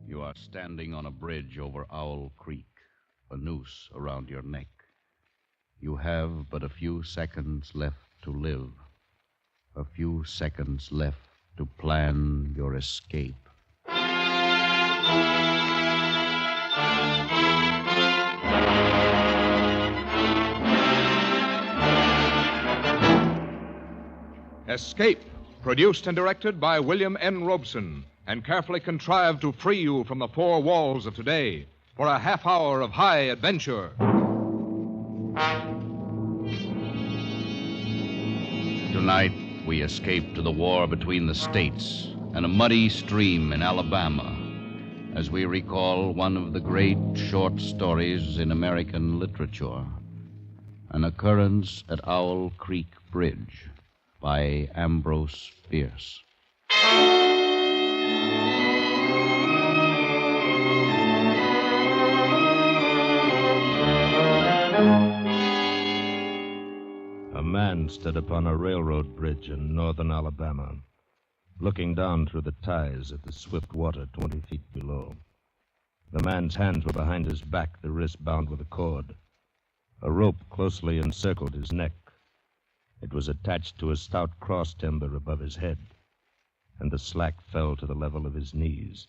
You are standing on a bridge over Owl Creek, a noose around your neck. You have but a few seconds left to live, a few seconds left to plan your escape. Escape, produced and directed by William N. Robeson, and carefully contrived to free you from the four walls of today for a half hour of high adventure. Tonight, we escape to the war between the states and a muddy stream in Alabama, as we recall one of the great short stories in American literature, An Occurrence at Owl Creek Bridge by Ambrose Bierce. A man stood upon a railroad bridge in northern Alabama, looking down through the ties at the swift water 20 feet below. The man's hands were behind his back, the wrist bound with a cord. A rope closely encircled his neck. It was attached to a stout cross timber above his head, and the slack fell to the level of his knees.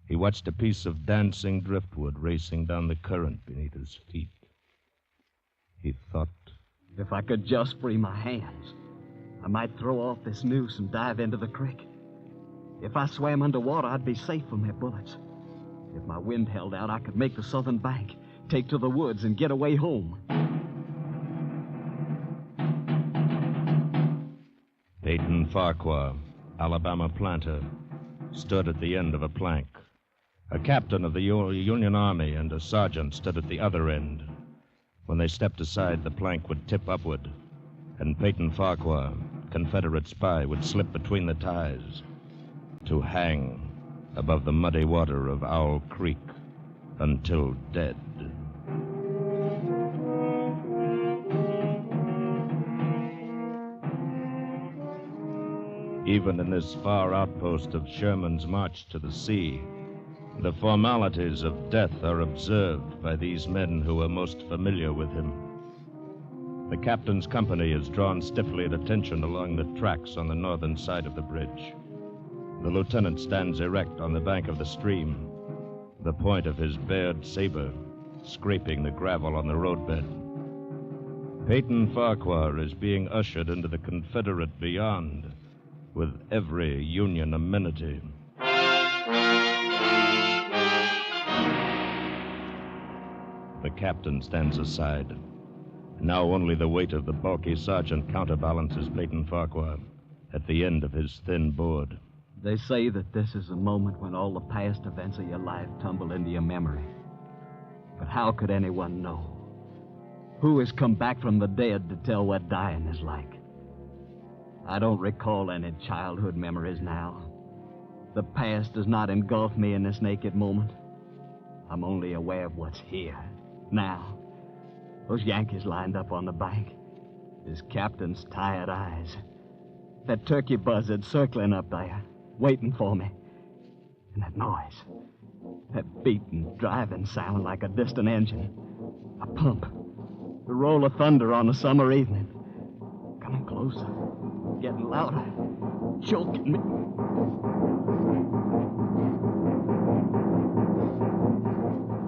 He watched a piece of dancing driftwood racing down the current beneath his feet. He thought, if I could just free my hands, I might throw off this noose and dive into the creek. If I swam underwater, I'd be safe from their bullets. If my wind held out, I could make the southern bank, take to the woods, and get away home. Peyton Farquhar, Alabama planter, stood at the end of a plank. A captain of the Union Army and a sergeant stood at the other end. When they stepped aside, the plank would tip upward, and Peyton Farquhar, Confederate spy, would slip between the ties to hang above the muddy water of Owl Creek until dead. Even in this far outpost of Sherman's march to the sea, the formalities of death are observed by these men who are most familiar with him. The captain's company is drawn stiffly at attention along the tracks on the northern side of the bridge. The lieutenant stands erect on the bank of the stream, the point of his bared saber scraping the gravel on the roadbed. Peyton Farquhar is being ushered into the Confederate beyond with every Union amenity. The captain stands aside. Now only the weight of the bulky sergeant counterbalances Peyton Farquhar at the end of his thin board. They say that this is a moment when all the past events of your life tumble into your memory. But how could anyone know? Who has come back from the dead to tell what dying is like? I don't recall any childhood memories now. The past does not engulf me in this naked moment. I'm only aware of what's here, now. Those Yankees lined up on the bank. His captain's tired eyes. That turkey buzzard circling up there, waiting for me. And that noise. That beating, driving sound like a distant engine. A pump. The roll of thunder on a summer evening. Coming closer. Getting louder. Choking me.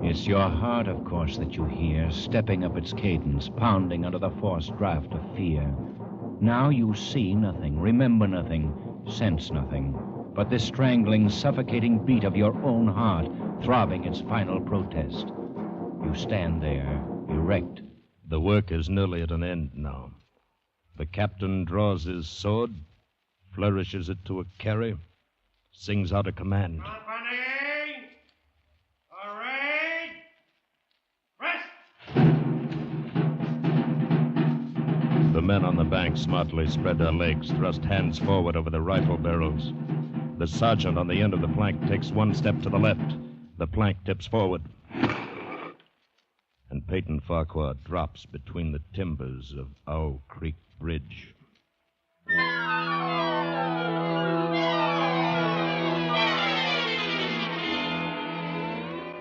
It's your heart, of course, that you hear, stepping up its cadence, pounding under the forced draft of fear. Now you see nothing, remember nothing, sense nothing, but this strangling, suffocating beat of your own heart, throbbing its final protest. You stand there, erect. The work is nearly at an end now. The captain draws his sword, flourishes it to a carry, sings out a command. The men on the bank smartly spread their legs, thrust hands forward over the rifle barrels. The sergeant on the end of the plank takes one step to the left. The plank tips forward. And Peyton Farquhar drops between the timbers of Owl Creek Bridge.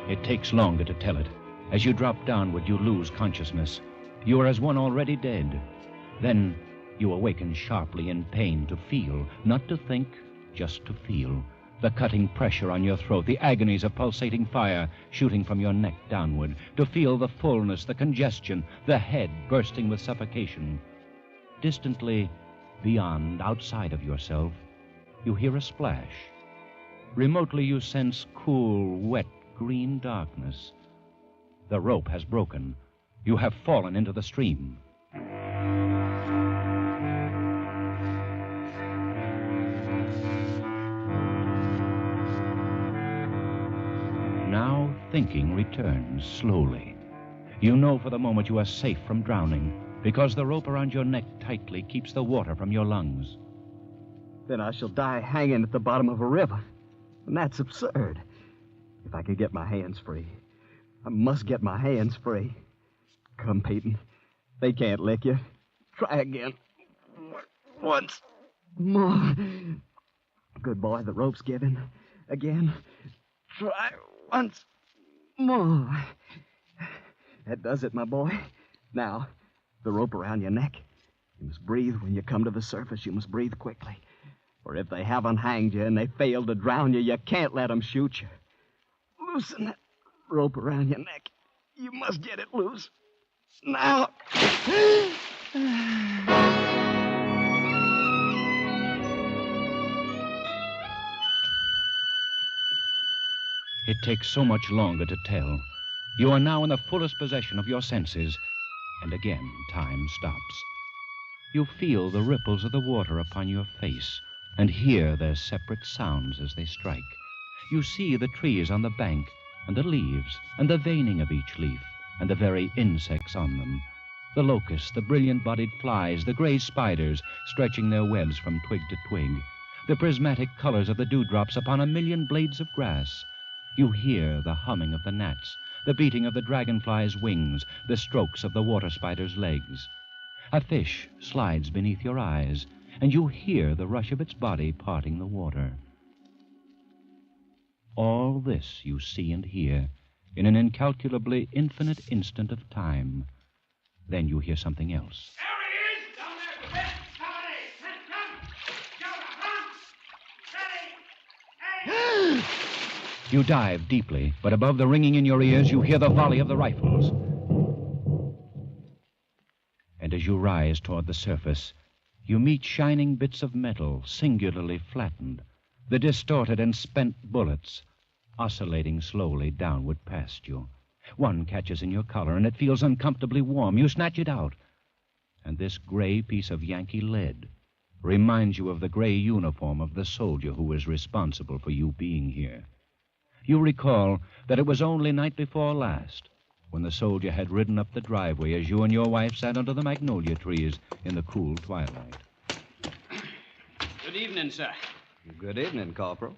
It takes longer to tell it. As you drop downward, you lose consciousness. You are as one already dead. Then you awaken sharply in pain to feel, not to think, just to feel. The cutting pressure on your throat, the agonies of pulsating fire shooting from your neck downward. To feel the fullness, the congestion, the head bursting with suffocation. Distantly, beyond, outside of yourself, you hear a splash. Remotely, you sense cool, wet, green darkness. The rope has broken. You have fallen into the stream. Now thinking returns slowly. You know for the moment you are safe from drowning because the rope around your neck tightly keeps the water from your lungs. Then I shall die hanging at the bottom of a river. And that's absurd. If I can get my hands free. I must get my hands free. Come, Peyton. They can't lick you. Try again. Once more. Good boy, the rope's given. Again. Try once more. That does it, my boy. Now, the rope around your neck. You must breathe when you come to the surface. You must breathe quickly. For if they haven't hanged you and they fail to drown you, you can't let them shoot you. Loosen that rope around your neck. You must get it loose. Now. It takes so much longer to tell. You are now in the fullest possession of your senses, and again time stops. You feel the ripples of the water upon your face and hear their separate sounds as they strike. You see the trees on the bank and the leaves and the veining of each leaf and the very insects on them. The locusts, the brilliant-bodied flies, the gray spiders stretching their webs from twig to twig, the prismatic colors of the dewdrops upon a million blades of grass. You hear the humming of the gnats, the beating of the dragonfly's wings, the strokes of the water spider's legs. A fish slides beneath your eyes, and you hear the rush of its body parting the water. All this you see and hear in an incalculably infinite instant of time. Then you hear something else. There he is! Down there, Quebec! Somebody! Come! Shout! Ready! Hey! You dive deeply, but above the ringing in your ears, you hear the volley of the rifles. And as you rise toward the surface, you meet shining bits of metal, singularly flattened, the distorted and spent bullets, oscillating slowly downward past you. One catches in your collar, and it feels uncomfortably warm. You snatch it out. And this gray piece of Yankee lead reminds you of the gray uniform of the soldier who was responsible for you being here. You recall that it was only night before last when the soldier had ridden up the driveway as you and your wife sat under the magnolia trees in the cool twilight. Good evening, sir. Good evening, Corporal.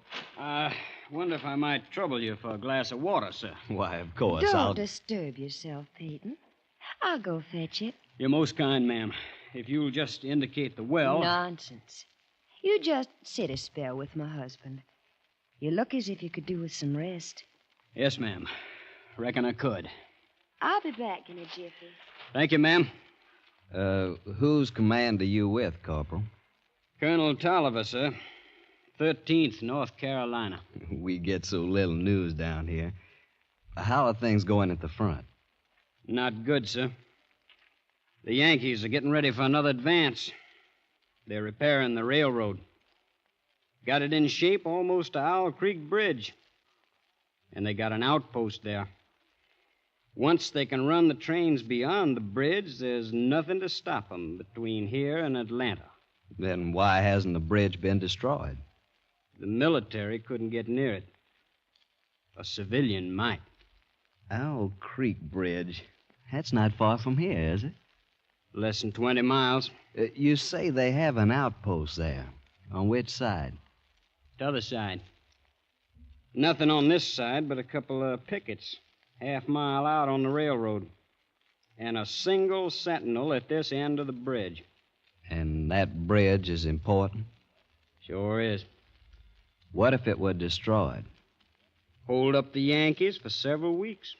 Wonder if I might trouble you for a glass of water, sir. Why, of course, Don't disturb yourself, Peyton. I'll go fetch it. You're most kind, ma'am. If you'll just indicate the well... Nonsense. You just sit a spell with my husband. You look as if you could do with some rest. Yes, ma'am. Reckon I could. I'll be back in a jiffy. Thank you, ma'am. Whose command are you with, Corporal? Colonel Tolliver, sir. 13th, North Carolina. We get so little news down here. How are things going at the front? Not good, sir. The Yankees are getting ready for another advance. They're repairing the railroad. Got it in shape almost to Owl Creek Bridge. And they got an outpost there. Once they can run the trains beyond the bridge, there's nothing to stop them between here and Atlanta. Then why hasn't the bridge been destroyed? The military couldn't get near it. A civilian might. Owl Creek Bridge. That's not far from here, is it? Less than 20 miles. You say they have an outpost there. On which side? T'other side. Nothing on this side but a couple of pickets, half-mile out on the railroad. And a single sentinel at this end of the bridge. And that bridge is important? Sure is. What if it were destroyed? Hold up the Yankees for several weeks.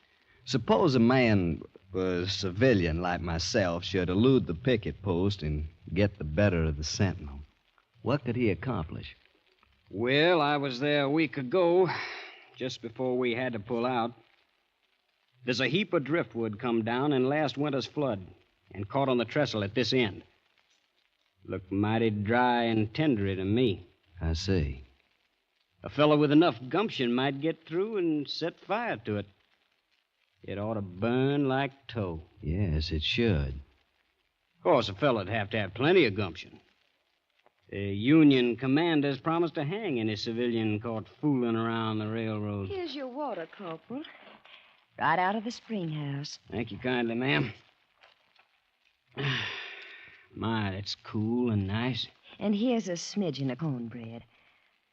Suppose a man, a civilian like myself, should elude the picket post and get the better of the sentinel. What could he accomplish? Well, I was there a week ago, just before we had to pull out. There's a heap of driftwood come down in last winter's flood and caught on the trestle at this end. Looked mighty dry and tendery to me. I see. A fellow with enough gumption might get through and set fire to it. It ought to burn like tow. Yes, it should. Of course, a fellow'd have to have plenty of gumption. The Union commander's promised to hang any civilian caught fooling around the railroad. Here's your water, Corporal. Right out of the spring house. Thank you kindly, ma'am. My, it's cool and nice. And here's a smidgen of cornbread.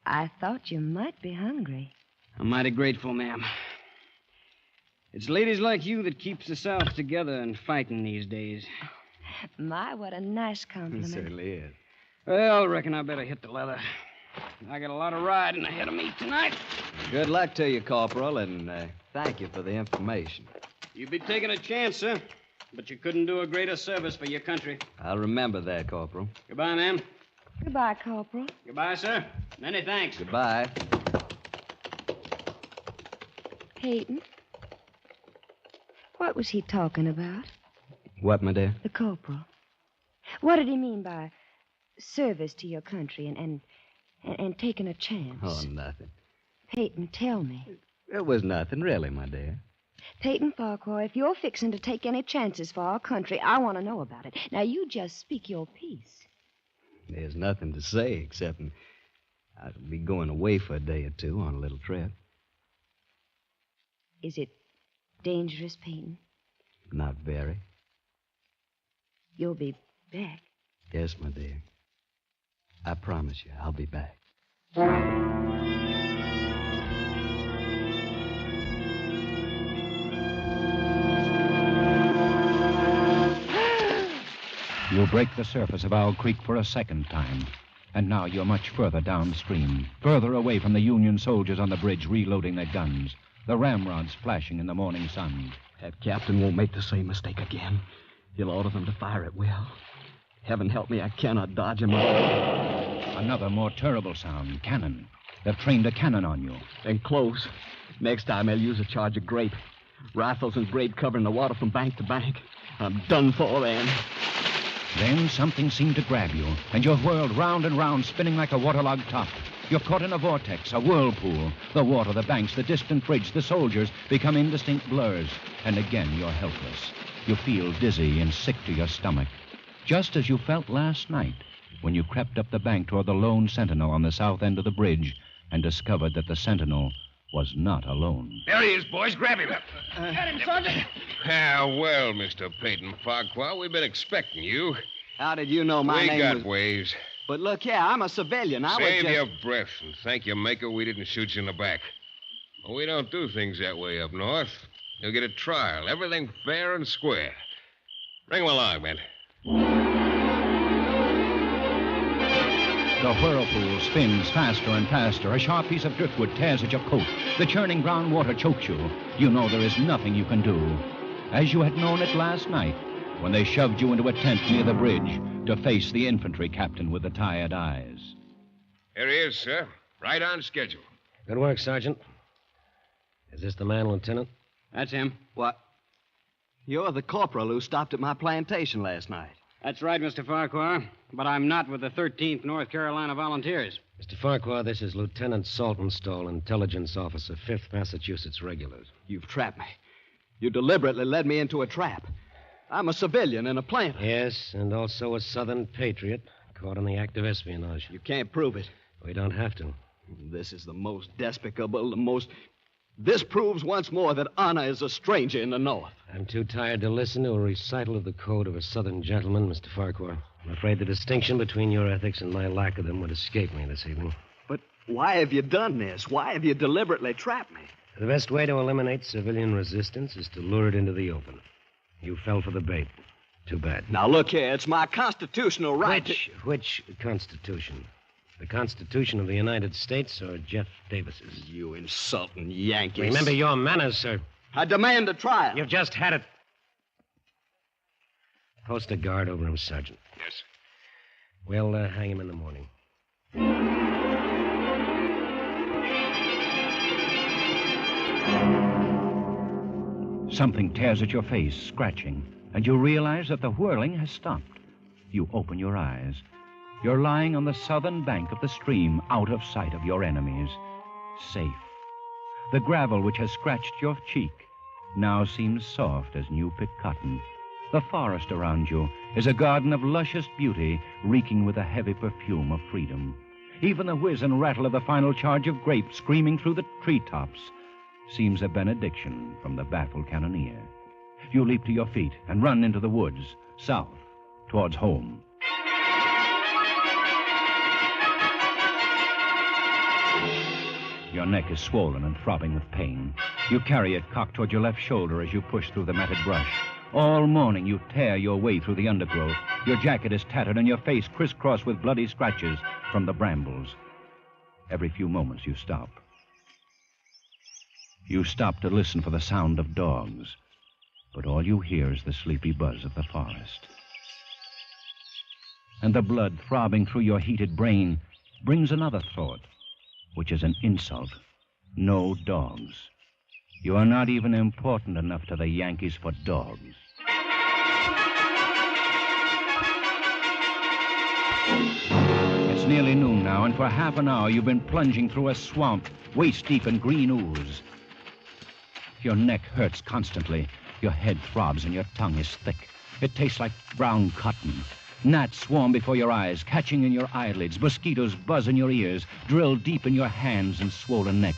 I thought you might be hungry. I'm mighty grateful, ma'am. It's ladies like you that keeps the South together and fighting these days. My, what a nice It compliment. certainly is. Well, I reckon I better hit the leather. I got a lot of riding ahead of me tonight. Good luck to you, Corporal, and thank you for the information. You'd be taking a chance, sir, but you couldn't do a greater service for your country. I'll remember that, Corporal. Goodbye, ma'am. Goodbye, Corporal. Goodbye, sir. Many thanks. Goodbye. Peyton, what was he talking about? What, my dear? The corporal. What did he mean by service to your country and taking a chance? Oh, nothing. Peyton, tell me. It was nothing, really, my dear. Peyton Farquhar, if you're fixing to take any chances for our country, I want to know about it. Now, you just speak your piece. There's nothing to say except I'll be going away for a day or two on a little trip. Is it dangerous, Peyton? Not very. You'll be back. Yes, my dear. I promise you, I'll be back. You break the surface of Owl Creek for a second time. And now you're much further downstream, further away from the Union soldiers on the bridge reloading their guns, the ramrods flashing in the morning sun. That captain won't make the same mistake again. He'll order them to fire at will. Heaven help me, I cannot dodge him. Another more terrible sound, cannon. They've trained a cannon on you. Then close. Next time they'll use a charge of grape. Rifles and grape covering the water from bank to bank. I'm done for then. Then something seemed to grab you, and you're whirled round and round, spinning like a waterlogged top. You're caught in a vortex, a whirlpool. The water, the banks, the distant bridge, the soldiers become indistinct blurs. And again, you're helpless. You feel dizzy and sick to your stomach. Just as you felt last night when you crept up the bank toward the lone sentinel on the south end of the bridge and discovered that the sentinel was not alone. There he is, boys. Grab him. Got him, Sergeant. Ah, well, Mr. Peyton Farquhar, we've been expecting you. How did you know my we name got was... ways. But look here, I'm a civilian. I Save was just... your breath and thank your maker we didn't shoot you in the back. Well, we don't do things that way up north. You'll get a trial. Everything fair and square. Bring him along, man. The whirlpool spins faster and faster. A sharp piece of driftwood tears at your coat. The churning brown water chokes you. You know there is nothing you can do. As you had known it last night, when they shoved you into a tent near the bridge to face the infantry captain with the tired eyes. Here he is, sir. Right on schedule. Good work, Sergeant. Is this the man, Lieutenant? That's him. What? You're the corporal who stopped at my plantation last night. That's right, Mr. Farquhar. But I'm not with the 13th North Carolina Volunteers. Mr. Farquhar, this is Lieutenant Saltonstall, intelligence officer, 5th Massachusetts Regulars. You've trapped me. You deliberately led me into a trap. I'm a civilian and a planter. Yes, and also a Southern patriot, caught in the act of espionage. You can't prove it. We don't have to. This is the most despicable, the most... This proves once more that honor is a stranger in the North. I'm too tired to listen to a recital of the code of a Southern gentleman, Mr. Farquhar. I'm afraid the distinction between your ethics and my lack of them would escape me this evening. But why have you done this? Why have you deliberately trapped me? The best way to eliminate civilian resistance is to lure it into the open. You fell for the bait. Too bad. Now, look here. It's my constitutional right Which Constitution? The Constitution of the United States or Jeff Davis's? You insulting Yankees. Remember your manners, sir. I demand a trial. You've just had it. Post a guard over him, Sergeant. Yes. We'll hang him in the morning. Something tears at your face, scratching, and you realize that the whirling has stopped. You open your eyes. You're lying on the southern bank of the stream, out of sight of your enemies. Safe. The gravel which has scratched your cheek now seems soft as new-picked cotton. The forest around you is a garden of luscious beauty, reeking with the heavy perfume of freedom. Even the whiz and rattle of the final charge of grape screaming through the treetops seems a benediction from the baffled cannoneer. You leap to your feet and run into the woods, south, towards home. Your neck is swollen and throbbing with pain. You carry it cocked toward your left shoulder as you push through the matted brush. All morning you tear your way through the undergrowth. Your jacket is tattered and your face crisscrossed with bloody scratches from the brambles. Every few moments you stop. You stop to listen for the sound of dogs, but all you hear is the sleepy buzz of the forest. And the blood throbbing through your heated brain brings another thought, which is an insult. No dogs. You are not even important enough to the Yankees for dogs. It's nearly noon now, and for half an hour you've been plunging through a swamp, waist-deep in green ooze. Your neck hurts constantly. Your head throbs and your tongue is thick. It tastes like brown cotton. Gnats swarm before your eyes, catching in your eyelids. Mosquitoes buzz in your ears, drill deep in your hands and swollen neck.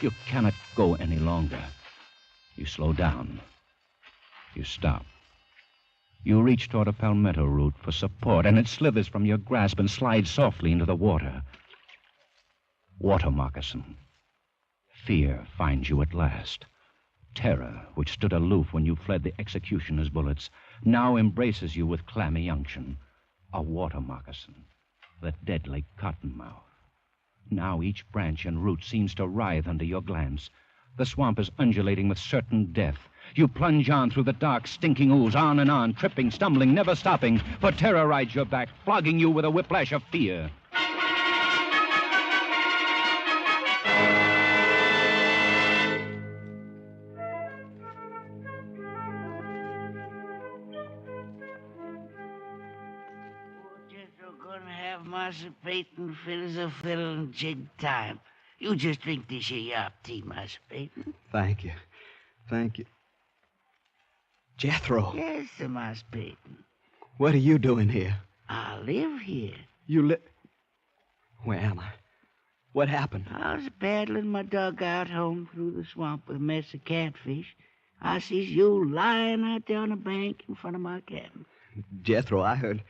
You cannot go any longer. You slow down. You stop. You reach toward a palmetto root for support, and it slithers from your grasp and slides softly into the water. Water moccasin. Fear finds you at last. Terror, which stood aloof when you fled the executioner's bullets, now embraces you with clammy unction. A water moccasin, the deadly cottonmouth. Now each branch and root seems to writhe under your glance. The swamp is undulating with certain death. You plunge on through the dark, stinking ooze, on and on, tripping, stumbling, never stopping, for terror rides your back, flogging you with a whiplash of fear. Master Peyton, fiddles a fiddle and jig time. You just drink this here yop tea, Master Peyton. Thank you. Thank you. Jethro. Yes, sir, Master Peyton. What are you doing here? I live here. You live... Where am I? What happened? I was paddling my dugout home through the swamp with a mess of catfish. I sees you lying out there on the bank in front of my cabin. Jethro, I heard...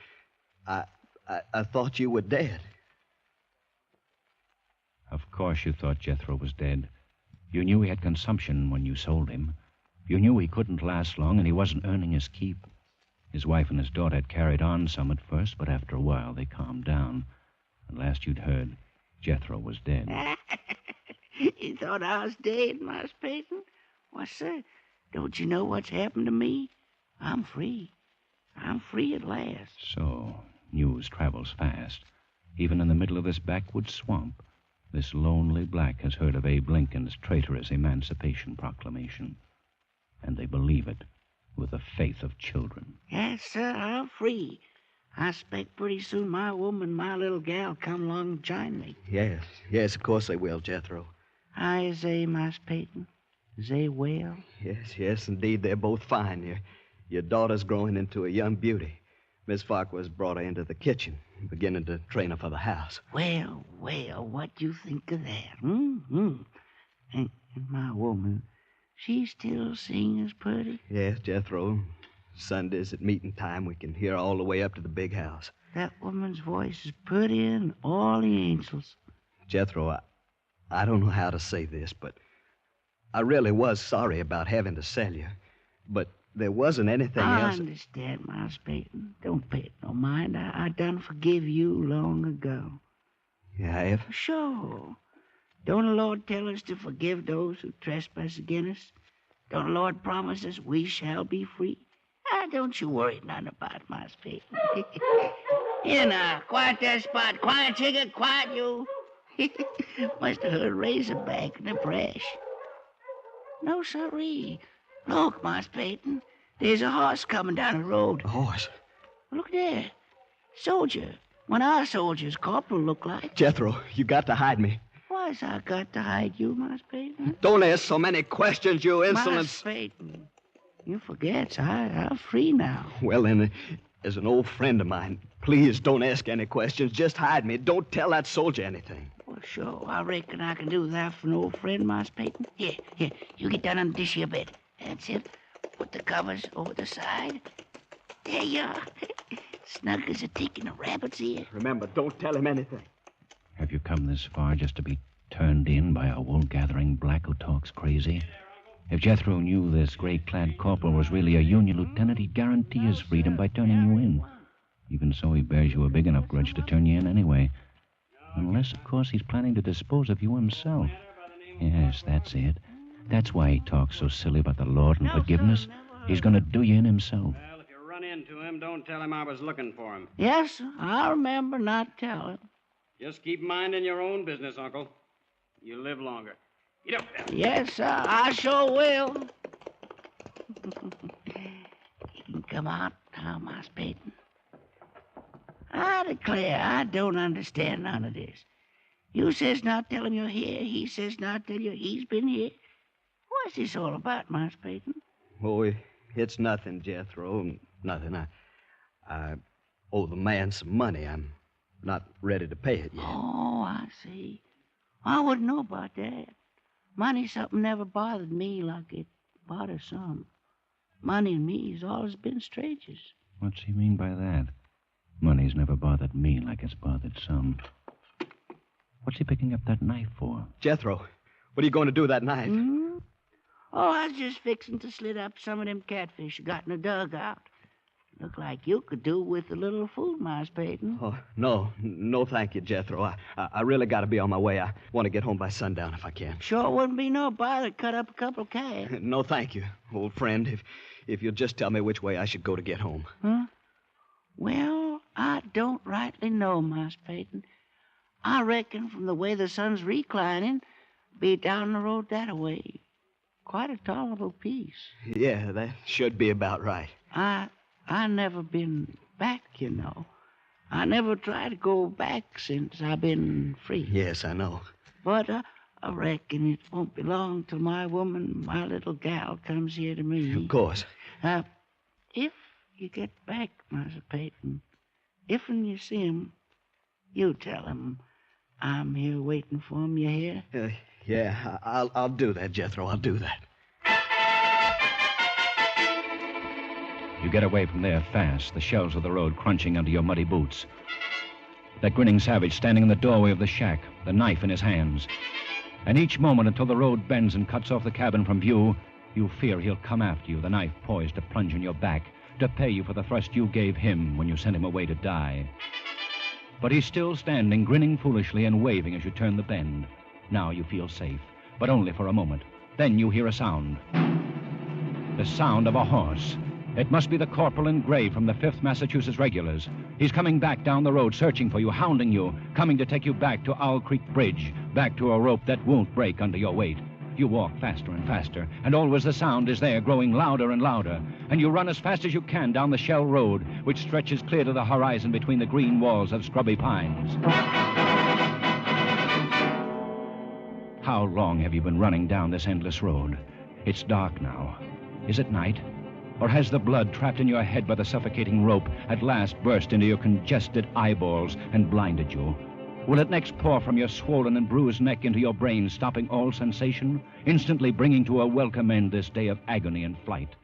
I thought you were dead. Of course you thought Jethro was dead. You knew he had consumption when you sold him. You knew he couldn't last long, and he wasn't earning his keep. His wife and his daughter had carried on some at first, but after a while they calmed down. And last you'd heard, Jethro was dead. You thought I was dead, Master Peyton? Why, sir, don't you know what's happened to me? I'm free. I'm free at last. So... news travels fast. Even in the middle of this backwoods swamp, this lonely black has heard of Abe Lincoln's traitorous Emancipation Proclamation. And they believe it with the faith of children. Yes, sir, I'm free. I expect pretty soon my woman, my little gal, come along and join me. Yes, of course they will, Jethro. Hi, is they, Master Peyton? Is they well? Yes, indeed, they're both fine. Your daughter's growing into a young beauty. Miss Farquhar's brought her into the kitchen, beginning to train her for the house. Well, what do you think of that? And my woman, she still sing as pretty? Yes, Jethro. Sundays at meeting time, we can hear all the way up to the big house. That woman's voice is prettier than all the angels. Jethro, I don't know how to say this, but I really was sorry about having to sell you. But there wasn't anything else. I understand, Master Peyton. Don't pay it no mind. I done forgive you long ago. Yeah, I have. Sure. Don't the Lord tell us to forgive those who trespass against us? Don't the Lord promise us we shall be free? Don't you worry none about my spade. Here now, quiet that spot. Quiet, Chigga, quiet you. Must have heard Razorback in the brush. No, sirree. Look, Moss Peyton. There's a horse coming down the road. A horse? Look there. Soldier. One of our soldiers, Corporal, look like. Jethro, you got to hide me. Why's I got to hide you, Moss Peyton? Don't ask so many questions, you insolent... Moss Peyton. You forget, I'm free now. Well, then, as an old friend of mine, please don't ask any questions. Just hide me. Don't tell that soldier anything. Well, sure. I reckon I can do that for an old friend, Moss Peyton. Here. You get down on this here bed. That's it. Put the covers over the side. There you are. Snug as a tick in a rabbit's ear. Remember, don't tell him anything. Have you come this far just to be turned in by a wool-gathering black who talks crazy? If Jethro knew this gray-clad corporal was really a Union lieutenant, he'd guarantee his freedom by turning you in. Even so, he bears you a big enough grudge to turn you in anyway. Unless, of course, he's planning to dispose of you himself. Yes, that's it. That's why he talks so silly about the Lord and forgiveness. He's going to do you in himself. Well, if you run into him, don't tell him I was looking for him. Yes, sir. I'll remember not telling. Just keep minding your own business, Uncle. You live longer. Get up there. Yes, sir. I sure will. You can come out now, Moss Peyton. I declare, I don't understand none of this. You says not tell him you're here. He says not tell you he's been here. What's this all about, Moss Peyton? Oh, it's nothing, Jethro. Nothing. I owe the man some money. I'm not ready to pay it yet. Oh, I see. I wouldn't know about that. Money's something never bothered me like it bothers some. Money and me's always been strangers. What's he mean by that? Money's never bothered me like it's bothered some. What's he picking up that knife for? Jethro, what are you going to do with that knife? Oh, I was just fixing to slit up some of them catfish you got in the dugout. Look like you could do with a little food, Moss Peyton. Oh, no, thank you, Jethro. I really got to be on my way. I want to get home by sundown if I can. Sure wouldn't be no bother to cut up a couple of calves. No, thank you, old friend. If you'll just tell me which way I should go to get home. Huh? Well, I don't rightly know, Moss Peyton. I reckon from the way the sun's reclining, be down the road that way. Quite a tolerable piece. Yeah, that should be about right. I never been back, you know. I never tried to go back since I've been free. Yes, I know. But I reckon it won't be long till my woman, my little gal, comes here to me. Of course. If you get back, Master Peyton, if when you see him, you tell him I'm here waiting for him, you hear? Yeah, I'll do that, Jethro. I'll do that. You get away from there fast, the shells of the road crunching under your muddy boots. That grinning savage standing in the doorway of the shack, the knife in his hands. And each moment until the road bends and cuts off the cabin from view, you fear he'll come after you, the knife poised to plunge in your back, to pay you for the thrust you gave him when you sent him away to die. But he's still standing, grinning foolishly and waving as you turn the bend. Now you feel safe, but only for a moment. Then you hear a sound. The sound of a horse. It must be the corporal in gray from the 5th Massachusetts Regulars. He's coming back down the road, searching for you, hounding you, coming to take you back to Owl Creek Bridge, back to a rope that won't break under your weight. You walk faster and faster, and always the sound is there, growing louder and louder. And you run as fast as you can down the shell road, which stretches clear to the horizon between the green walls of scrubby pines. How long have you been running down this endless road? It's dark now. Is it night? Or has the blood trapped in your head by the suffocating rope at last burst into your congested eyeballs and blinded you? Will it next pour from your swollen and bruised neck into your brain, stopping all sensation, instantly bringing to a welcome end this day of agony and flight?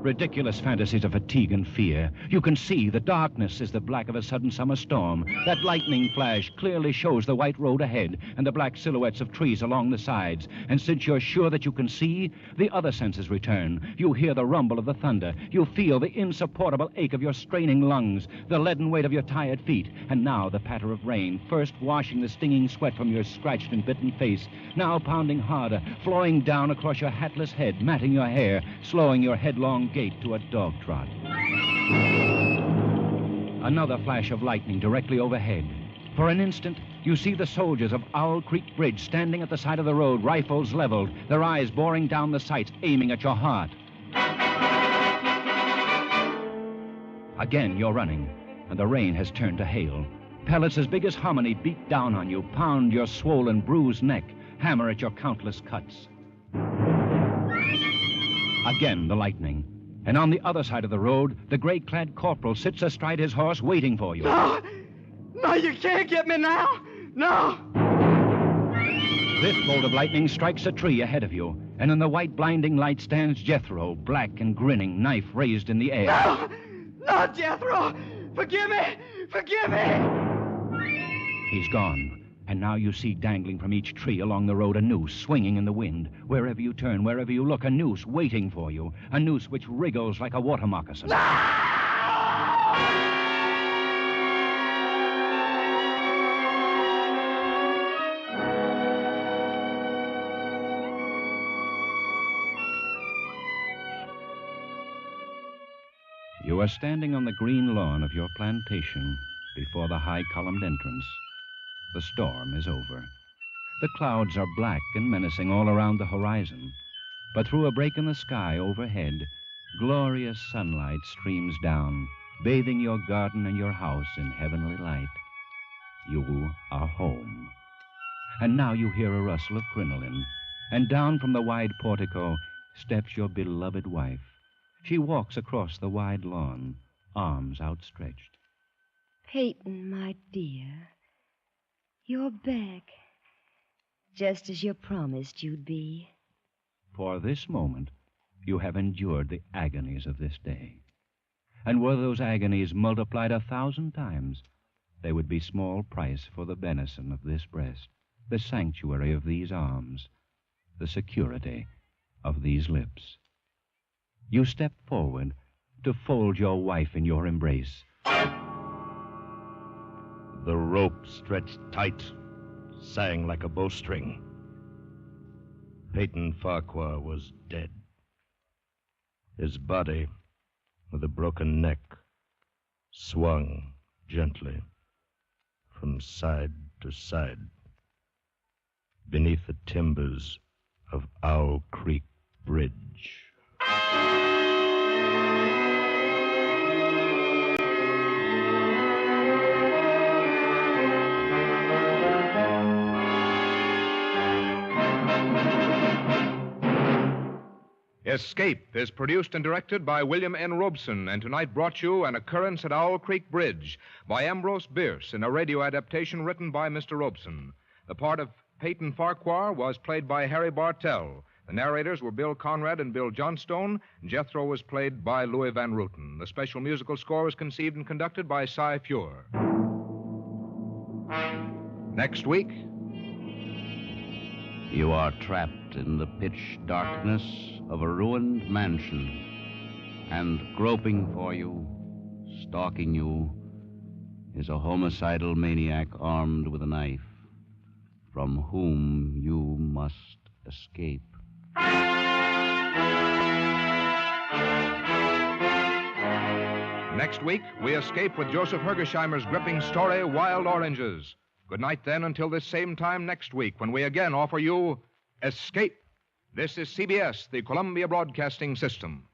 Ridiculous fantasies of fatigue and fear. You can see the darkness is the black of a sudden summer storm. That lightning flash clearly shows the white road ahead and the black silhouettes of trees along the sides. And since you're sure that you can see, the other senses return. You hear the rumble of the thunder. You feel the insupportable ache of your straining lungs, the leaden weight of your tired feet. And now the patter of rain, first washing the stinging sweat from your scratched and bitten face, now pounding harder, flowing down across your hatless head, matting your hair, slowing your headlong gait to a dog trot. Another flash of lightning directly overhead. For an instant, you see the soldiers of Owl Creek Bridge standing at the side of the road, rifles leveled, their eyes boring down the sights, aiming at your heart. Again, you're running, and the rain has turned to hail. Pellets as big as hominy beat down on you, pound your swollen, bruised neck, hammer at your countless cuts. Again, the lightning. And on the other side of the road, the gray-clad corporal sits astride his horse waiting for you. No! No, you can't get me now! No! This bolt of lightning strikes a tree ahead of you, and in the white blinding light stands Jethro, black and grinning, knife raised in the air. No! No, Jethro! Forgive me! Forgive me! He's gone. And now you see dangling from each tree along the road a noose swinging in the wind. Wherever you turn, wherever you look, a noose waiting for you. A noose which wriggles like a water moccasin. You are standing on the green lawn of your plantation before the high-columned entrance. The storm is over. The clouds are black and menacing all around the horizon. But through a break in the sky overhead, glorious sunlight streams down, bathing your garden and your house in heavenly light. You are home. And now you hear a rustle of crinoline, and down from the wide portico steps your beloved wife. She walks across the wide lawn, arms outstretched. Peyton, my dear, you're back, just as you promised you'd be. For this moment, you have endured the agonies of this day. And were those agonies multiplied 1,000 times, they would be small price for the benison of this breast, the sanctuary of these arms, the security of these lips. You step forward to fold your wife in your embrace. The rope stretched tight, sang like a bowstring. Peyton Farquhar was dead. His body, with a broken neck, swung gently from side to side beneath the timbers of Owl Creek Bridge. Escape is produced and directed by William N. Robeson, and tonight brought you An Occurrence at Owl Creek Bridge by Ambrose Bierce in a radio adaptation written by Mr. Robeson. The part of Peyton Farquhar was played by Harry Bartell. The narrators were Bill Conrad and Bill Johnstone. Jethro was played by Louis Van Ruten. The special musical score was conceived and conducted by Cy Fure. Next week, you are trapped in the pitch darkness of a ruined mansion, and groping for you, stalking you, is a homicidal maniac armed with a knife, from whom you must escape. next week, we escape with Joseph Hergesheimer's gripping story, Wild Oranges. Good night, then, until this same time next week, when we again offer you Escape. This is CBS, the Columbia Broadcasting System.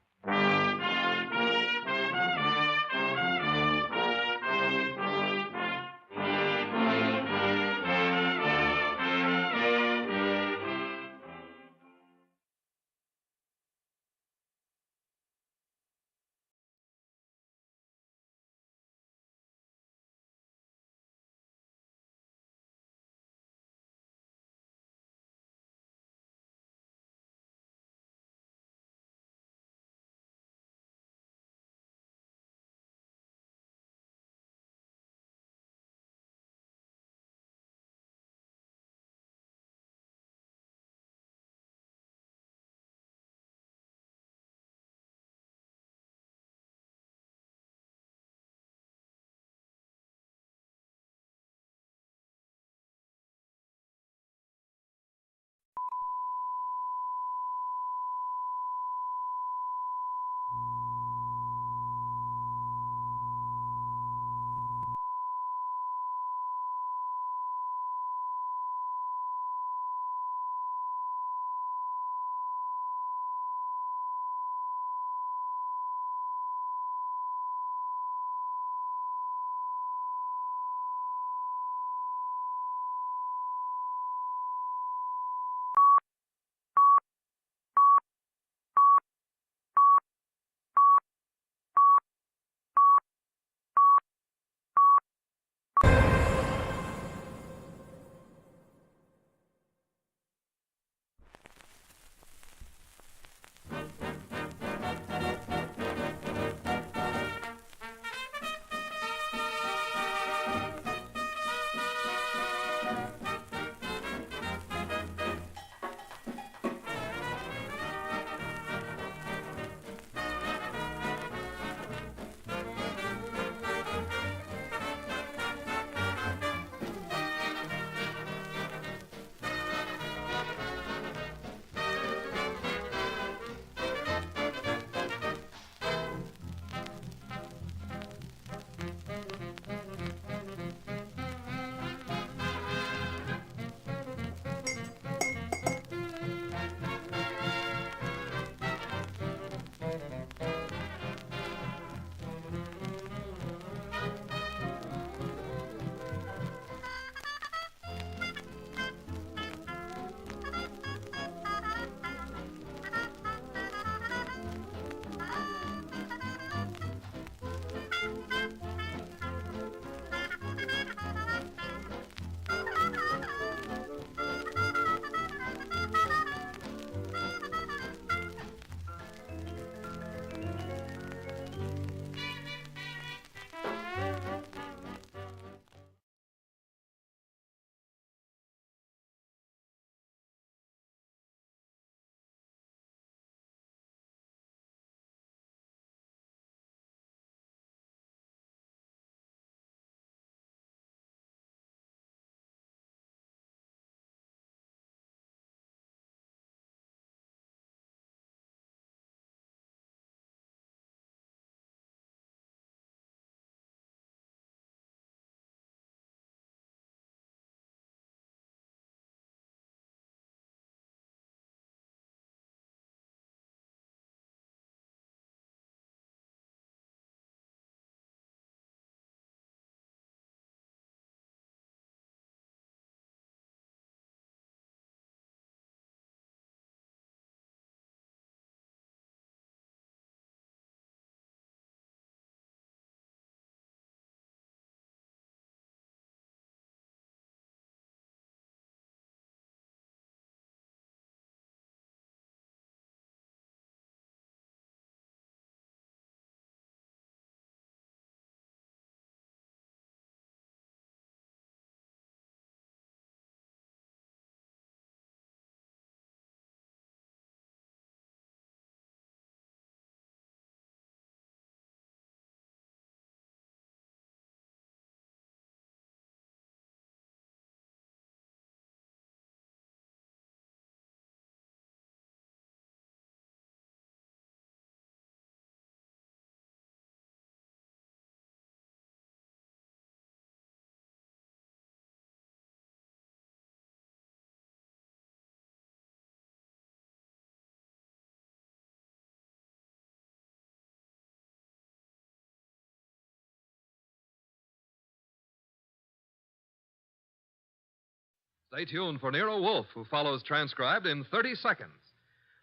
Stay tuned for Nero Wolfe, who follows transcribed in 30 seconds.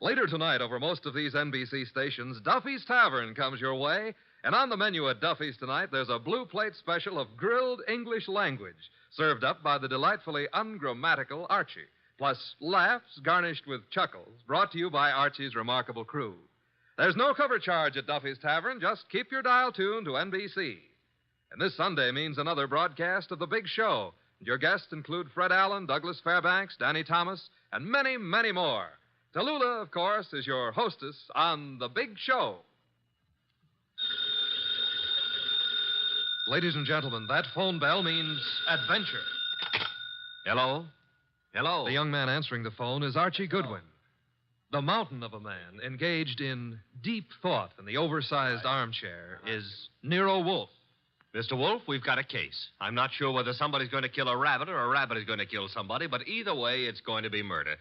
Later tonight, over most of these NBC stations, Duffy's Tavern comes your way. And on the menu at Duffy's tonight, there's a blue plate special of grilled English language, served up by the delightfully ungrammatical Archie. Plus laughs garnished with chuckles, brought to you by Archie's remarkable crew. There's no cover charge at Duffy's Tavern. Just keep your dial tuned to NBC. And this Sunday means another broadcast of The Big Show. And your guests include Fred Allen, Douglas Fairbanks, Danny Thomas, and many, many more. Tallulah, of course, is your hostess on The Big Show. Ladies and gentlemen, that phone bell means adventure. Hello? Hello. The young man answering the phone is Archie Goodwin. The mountain of a man engaged in deep thought in the oversized armchair is Nero Wolfe. Mr. Wolfe, we've got a case. I'm not sure whether somebody's going to kill a rabbit or a rabbit is going to kill somebody, but either way, it's going to be murder.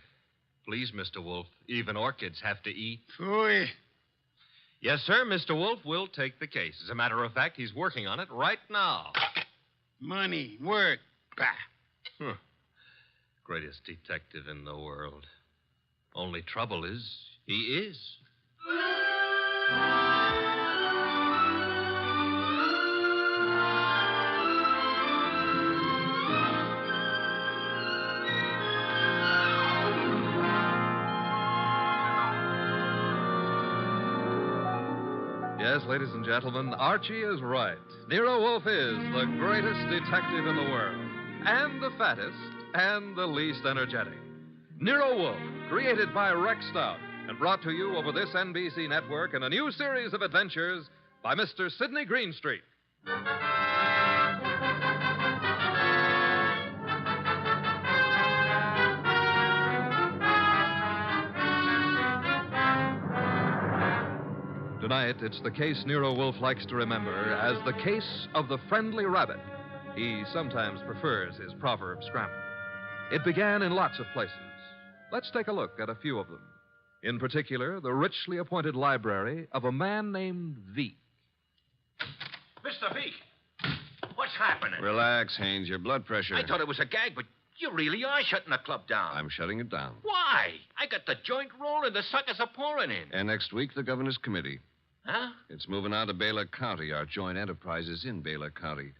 Please, Mr. Wolfe, even orchids have to eat. Phooey. Yes, sir, Mr. Wolfe will take the case. As a matter of fact, he's working on it right now. Money, work. Bah. Huh. Greatest detective in the world. Only trouble is, he is. Yes, ladies and gentlemen, Archie is right. Nero Wolfe is the greatest detective in the world, and the fattest, and the least energetic. Nero Wolfe, created by Rex Stout, and brought to you over this NBC network in a new series of adventures by Mr. Sidney Greenstreet. Tonight, it's the case Nero Wolfe likes to remember as the case of the friendly rabbit. He sometimes prefers his proverb scramble. It began in lots of places. Let's take a look at a few of them. In particular, the richly appointed library of a man named Veek. Mr. Veek, what's happening? Relax, Haynes. Your blood pressure. I thought it was a gag, but you really are shutting the club down. I'm shutting it down. Why? I got the joint rolling. The suckers are pouring in. And next week, the governor's committee. Huh? It's moving out of Baylor County. Our joint enterprise is in Baylor County.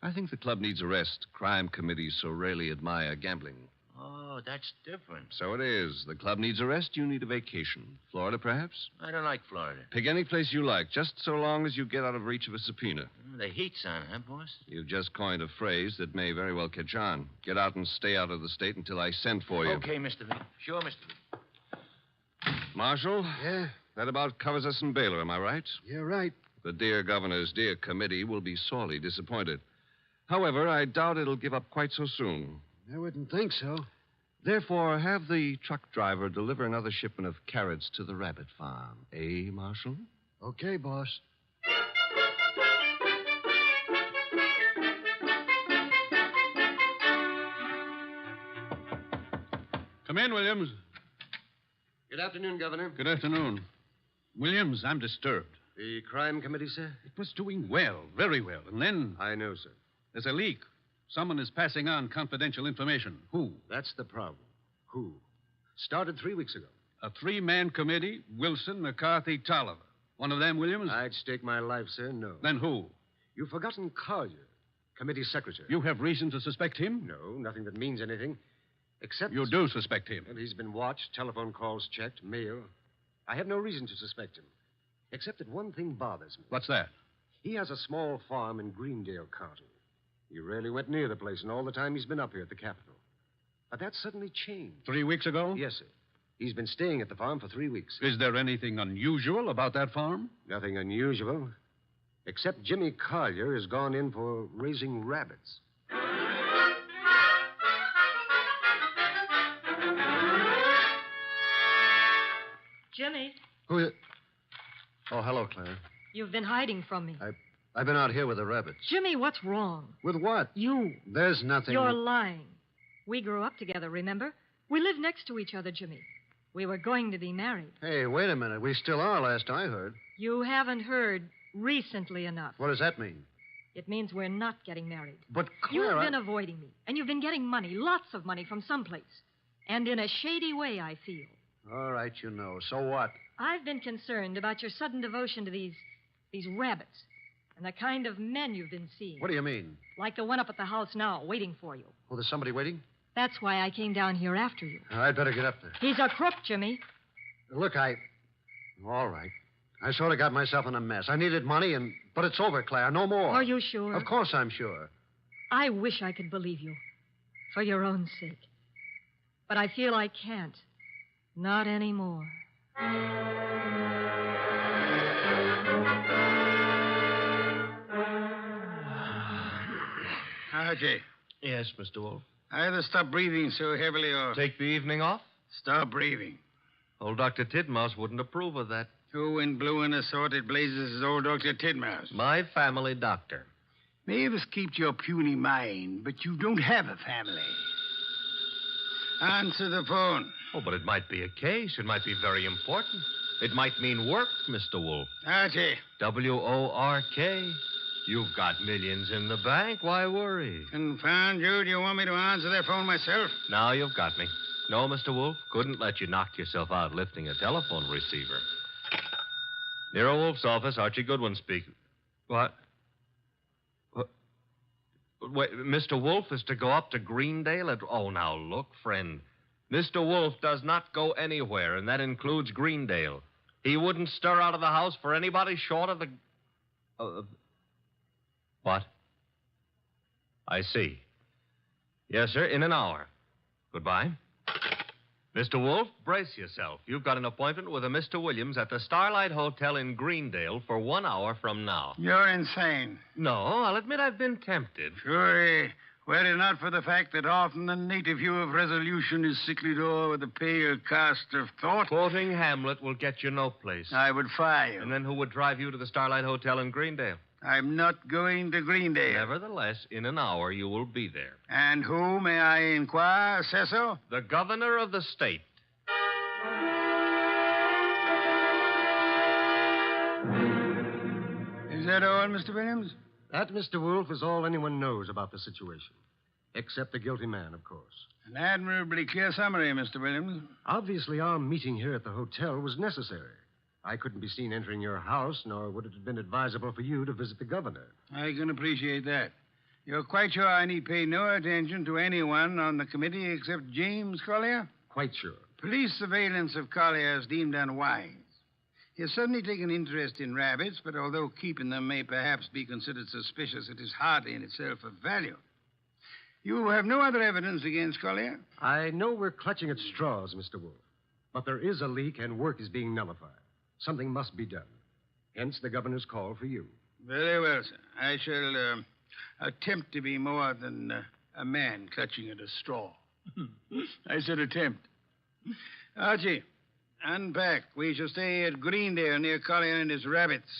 I think the club needs a rest. Crime committees so rarely admire gambling. Oh, that's different. So it is. The club needs a rest. You need a vacation. Florida, perhaps? I don't like Florida. Pick any place you like, just so long as you get out of reach of a subpoena. The heat's on, huh, boss? You've just coined a phrase that may very well catch on. Get out and stay out of the state until I send for you. Okay, Mr. Veek. Sure, Mr. Veek. Marshal? Yeah? That about covers us in Baylor, am I right? You're right. The dear governor's dear committee will be sorely disappointed. However, I doubt it'll give up quite so soon. I wouldn't think so. Therefore, have the truck driver deliver another shipment of carrots to the rabbit farm. Eh, Marshal? Okay, boss. Come in, Williams. Good afternoon, Governor. Good afternoon. Williams, I'm disturbed. The crime committee, sir? It was doing well, very well. And then I know, sir. there's a leak. Someone is passing on confidential information. Who? That's the problem. Who? Started 3 weeks ago. A three-man committee, Wilson, McCarthy, Tolliver. One of them, Williams? I'd stake my life, sir, no. Then who? You've forgotten Collier, committee secretary. You have reason to suspect him? No, nothing that means anything. Except... You do suspect him? And he's been watched, telephone calls checked, mail. I have no reason to suspect him. Except that one thing bothers me. What's that? He has a small farm in Greendale County. He rarely went near the place in all the time he's been up here at the Capitol. But that suddenly changed. 3 weeks ago? Yes, sir. He's been staying at the farm for 3 weeks. Is there anything unusual about that farm? Nothing unusual. Except Jimmy Collier has gone in for raising rabbits. Jimmy, Who is... Oh, hello, Claire. you've been hiding from me. I've been out here with the rabbits. Jimmy, what's wrong? With what? You. There's nothing... You're lying. We grew up together, remember? We live next to each other, Jimmy. We were going to be married. Hey, wait a minute. We still are, last I heard. You haven't heard recently enough. What does that mean? It means we're not getting married. But, You've Clara... been avoiding me, and you've been getting money, lots of money from someplace. And in a shady way, I feel. All right, you know. So what? I've been concerned about your sudden devotion to these rabbits and the kind of men you've been seeing. What do you mean? Like the one up at the house now, waiting for you. Oh, there's somebody waiting? That's why I came down here after you. I'd better get up there. He's a crook, Jimmy. Look, All right. I sort of got myself in a mess. I needed money, but it's over, Claire. No more. Are you sure? Of course I'm sure. I wish I could believe you. For your own sake. But I feel I can't. Not anymore. Archie, Yes, Mr. Wolf. either stop breathing so heavily or Take the evening off? stop breathing. Old Dr. Tidmouse wouldn't approve of that. Who in blue and assorted blazes is old Dr. Tidmouse? My family doctor. Mavis keeps your puny mind, but you don't have a family. Answer the phone. Oh, but it might be a case. It might be very important. It might mean work, Mr. Wolf. Archie. WORK. You've got millions in the bank. Why worry? Confound you. Do you want me to answer that phone myself? Now you've got me. No, Mr. Wolf. Couldn't let you knock yourself out lifting a telephone receiver. Nero Wolf's office, Archie Goodwin speaking. What? Wait, Mr. Wolf is to go up to Greendale at... Oh, now, look, friend. Mr. Wolf does not go anywhere, and that includes Greendale. He wouldn't stir out of the house for anybody short of the... What? I see. Yes, sir, in an hour. Goodbye. Mr. Wolf, brace yourself. You've got an appointment with a Mr. Williams at the Starlight Hotel in Greendale for 1 hour from now. You're insane. No, I'll admit I've been tempted. Sure. Were it not for the fact that often the native hue of resolution is sicklied o'er with a pale cast of thought. Quoting Hamlet will get you no place. I would fire you. And then who would drive you to the Starlight Hotel in Greendale? I'm not going to Greendale. Nevertheless, in an hour you will be there. And who, may I inquire, Cecil? The governor of the state. Is that all, Mr. Williams? That, Mr. Wolf, is all anyone knows about the situation. Except the guilty man, of course. An admirably clear summary, Mr. Williams. Obviously, our meeting here at the hotel was necessary. I couldn't be seen entering your house, nor would it have been advisable for you to visit the governor. I can appreciate that. You're quite sure I need pay no attention to anyone on the committee except James Collier? Quite sure. Police surveillance of Collier is deemed unwise. He has suddenly taken interest in rabbits, but although keeping them may perhaps be considered suspicious, it is hardly in itself of value. You have no other evidence against Collier? I know we're clutching at straws, Mr. Wolf. But there is a leak and work is being nullified. Something must be done. Hence the governor's call for you. Very well, sir. I shall attempt to be more than a man clutching at a straw. I said attempt. Archie, unpack. We shall stay at Greendale near Collier and his rabbits.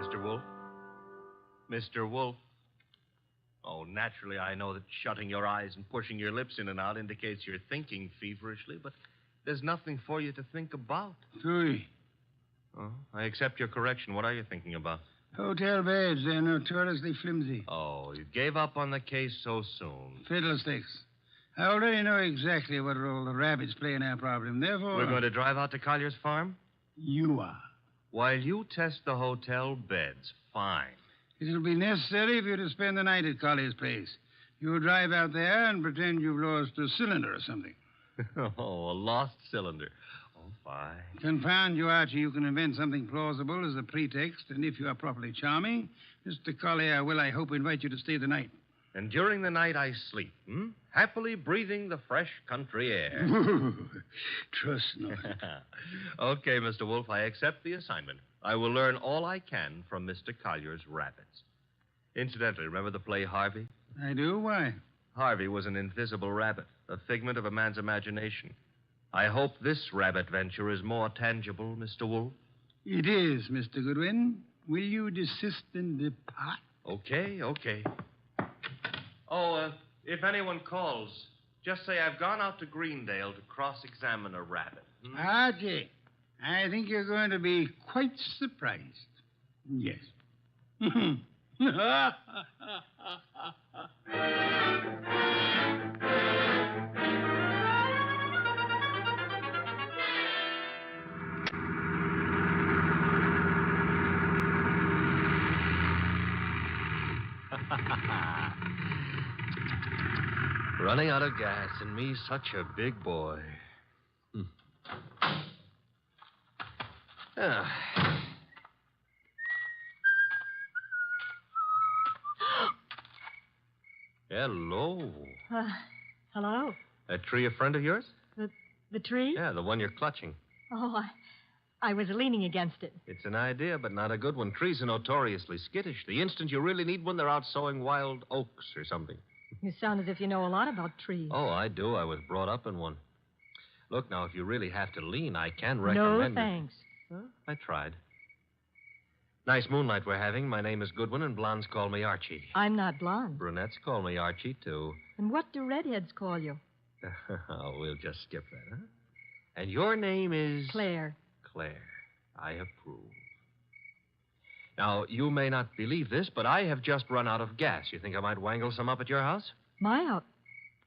Mr. Wolf? Mr. Wolf? Oh, naturally, I know that shutting your eyes and pushing your lips in and out indicates you're thinking feverishly, but there's nothing for you to think about. Three. Oh, I accept your correction. What are you thinking about? Hotel beds. They're notoriously flimsy. Oh, you gave up on the case so soon. Fiddlesticks. I already know exactly what role the rabbits play in our problem. Therefore... We're going to drive out to Collier's farm? You are. While you test the hotel beds, fine. It'll be necessary for you to spend the night at Collier's place. You'll drive out there and pretend you've lost a cylinder or something. Oh, a lost cylinder. Oh, fine. Confound you, Archie. You can invent something plausible as a pretext, and if you are properly charming, Mr. Collier will, I hope, invite you to stay the night. And during the night I sleep, happily breathing the fresh country air. Trust not. Okay, Mr. Wolf, I accept the assignment. I will learn all I can from Mr. Collier's rabbits. Incidentally, remember the play Harvey? I do? Why? Harvey was an invisible rabbit, a figment of a man's imagination. I hope this rabbit venture is more tangible, Mr. Wolf. It is, Mr. Goodwin. Will you desist and depart? Okay. Oh, if anyone calls, just say I've gone out to Greendale to cross-examine a rabbit. Archie. I think you're going to be quite surprised. Yes. Running out of gas, and me such a big boy. Ah. Hello. Hello? That tree a friend of yours? The tree? Yeah, the one you're clutching. Oh, I was leaning against it. It's an idea, but not a good one. Trees are notoriously skittish. The instant you really need one, they're out sowing wild oaks or something. You sound as if you know a lot about trees. Oh, I do. I was brought up in one. Look, now, if you really have to lean, I can recommend... No, thanks. Huh? I tried. Nice moonlight we're having. My name is Goodwin, and blondes call me Archie. I'm not blonde. Brunettes call me Archie, too. And what do redheads call you? Oh, we'll just skip that, huh? And your name is... Claire. Claire. I approve. Now, you may not believe this, but I have just run out of gas. You think I might wangle some up at your house? My house?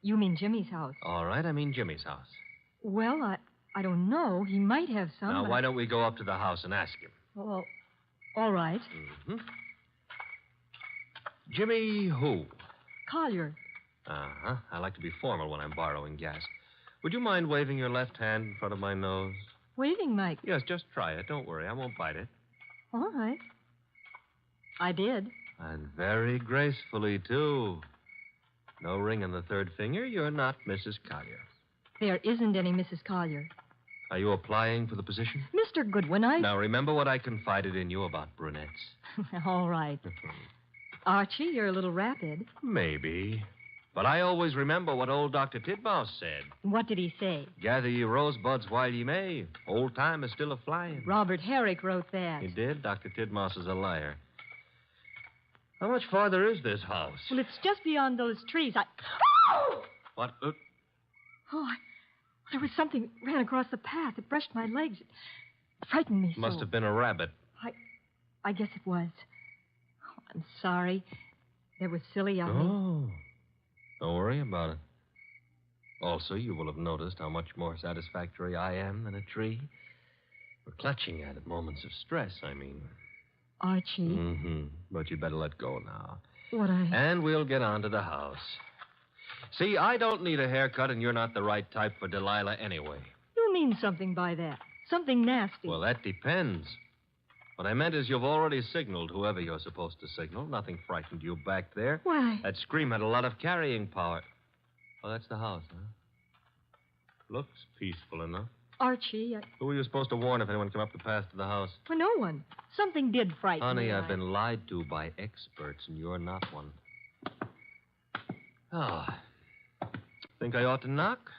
You mean Jimmy's house? All right, I mean Jimmy's house. Well, I don't know. He might have some. Now, why don't we go up to the house and ask him? Well, all right. Mm-hmm. Jimmy who? Collier. Uh-huh. I like to be formal when I'm borrowing gas. Would you mind waving your left hand in front of my nose? Waving, Mike? Yes, just try it. Don't worry. I won't bite it. All right. I did. And very gracefully, too. No ring on the third finger. You're not Mrs. Collier. There isn't any Mrs. Collier. Are you applying for the position? Mr. Goodwin, Now, remember what I confided in you about brunettes. All right. Archie, you're a little rapid. Maybe. But I always remember what old Dr. Titmouse said. What did he say? Gather ye rosebuds while ye may. Old time is still a-flying. Robert Herrick wrote that. He did? Dr. Titmouse is a liar. How much farther is this house? Well, it's just beyond those trees. What? There was something ran across the path. It brushed my legs. It frightened me so. Must have been a rabbit. I guess it was. Oh, I'm sorry. That was silly of me. Oh. Don't worry about it. Also, you will have noticed how much more satisfactory I am than a tree. We're clutching at moments of stress, I mean. Archie. Mm-hmm. But you better let go now. What And we'll get on to the house. See, I don't need a haircut, and you're not the right type for Delilah anyway. You mean something by that. Something nasty. Well, that depends. What I meant is you've already signaled whoever you're supposed to signal. Nothing frightened you back there. Why? That scream had a lot of carrying power. Oh, that's the house, huh? Looks peaceful enough. Archie, Who were you supposed to warn if anyone came up the path to the house? For no one. Something did frighten me. Honey, I've been lied to by experts, and you're not one. Ah. Think I ought to knock?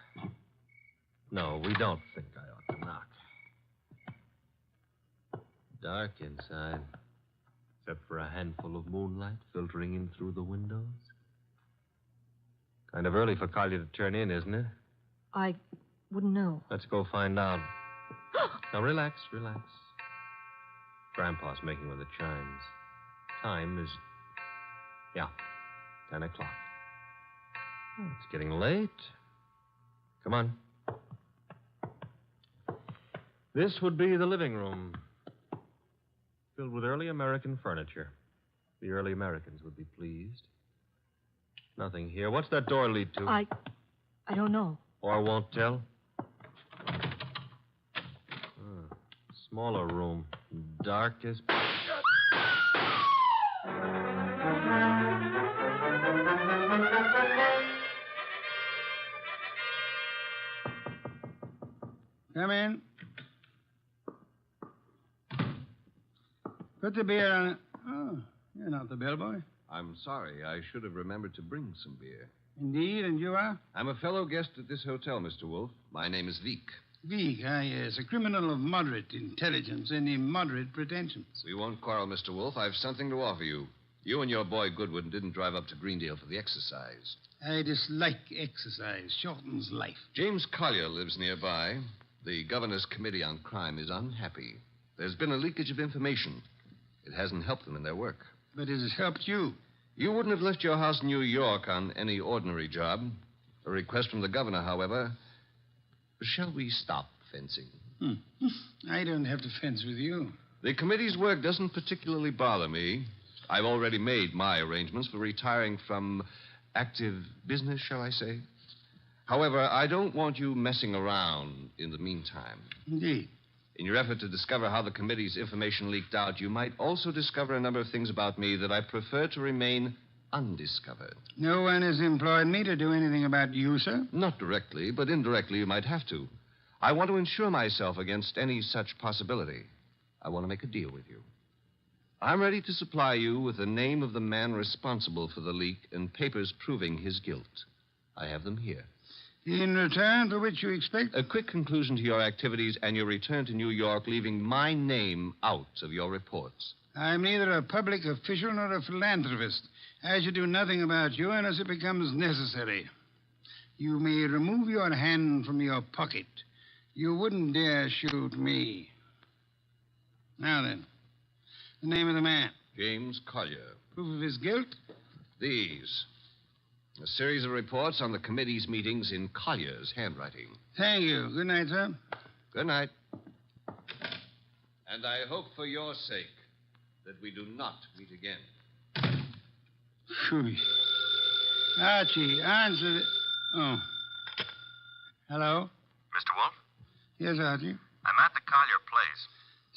No, we don't think I ought to knock. Dark inside, except for a handful of moonlight filtering in through the windows. Kind of early for Collier to turn in, isn't it? I wouldn't know. Let's go find out. Now, relax. Grandpa's making with the chimes. Time is... 10 o'clock. Oh, it's getting late. Come on. This would be the living room. Filled with early American furniture. The early Americans would be pleased. Nothing here. What's that door lead to? I don't know. Or won't tell? Smaller room. Dark as... Come in. Put the beer on it. Oh, you're not the bellboy. I'm sorry. I should have remembered to bring some beer. Indeed, and you are? I'm a fellow guest at this hotel, Mr. Wolf. My name is Veek. Veek, yes. A criminal of moderate intelligence and immoderate pretensions. We won't quarrel, Mr. Wolf. I've something to offer you. You and your boy Goodwin didn't drive up to Greendale for the exercise. I dislike exercise. Shortens life. James Collier lives nearby. The governor's committee on crime is unhappy. There's been a leakage of information. It hasn't helped them in their work. But it has helped you. You wouldn't have left your house in New York on any ordinary job. A request from the governor, however. Shall we stop fencing? I don't have to fence with you. The committee's work doesn't particularly bother me. I've already made my arrangements for retiring from active business, shall I say. However, I don't want you messing around in the meantime. Indeed. In your effort to discover how the committee's information leaked out, you might also discover a number of things about me that I prefer to remain undiscovered. No one has employed me to do anything about you, sir? Not directly, but indirectly you might have to. I want to insure myself against any such possibility. I want to make a deal with you. I'm ready to supply you with the name of the man responsible for the leak and papers proving his guilt. I have them here. In return for which you expect? A quick conclusion to your activities and your return to New York, leaving my name out of your reports. I'm neither a public official nor a philanthropist. I should do nothing about you unless it becomes necessary. You may remove your hand from your pocket. You wouldn't dare shoot me. Now then, the name of the man. James Collier. Proof of his guilt? These. A series of reports on the committee's meetings in Collier's handwriting. Thank you. Good night, sir. Good night. And I hope for your sake that we do not meet again. Phew. Archie, answer it. Oh. Hello? Mr. Wolf? Yes, Archie. I'm at the Collier place.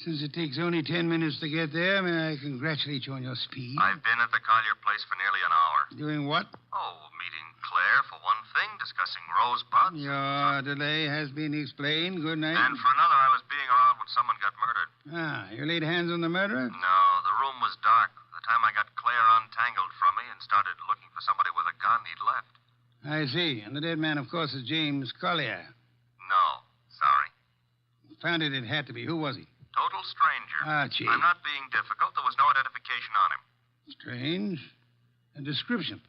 Since it takes only 10 minutes to get there, may I congratulate you on your speed? I've been at the Collier place for nearly an hour. Doing what? Oh, meeting Claire for one thing, discussing Rosebuds. Your delay has been explained. Good night. And for another, I was being around when someone got murdered. Ah, you laid hands on the murderer? No, the room was dark. By the time I got Claire untangled from me and started looking for somebody with a gun, he'd left. I see. And the dead man, of course, is James Collier. No, sorry. Found it had to be. Who was he? Total stranger. Archie. I'm not being difficult. There was no identification on him. Strange. A description.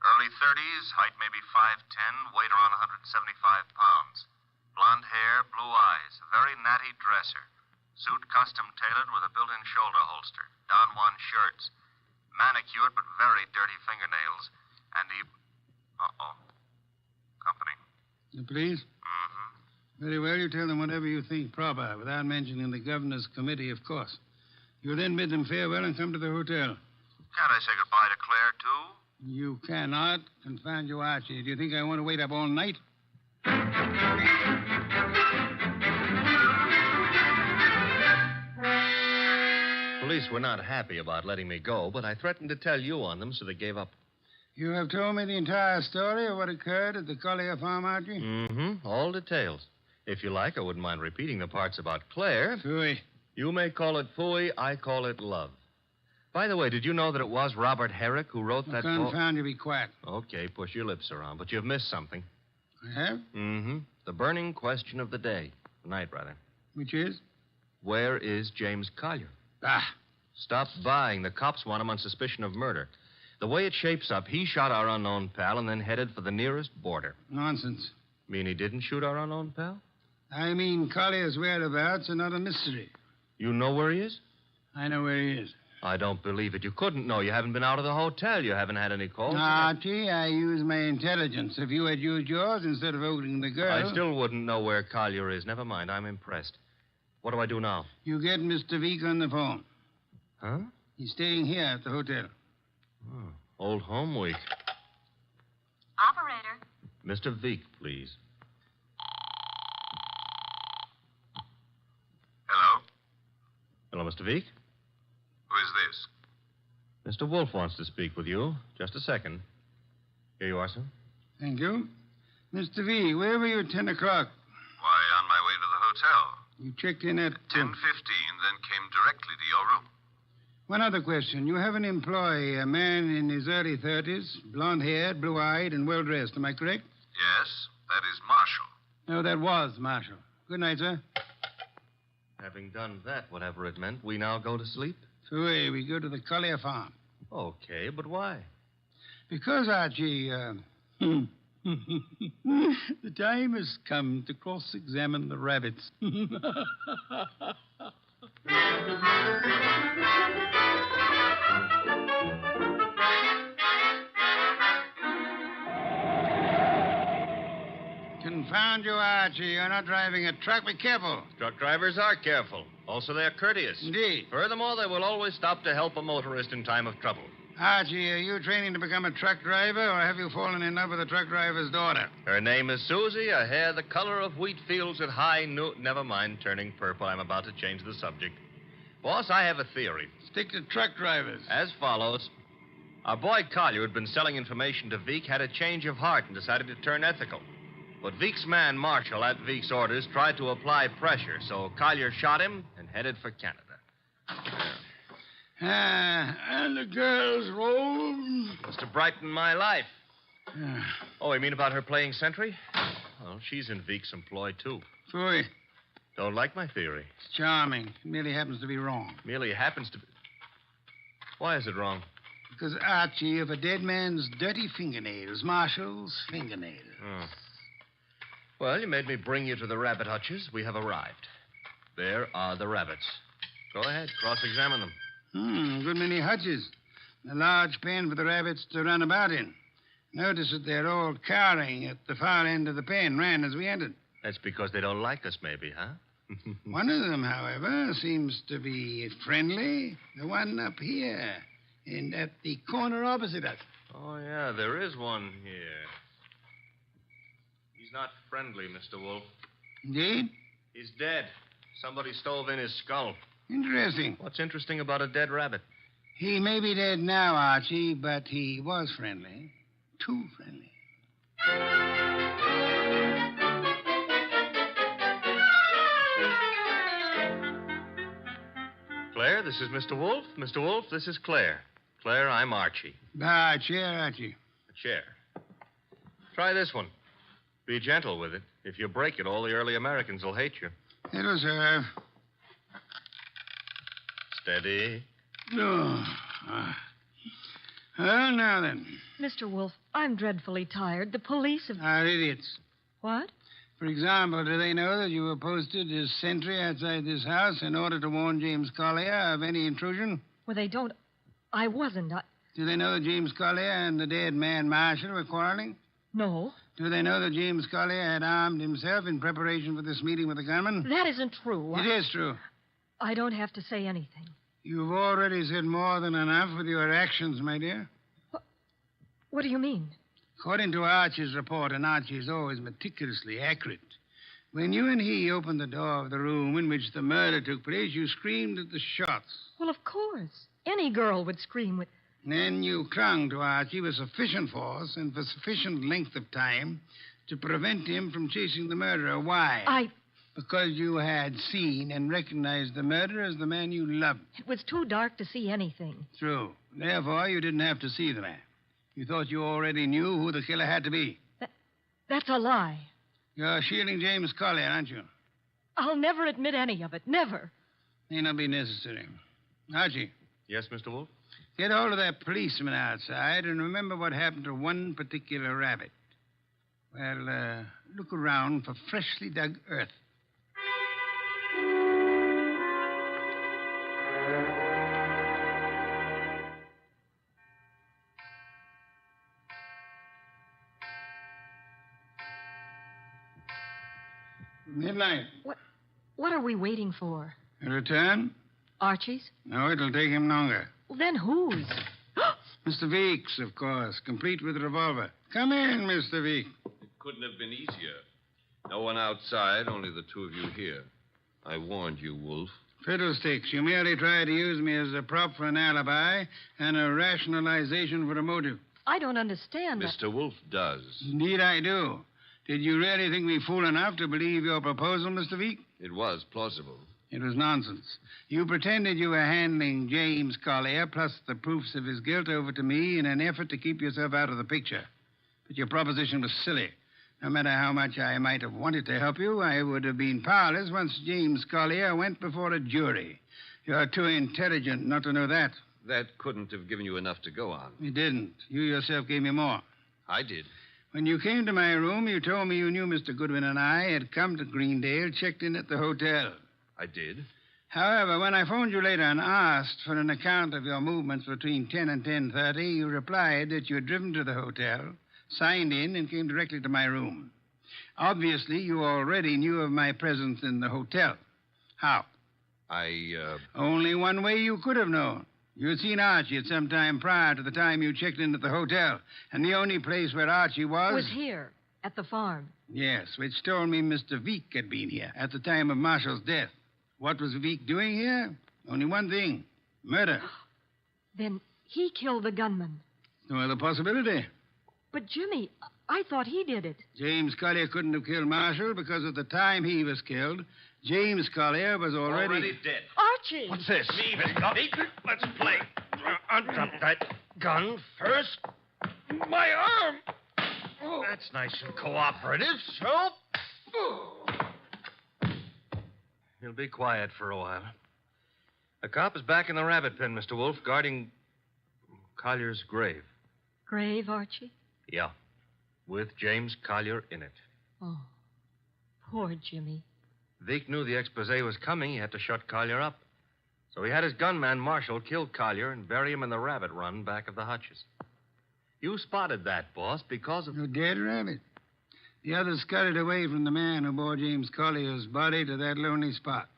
Early 30s, height maybe 5'10", weight around 175 pounds. Blonde hair, blue eyes, a very natty dresser. Suit custom tailored with a built-in shoulder holster. Don Juan shirts. Manicured but very dirty fingernails. And he... Uh-oh. Company. The police? Mm-hmm. Very well, you tell them whatever you think proper, without mentioning the governor's committee, of course. You then bid them farewell and come to the hotel. Can't I say goodbye to Claire, too? You cannot. Confound you, Archie. Do you think I want to wait up all night? Police were not happy about letting me go, but I threatened to tell you on them, so they gave up. You have told me the entire story of what occurred at the Collier farm, Archie? Mm-hmm. All details. If you like, I wouldn't mind repeating the parts about Claire. Phooey. You may call it phooey, I call it love. By the way, did you know that it was Robert Herrick who wrote that Confound you, be quiet. Okay, push your lips around, but you've missed something. I have? Mm-hmm. The burning question of the day. Tonight, rather. Which is? Where is James Collier? Ah. Stop buying. The cops want him on suspicion of murder. The way it shapes up, he shot our unknown pal and then headed for the nearest border. Nonsense. Mean he didn't shoot our unknown pal? I mean Collier's whereabouts are not a mystery. You know where he is? I know where he is. I don't believe it. You couldn't know. You haven't been out of the hotel. You haven't had any calls. Archie, I use my intelligence. If you had used yours instead of voting the girl... I still wouldn't know where Collier is. Never mind. I'm impressed. What do I do now? You get Mr. Veek on the phone. Huh? He's staying here at the hotel. Oh, old home week. Operator. Mr. Veek, please. Hello? Hello, Mr. Veek? Who is this? Mr. Wolf wants to speak with you. Just a second. Here you are, sir. Thank you. Mr. V, where were you at 10 o'clock? Why, on my way to the hotel. You checked in at... 10:15, then came directly to your room. One other question. You have an employee, a man in his early 30s, blonde-haired, blue-eyed, and well-dressed. Am I correct? Yes, that is Marshall. No, that was Marshall. Good night, sir. Having done that, whatever it meant, we now go to sleep? Phooey, we go to the Collier farm. Okay, but why? Because, Archie, The time has come to cross-examine the rabbits. Confound you, Archie. You're not driving a truck. Be careful. Truck drivers are careful. Also, they're courteous. Indeed. Furthermore, they will always stop to help a motorist in time of trouble. Archie, are you training to become a truck driver, or have you fallen in love with a truck driver's daughter? Her name is Susie, her hair the color of wheat fields at high noon. Never mind turning purple. I'm about to change the subject. Boss, I have a theory. Stick to truck drivers. As follows. Our boy Collier, who'd been selling information to Veek, had a change of heart and decided to turn ethical. But Veek's man, Marshall, at Veek's orders, tried to apply pressure, so Collier shot him and headed for Canada. And the girl's roll. Was to brighten my life. Oh, you mean about her playing sentry? Well, she's in Veek's employ, too. Phooey. Don't like my theory. It's charming. It merely happens to be wrong. Merely happens to be... Why is it wrong? Because, Archie, if a dead man's dirty fingernails, Marshall's fingernails. Oh. Well, you made me bring you to the rabbit hutches. We have arrived. There are the rabbits. Go ahead, cross-examine them. A good many hutches. A large pen for the rabbits to run about in. Notice that they're all cowering at the far end of the pen, ran as we entered. That's because they don't like us, maybe, huh? One of them, however, seems to be friendly. The one up here, and at the corner opposite us. Oh, yeah, there is one here. He's not friendly, Mr. Wolf. Indeed? He's dead. Somebody stove in his skull. Interesting. What's interesting about a dead rabbit? He may be dead now, Archie, but he was friendly. Too friendly. Claire, this is Mr. Wolf. Mr. Wolf, this is Claire. Claire, I'm Archie. Chair, Archie. A chair. Try this one. Be gentle with it. If you break it, all the early Americans will hate you. It'll serve. Steady. Oh. Well, now then. Mr. Wolf, I'm dreadfully tired. The police have... Are idiots. What? For example, do they know that you were posted as sentry outside this house in order to warn James Collier of any intrusion? Well, they don't... I wasn't. Do they know that James Collier and the dead man Marshall were quarreling? No. Do they know that James Collier had armed himself in preparation for this meeting with the gunman? That isn't true. It is true. I don't have to say anything. You've already said more than enough with your actions, my dear. What do you mean? According to Archie's report, and Archie is always meticulously accurate, when you and he opened the door of the room in which the murder took place, you screamed at the shots. Well, of course. Any girl would scream with... Then you clung to Archie with sufficient force and for sufficient length of time to prevent him from chasing the murderer. Why? Because you had seen and recognized the murderer as the man you loved. It was too dark to see anything. True. Therefore, you didn't have to see the man. You thought you already knew who the killer had to be. That's a lie. You're shielding James Collier, aren't you? I'll never admit any of it. Never. May not be necessary. Archie. Yes, Mr. Wolf? Get hold of that policeman outside and remember what happened to one particular rabbit. Well, look around for freshly dug earth. Midnight. What are we waiting for? A return? Archie's? No, it'll take him longer. Well, then whose? Mr. Veek's, of course, complete with revolver. Come in, Mr. Veek. It couldn't have been easier. No one outside, only the two of you here. I warned you, Wolf. Fiddlesticks. You merely tried to use me as a prop for an alibi and a rationalization for a motive. I don't understand. Mr. Wolf does. Indeed, I do. Did you really think me fool enough to believe your proposal, Mr. Veek? It was plausible. It was nonsense. You pretended you were handing James Collier plus the proofs of his guilt over to me in an effort to keep yourself out of the picture. But your proposition was silly. No matter how much I might have wanted to help you, I would have been powerless once James Collier went before a jury. You're too intelligent not to know that. That couldn't have given you enough to go on. It didn't. You yourself gave me more. I did. When you came to my room, you told me you knew Mr. Goodwin and I had come to Greendale, checked in at the hotel. I did. However, when I phoned you later and asked for an account of your movements between 10 and 10:30, you replied that you had driven to the hotel, signed in, and came directly to my room. Obviously, you already knew of my presence in the hotel. How? Only one way you could have known. You had seen Archie at some time prior to the time you checked in at the hotel, and the only place where Archie was here, at the farm. Yes, which told me Mr. Veek had been here at the time of Marshall's death. What was Veek doing here? Only one thing. Murder. Then he killed the gunman. No other possibility. But, Jimmy, I thought he did it. James Collier couldn't have killed Marshall because at the time he was killed, James Collier was already dead. Archie! What's this? Leave it, Guppy. Let's play. Undrop that gun first. My arm. That's nice and cooperative, so. You'll be quiet for a while. The cop is back in the rabbit pen, Mr. Wolf, guarding Collier's grave. Grave, Archie? Yeah, with James Collier in it. Oh, poor Jimmy. Veek knew the expose was coming. He had to shut Collier up. So he had his gunman, Marshall, kill Collier and bury him in the rabbit run back of the hutches. You spotted that, boss, because of... You're dead rabbit. The others scuttled away from the man who bore James Collier's body to that lonely spot.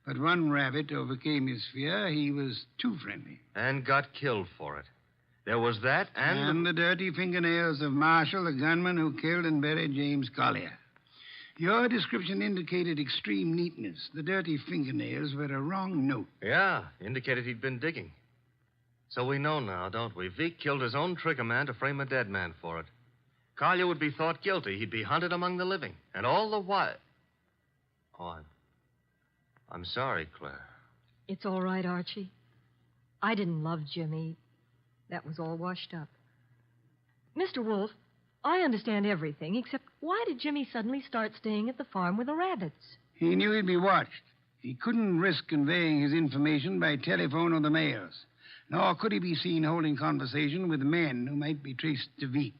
But one rabbit overcame his fear. He was too friendly. And got killed for it. There was that And the dirty fingernails of Marshall, the gunman who killed and buried James Collier. Your description indicated extreme neatness. The dirty fingernails were a wrong note. Yeah, indicated he'd been digging. So we know now, don't we? Veek killed his own trigger man to frame a dead man for it. Collier would be thought guilty. He'd be hunted among the living. And all the while... Oh, I'm sorry, Claire. It's all right, Archie. I didn't love Jimmy. That was all washed up. Mr. Wolf, I understand everything, except why did Jimmy suddenly start staying at the farm with the rabbits? He knew he'd be watched. He couldn't risk conveying his information by telephone or the mails. Nor could he be seen holding conversation with men who might be traced to Veek.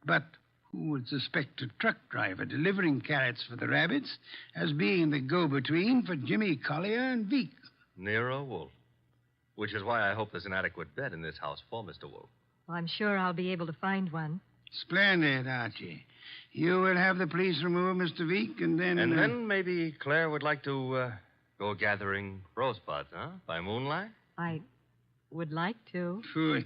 But who would suspect a truck driver delivering carrots for the rabbits as being the go-between for Jimmy Collier and Veek? Nero Wolf. Which is why I hope there's an adequate bed in this house for Mr. Wolf. I'm sure I'll be able to find one. Splendid, Archie. You will have the police remove Mr. Veek, and then... And then maybe Claire would like to go gathering rosebuds, huh? By moonlight? I would like to. Phooey.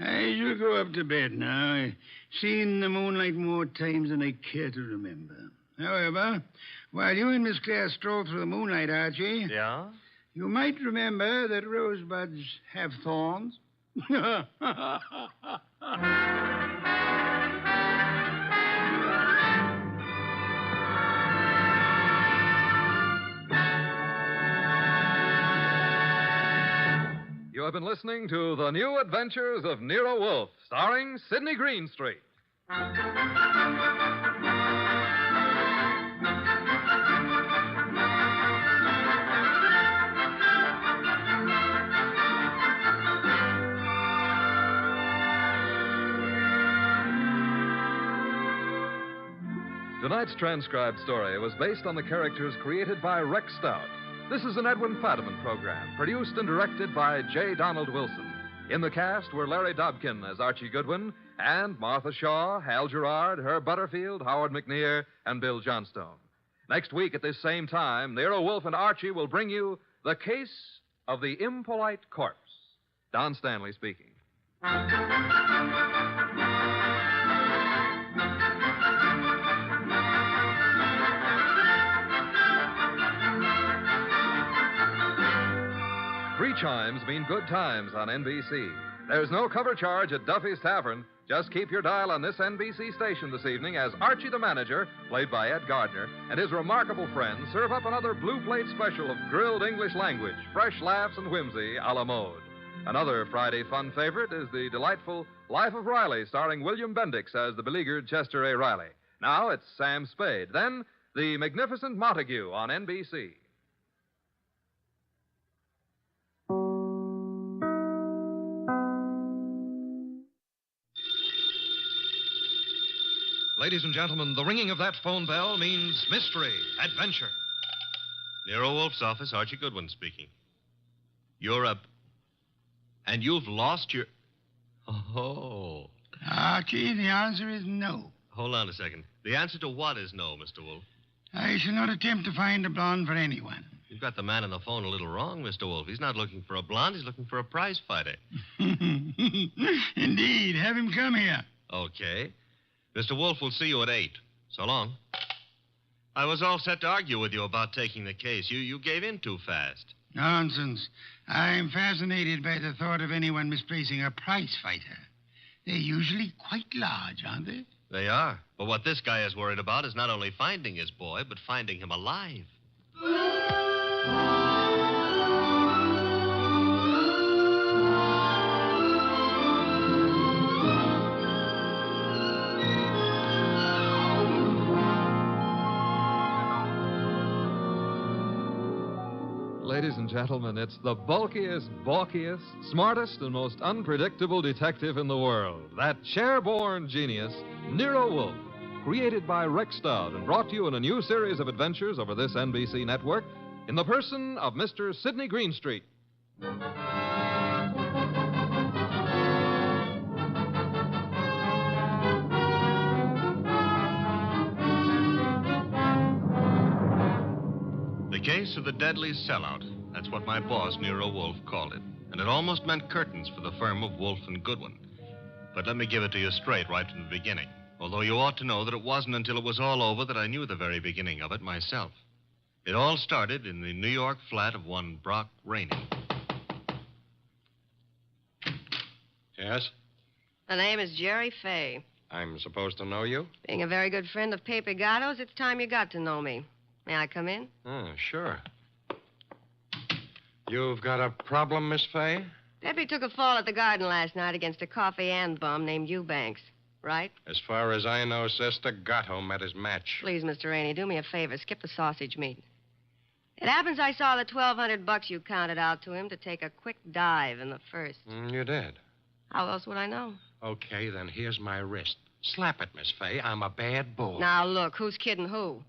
I shall go up to bed now. I've seen the moonlight more times than I care to remember. However, while you and Miss Claire stroll through the moonlight, Archie... Yeah? You might remember that rosebuds have thorns. You have been listening to The New Adventures of Nero Wolfe, starring Sidney Greenstreet. Tonight's transcribed story was based on the characters created by Rex Stout. This is an Edwin Fadiman program, produced and directed by J. Donald Wilson. In the cast were Larry Dobkin as Archie Goodwin, and Martha Shaw, Hal Gerard, Herb Butterfield, Howard McNear, and Bill Johnstone. Next week at this same time, Nero Wolfe and Archie will bring you The Case of the Impolite Corpse. Don Stanley speaking. Three chimes mean good times on NBC. There's no cover charge at Duffy's Tavern. Just keep your dial on this NBC station this evening as Archie the Manager, played by Ed Gardner, and his remarkable friends serve up another blue plate special of grilled English language, fresh laughs and whimsy a la mode. Another Friday fun favorite is the delightful Life of Riley, starring William Bendix as the beleaguered Chester A. Riley. Now it's Sam Spade. Then, The Magnificent Montague on NBC. Ladies and gentlemen, the ringing of that phone bell means mystery, adventure. Nero Wolf's office, Archie Goodwin speaking. You're a... And you've lost your... Oh. Archie, the answer is no. Hold on a second. The answer to what is no, Mr. Wolf? I shall not attempt to find a blonde for anyone. You've got the man on the phone a little wrong, Mr. Wolf. He's not looking for a blonde. He's looking for a prize fighter. Indeed. Have him come here. Okay. Mr. Wolf will see you at 8. So long. I was all set to argue with you about taking the case. You gave in too fast. Nonsense. I'm fascinated by the thought of anyone misplacing a prize fighter. They're usually quite large, aren't they? They are. But what this guy is worried about is not only finding his boy, but finding him alive. Ladies and gentlemen, it's the bulkiest, balkiest, smartest, and most unpredictable detective in the world. That chair-born genius, Nero Wolf. Created by Rex Stout and brought to you in a new series of adventures over this NBC network in the person of Mr. Sidney Greenstreet. The case of the deadly sellout. That's what my boss, Nero Wolf, called it. And it almost meant curtains for the firm of Wolf and Goodwin. But let me give it to you straight right from the beginning. Although you ought to know that it wasn't until it was all over that I knew the very beginning of it myself. It all started in the New York flat of one Brock Rainey. Yes? The name is Jerry Fay. I'm supposed to know you? Being a very good friend of Pepe Gatto's, it's time you got to know me. May I come in? Oh, sure. You've got a problem, Miss Fay? Pepe took a fall at the garden last night against a coffee and bum named Eubanks, right? As far as I know, Sister, Gatto met his match. Please, Mr. Rainey, do me a favor. Skip the sausage meat. It happens I saw the $1,200 you counted out to him to take a quick dive in the first. You did? How else would I know? Okay, then here's my wrist. Slap it, Miss Fay. I'm a bad bull. Now, look, who's kidding who?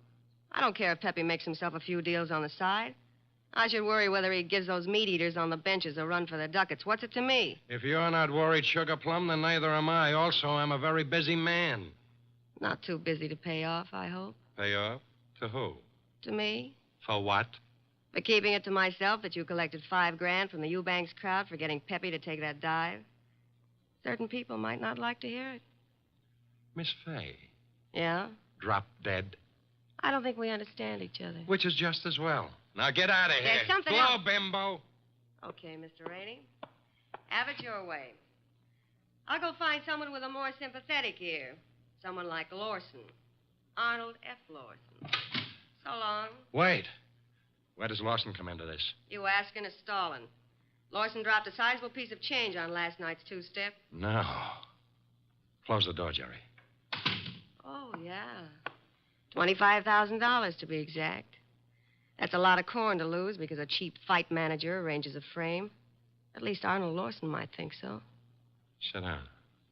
I don't care if Pepe makes himself a few deals on the side. I should worry whether he gives those meat eaters on the benches a run for the ducats. What's it to me? If you're not worried, Sugar Plum, then neither am I. Also, I'm a very busy man. Not too busy to pay off, I hope. Pay off? To who? To me. For what? For keeping it to myself that you collected $5,000 from the Eubanks crowd for getting Pepe to take that dive. Certain people might not like to hear it. Miss Fay. Yeah? Drop dead. I don't think we understand each other. Which is just as well. Now get out of here. There's something Go, else. bimbo. Okay, Mr. Rainey. Have it your way. I'll go find someone with a more sympathetic ear. Someone like Lawson. Arnold F. Lawson. So long. Wait. Where does Lawson come into this? You asking is stalling. Lawson dropped a sizable piece of change on last night's two-step. No. Close the door, Jerry. Oh, yeah. $25,000 to be exact. That's a lot of corn to lose because a cheap fight manager arranges a frame. At least Arnold Lawson might think so. Sit down.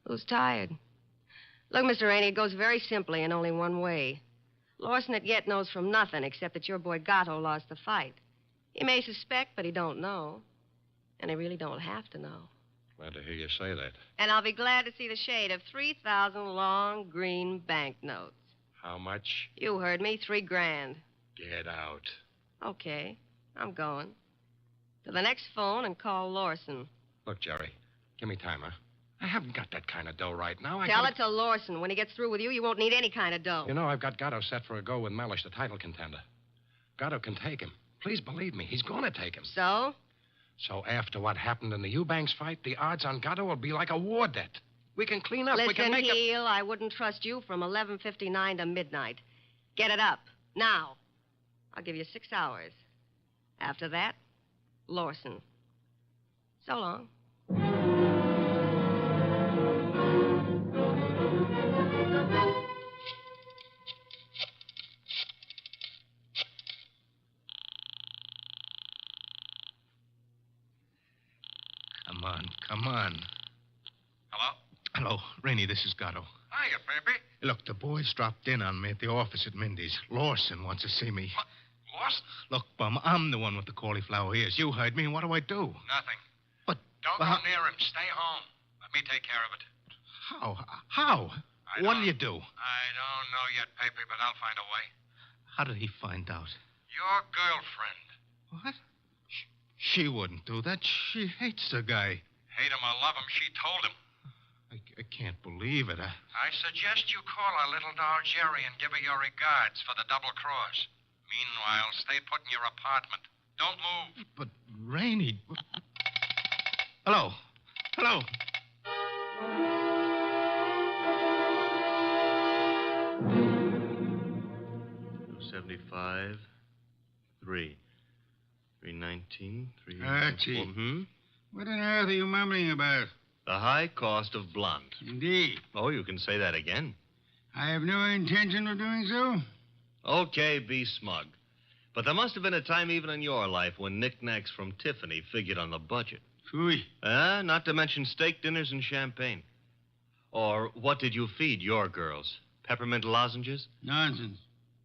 Who's tired? Look, Mr. Rainey, it goes very simply in only one way. Lawson at yet knows from nothing except that your boy Gatto lost the fight. He may suspect, but he don't know. And he really don't have to know. Glad to hear you say that. And I'll be glad to see the shade of 3,000 long green banknotes. How much? You heard me, $3,000. Get out. Okay, I'm going. To the next phone and call Lawson. Look, Jerry, give me time, huh? I haven't got that kind of dough right now. Tell it to Lawson. When he gets through with you, you won't need any kind of dough. You know, I've got Gatto set for a go with Mellish, the title contender. Gatto can take him. Please believe me, he's going to take him. So? So after what happened in the Eubanks fight, the odds on Gatto will be like a war debt. We can clean up. Listen, we can make Heel, I wouldn't trust you from 11:59 to midnight. Get it up. Now. I'll give you 6 hours. After that, Lawson. So long. Come on. Hello? Hello, Rainey, this is Gatto. Hi, hiya, Pepe. Look, the boys dropped in on me at the office at Mindy's. Lawson wants to see me. What? Lost? Look, Bum, I'm the one with the cauliflower ears. You heard me, and what do I do? Nothing. But... Don't go near him. Stay home. Let me take care of it. How? What'll you do? I don't know yet, Pepe, but I'll find a way. How did he find out? Your girlfriend. What? She wouldn't do that. She hates the guy. Hate him or love him, she told him. I can't believe it. I suggest you call our little doll Jerry and give her your regards for the double cross. Meanwhile, stay put in your apartment. Don't move. But, Rainey... Hello. 275, 319, 3... Archie. What on earth are you mumbling about? The high cost of blonde. Indeed. Oh, you can say that again. I have no intention of doing so. Okay, be smug. But there must have been a time even in your life when knickknacks from Tiffany figured on the budget. Phooey. Not to mention steak dinners and champagne. Or what did you feed your girls? Peppermint lozenges? Nonsense.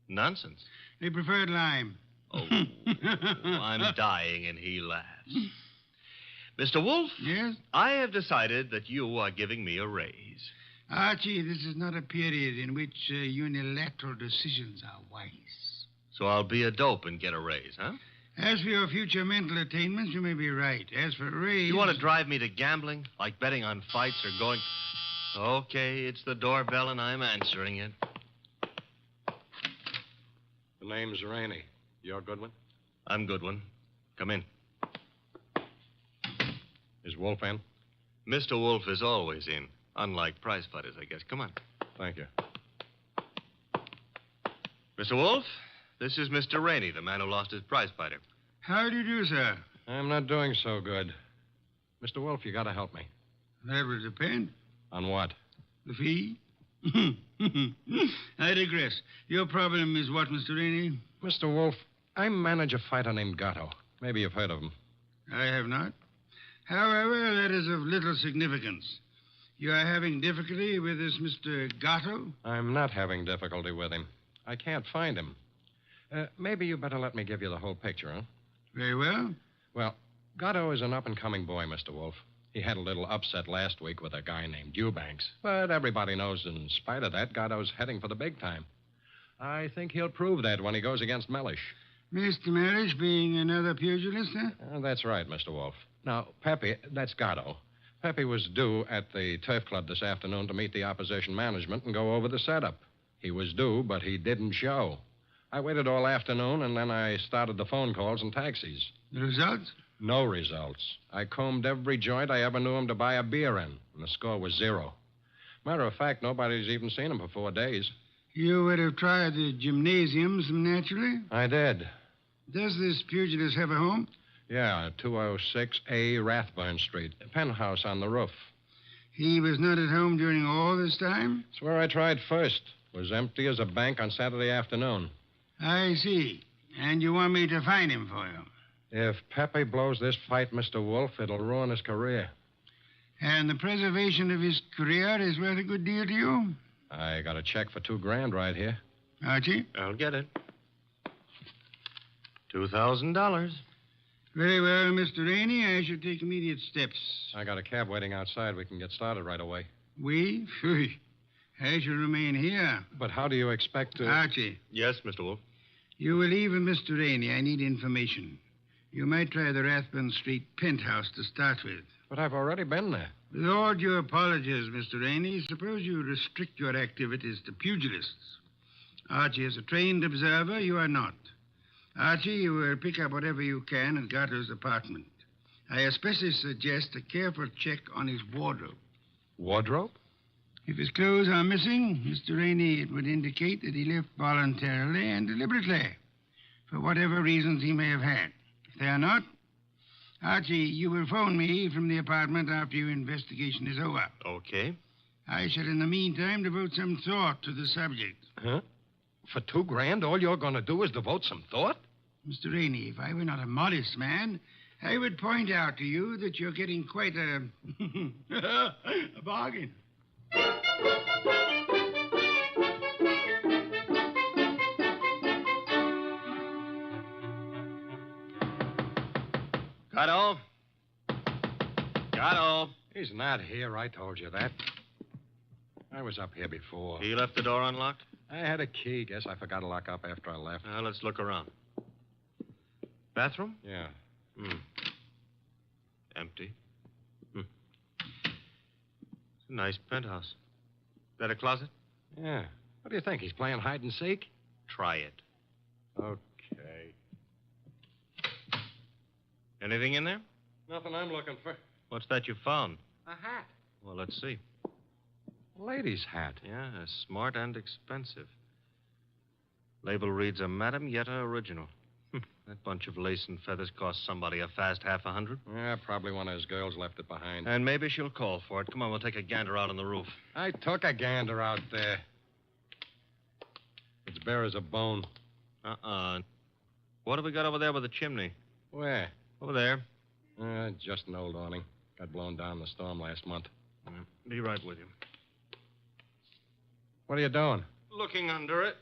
Nonsense? They preferred lime. Oh, I'm dying, and he laughs. Mr. Wolf? Yes? I have decided that you are giving me a raise. Archie, this is not a period in which unilateral decisions are wise. So I'll be a dope and get a raise, huh? As for your future mental attainments, you may be right. As for a raise... You want to drive me to gambling? Like betting on fights or going... Okay, it's the doorbell, and I'm answering it. The name's Rainey. You're Goodwin? I'm Goodwin. Come in. Is Wolf in? Mr. Wolf is always in. Unlike prize fighters, I guess. Come on. Thank you. Mr. Wolf, this is Mr. Rainey, the man who lost his prize fighter. How do you do, sir? I'm not doing so good. Mr. Wolf, you gotta help me. That will depend. On what? The fee? I digress. Your problem is what, Mr. Rainey? Mr. Wolf, I manage a fighter named Gatto. Maybe you've heard of him. I have not. However, that is of little significance. You are having difficulty with this Mr. Gatto? I'm not having difficulty with him. I can't find him. Maybe you better let me give you the whole picture, huh? Very well. Well, Gatto is an up-and-coming boy, Mr. Wolf. He had a little upset last week with a guy named Eubanks. But everybody knows in spite of that, Gatto's heading for the big time. I think he'll prove that when he goes against Mellish. Mr. Mellish being another pugilist, huh? That's right, Mr. Wolf. Now, Pepe, that's Gatto. Pepe was due at the Turf Club this afternoon to meet the opposition management and go over the setup. He was due, but he didn't show. I waited all afternoon, and then I started the phone calls and taxis. The results? No results. I combed every joint I ever knew him to buy a beer in, and the score was 0. Matter of fact, nobody's even seen him for 4 days. You would have tried the gymnasiums, naturally? I did. Does this pugilist have a home? Yeah, 206A Rathburn Street. A penthouse on the roof. He was not at home during all this time? It's where I tried first. Was empty as a bank on Saturday afternoon. I see. And you want me to find him for you? If Pepe blows this fight, Mr. Wolf, it'll ruin his career. And the preservation of his career is worth a good deal to you? I got a check for $2,000 right here. Archie? I'll get it. $2,000. Very well, Mr. Rainey. I shall take immediate steps. I got a cab waiting outside. We can get started right away. We? Phew. I shall remain here. But how do you expect to... Archie. Yes, Mr. Wolf. You will leave with Mr. Rainey. I need information. You might try the Rathburn Street penthouse to start with. But I've already been there. With all due apologies, Mr. Rainey, suppose you restrict your activities to pugilists. Archie is a trained observer. You are not. Archie, you will pick up whatever you can at Gatto's apartment. I especially suggest a careful check on his wardrobe. Wardrobe? If his clothes are missing, Mr. Rainey, it would indicate that he left voluntarily and deliberately, for whatever reasons he may have had. If they are not, Archie, you will phone me from the apartment after your investigation is over. Okay. I shall, in the meantime, devote some thought to the subject. Huh? For $2,000, all you're going to do is devote some thought? Mr. Rainey, if I were not a modest man, I would point out to you that you're getting quite a bargain. Gatto? Gatto? He's not here. I told you that. I was up here before. He left the door unlocked? I had a key. Guess I forgot to lock up after I left. Now, let's look around. Bathroom? Yeah. Empty. It's a nice penthouse. That a closet? Yeah. What do you think? He's playing hide and seek? Try it. Okay. Anything in there? Nothing I'm looking for. What's that you found? A hat. Well, let's see. A lady's hat. Yeah, smart and expensive. Label reads a Madame Yetta original. That bunch of lace and feathers cost somebody a fast $50. Yeah, probably one of his girls left it behind. And maybe she'll call for it. Come on, we'll take a gander out on the roof. I took a gander out there. It's bare as a bone. What have we got over there with the chimney? Where? Over there. Just an old awning. Got blown down in the storm last month. Be right with you. What are you doing? Looking under it.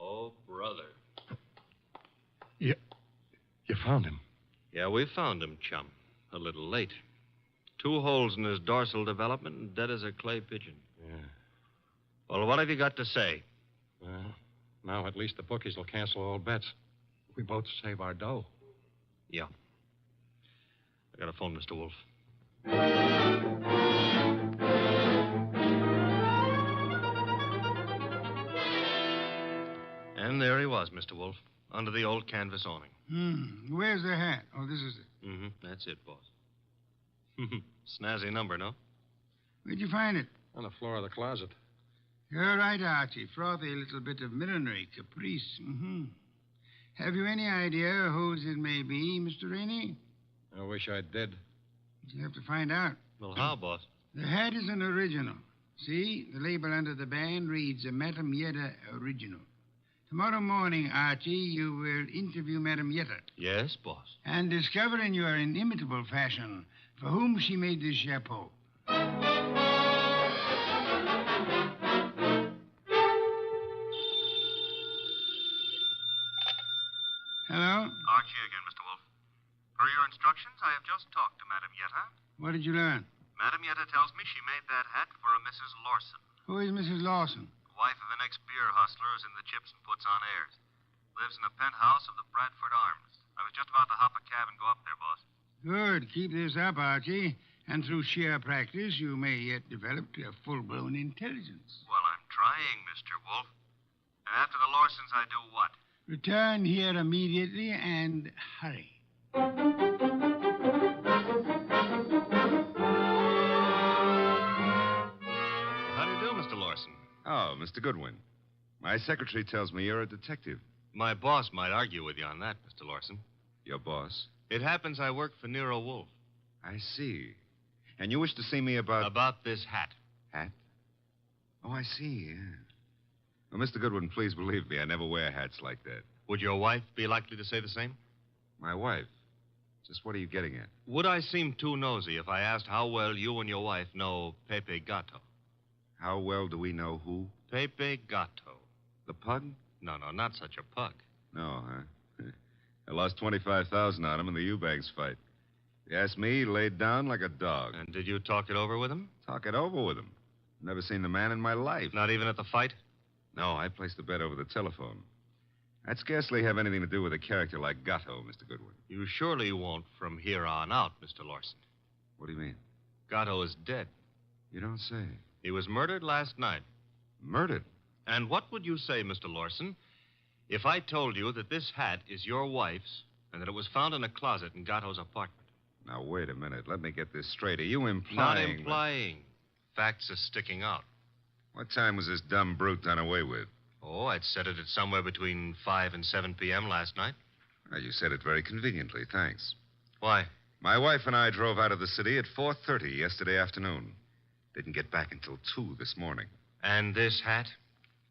Oh, brother. You found him? Yeah, we found him, chum. A little late. 2 holes in his dorsal development and dead as a clay pigeon. Yeah. Well, what have you got to say? Well, now at least the bookies will cancel all bets. We both save our dough. Yeah. I got a phone, Mr. Wolf. And there he was, Mr. Wolf, under the old canvas awning. Where's the hat? Oh, this is it. That's it, boss. Snazzy number, no? Where'd you find it? On the floor of the closet. You're right, Archie. Frothy little bit of millinery, caprice. Have you any idea whose it may be, Mr. Rainey? I wish I did. You have to find out. Well, how, boss? The hat is an original. See, the label under the band reads a Madame Yetta original. Tomorrow morning, Archie, you will interview Madame Yetta. Yes, boss. And discover in your inimitable fashion for whom she made this chapeau. Hello? Archie again, Mr. Wolf. Per your instructions, I have just talked to Madame Yetta. What did you learn? Madame Yetta tells me she made that hat for a Mrs. Lawson. Who is Mrs. Lawson? Wife of an ex-beer hustler who's in the chips and puts on airs. Lives in the penthouse of the Bradford Arms. I was just about to hop a cab and go up there, boss. Good. Keep this up, Archie. And through sheer practice, you may yet develop a full-blown intelligence. Well, I'm trying, Mr. Wolf. And after the Lawsons, I do what? Return here immediately and hurry. How do you do, Mr. Lawson? Oh, Mr. Goodwin. My secretary tells me you're a detective. My boss might argue with you on that, Mr. Lawson. Your boss? It happens I work for Nero Wolf. I see. And you wish to see me about... About this hat. Hat? Oh, I see, yeah. Well, Mr. Goodwin, please believe me, I never wear hats like that. Would your wife be likely to say the same? My wife? Just what are you getting at? Would I seem too nosy if I asked how well you and your wife know Pepe Gato? How well do we know who? Pepe Gato. The pug? No, not such a pug. No, huh? I lost $25,000 on him in the Eubanks fight. If you ask me, he laid down like a dog. And did you talk it over with him? Talk it over with him. Never seen the man in my life. Not even at the fight? No, I placed the bet over the telephone. I'd scarcely have anything to do with a character like Gatto, Mr. Goodwin. You surely won't from here on out, Mr. Lawson. What do you mean? Gatto is dead. You don't say. He was murdered last night. Murdered? And what would you say, Mr. Lawson, if I told you that this hat is your wife's and that it was found in a closet in Gatto's apartment? Now, wait a minute. Let me get this straight. Are you implying... Not implying. Facts are sticking out. What time was this dumb brute done away with? Oh, I'd set it at somewhere between 5 and 7 p.m. last night. Well, you said it very conveniently. Thanks. Why? My wife and I drove out of the city at 4:30 yesterday afternoon. Didn't get back until 2 this morning. And this hat?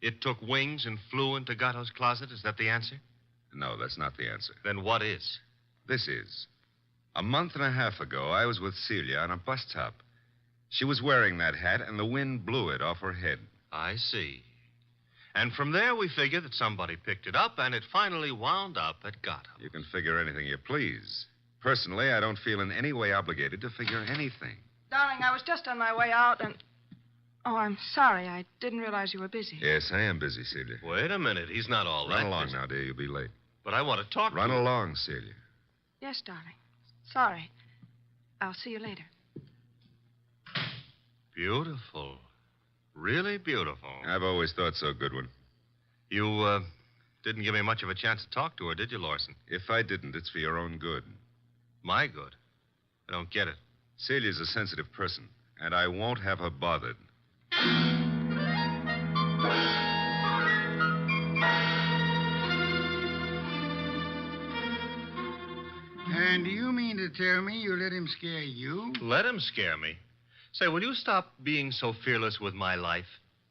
It took wings and flew into Gatto's closet? Is that the answer? No, that's not the answer. Then what is? This is. A month and a half ago, I was with Celia on a bus top. She was wearing that hat, and the wind blew it off her head. I see. And from there, we figured that somebody picked it up, and it finally wound up at Gatto. You can figure anything you please. Personally, I don't feel in any way obligated to figure anything. Darling, I was just on my way out and... Oh, I'm sorry. I didn't realize you were busy. Yes, I am busy, Celia. Wait a minute. He's not all Run that along busy. now, dear. You'll be late. But I want to talk Run to you. along, Celia. Yes, darling. Sorry. I'll see you later. Beautiful. Really beautiful. I've always thought so, Goodwin. You, didn't give me much of a chance to talk to her, did you, Lawson? If I didn't, it's for your own good. My good? I don't get it. Celia's a sensitive person, and I won't have her bothered. And do you mean to tell me you let him scare you? Let him scare me. Say, will you stop being so fearless with my life?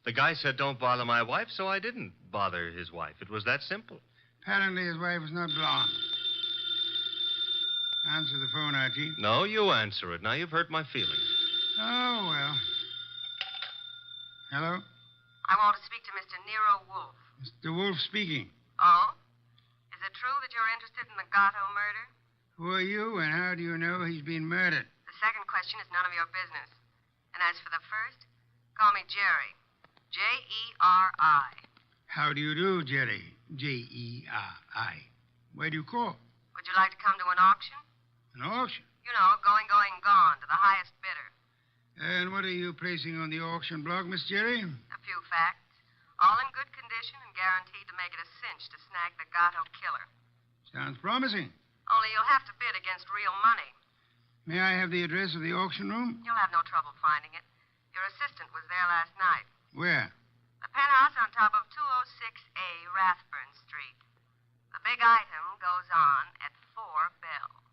The guy said don't bother my wife, so I didn't bother his wife. It was that simple. Apparently his wife was not blonde. Answer the phone, Archie. No, you answer it. Now you've hurt my feelings. Oh, well. Hello? I want to speak to Mr. Nero Wolf. Mr. Wolf speaking. Oh? Is it true that you're interested in the Gatto murder? Who are you, and how do you know he's been murdered? The second question is none of your business. And as for the first, call me Jerry. Jerry. How do you do, Jerry? Jerry. Where do you call? Would you like to come to an auction? An auction? You know, going, gone, to the highest bidder. And what are you placing on the auction block, Miss Jerry? A few facts. All in good condition and guaranteed to make it a cinch to snag the Gatto killer. Sounds promising. Only you'll have to bid against real money. May I have the address of the auction room? You'll have no trouble finding it. Your assistant was there last night. Where? The penthouse on top of 206A Rathburn Street. The big item goes on at 4 bells.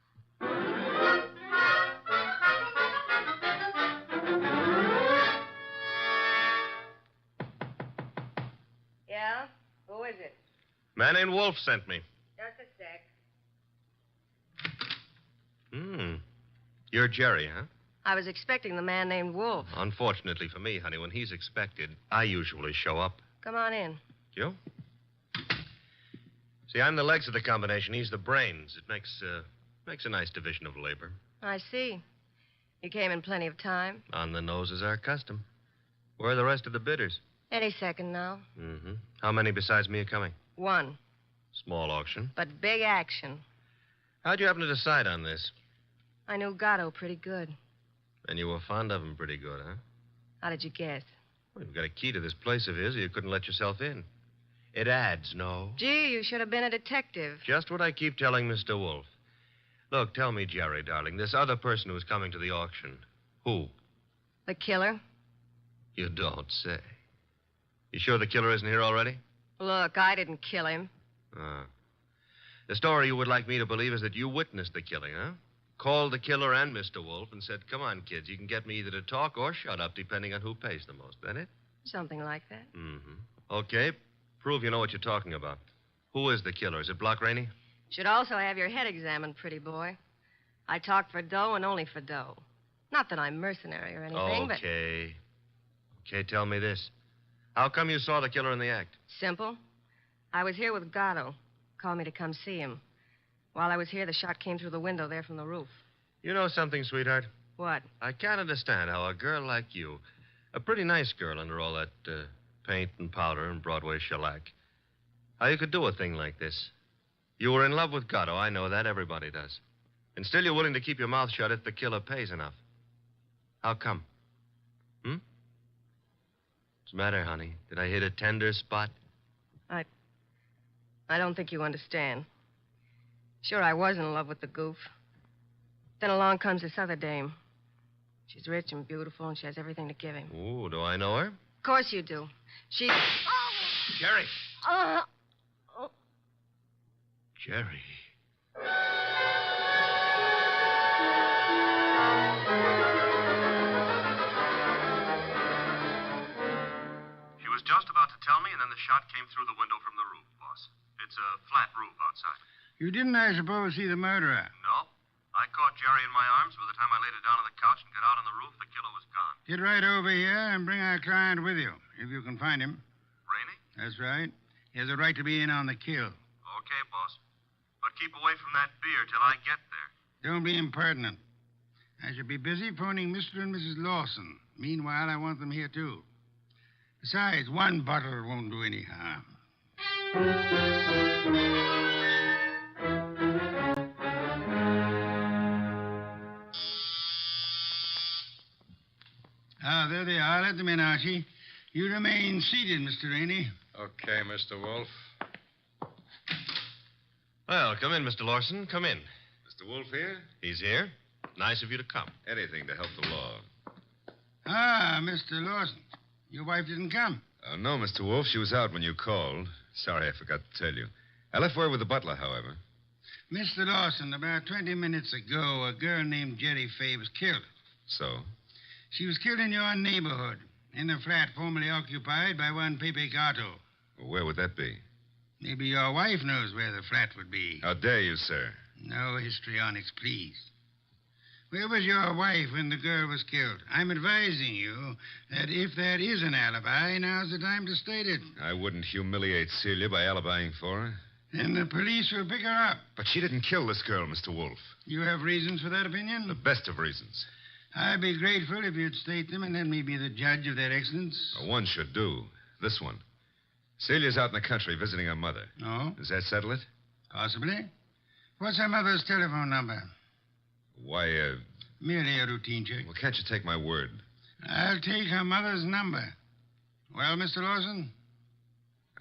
Yeah? Who is it? Man named Wolf sent me. Just a sec. You're Jerry, huh? I was expecting the man named Wolf. Unfortunately for me, honey, when he's expected, I usually show up. Come on in. You? See, I'm the legs of the combination. He's the brains. It makes a nice division of labor. I see. You came in plenty of time. On the nose is our custom. Where are the rest of the bidders? Any second now. Mm-hmm. How many besides me are coming? One. Small auction. But big action. How'd you happen to decide on this? I knew Gatto pretty good. And you were fond of him pretty good, huh? How did you guess? Well, you've got a key to this place of his, or you couldn't let yourself in. It adds, no? Gee, you should have been a detective. Just what I keep telling Mr. Wolf. Look, tell me, Jerry, darling, this other person who's coming to the auction, who? The killer? You don't say. You sure the killer isn't here already? Look, I didn't kill him. The story you would like me to believe is that you witnessed the killing, huh? Called the killer and Mr. Wolf and said, come on, kids, you can get me either to talk or shut up, depending on who pays the most. That it? Something like that. Mm-hmm. Okay, prove you know what you're talking about. Who is the killer? Is it Block Rainey? Should also have your head examined, pretty boy. I talk for dough and only for dough. Not that I'm mercenary or anything, but... Okay, tell me this. How come you saw the killer in the act? Simple. I was here with Gatto. Called me to come see him. While I was here, the shot came through the window there from the roof. You know something, sweetheart? What? I can't understand how a girl like you, a pretty nice girl under all that paint and powder and Broadway shellac, how you could do a thing like this. You were in love with Gatto. I know that. Everybody does. And still you're willing to keep your mouth shut if the killer pays enough. How come? What's the matter, honey? Did I hit a tender spot? I don't think you understand. Sure, I was in love with the goof. Then along comes this other dame. She's rich and beautiful, and she has everything to give him. Ooh, do I know her? Of course you do. She... Jerry. Oh. Jerry. She was just about to tell me, and then the shot came through the window from the roof, boss. It's a flat roof outside. You didn't, I suppose, see the murderer? No. I caught Jerry in my arms. By the time I laid her down on the couch and got out on the roof, the killer was gone. Get right over here and bring our client with you, if you can find him. Rainey? That's right. He has a right to be in on the kill. Okay, boss. But keep away from that beer till I get there. Don't be impertinent. I shall be busy phoning Mr. and Mrs. Lawson. Meanwhile, I want them here, too. Besides, one bottle won't do any harm. Ah, there they are. Let them in, Archie. You remain seated, Mr. Rainey. Okay, Mr. Wolf. Well, come in, Mr. Lawson. Come in. Mr. Wolf here? He's here. Nice of you to come. Anything to help the law. Ah, Mr. Lawson. Your wife didn't come. No, Mr. Wolf. She was out when you called. Sorry, I forgot to tell you. I left word with the butler, however. Mr. Lawson, about 20 minutes ago, a girl named Jerry Fay was killed. So? She was killed in your neighborhood, in a flat formerly occupied by one Pepe Gato. Well, where would that be? Maybe your wife knows where the flat would be. How dare you, sir? No histrionics, please. Where was your wife when the girl was killed? I'm advising you that if there is an alibi, now's the time to state it. I wouldn't humiliate Celia by alibying for her. Then the police will pick her up. But she didn't kill this girl, Mr. Wolf. You have reasons for that opinion? The best of reasons. I'd be grateful if you'd state them and let me be the judge of their excellence. One should do. This one. Celia's out in the country visiting her mother. Oh? Does that settle it? Possibly. What's her mother's telephone number? Why, Merely a routine check. Well, can't you take my word? I'll take her mother's number. Well, Mr. Lawson?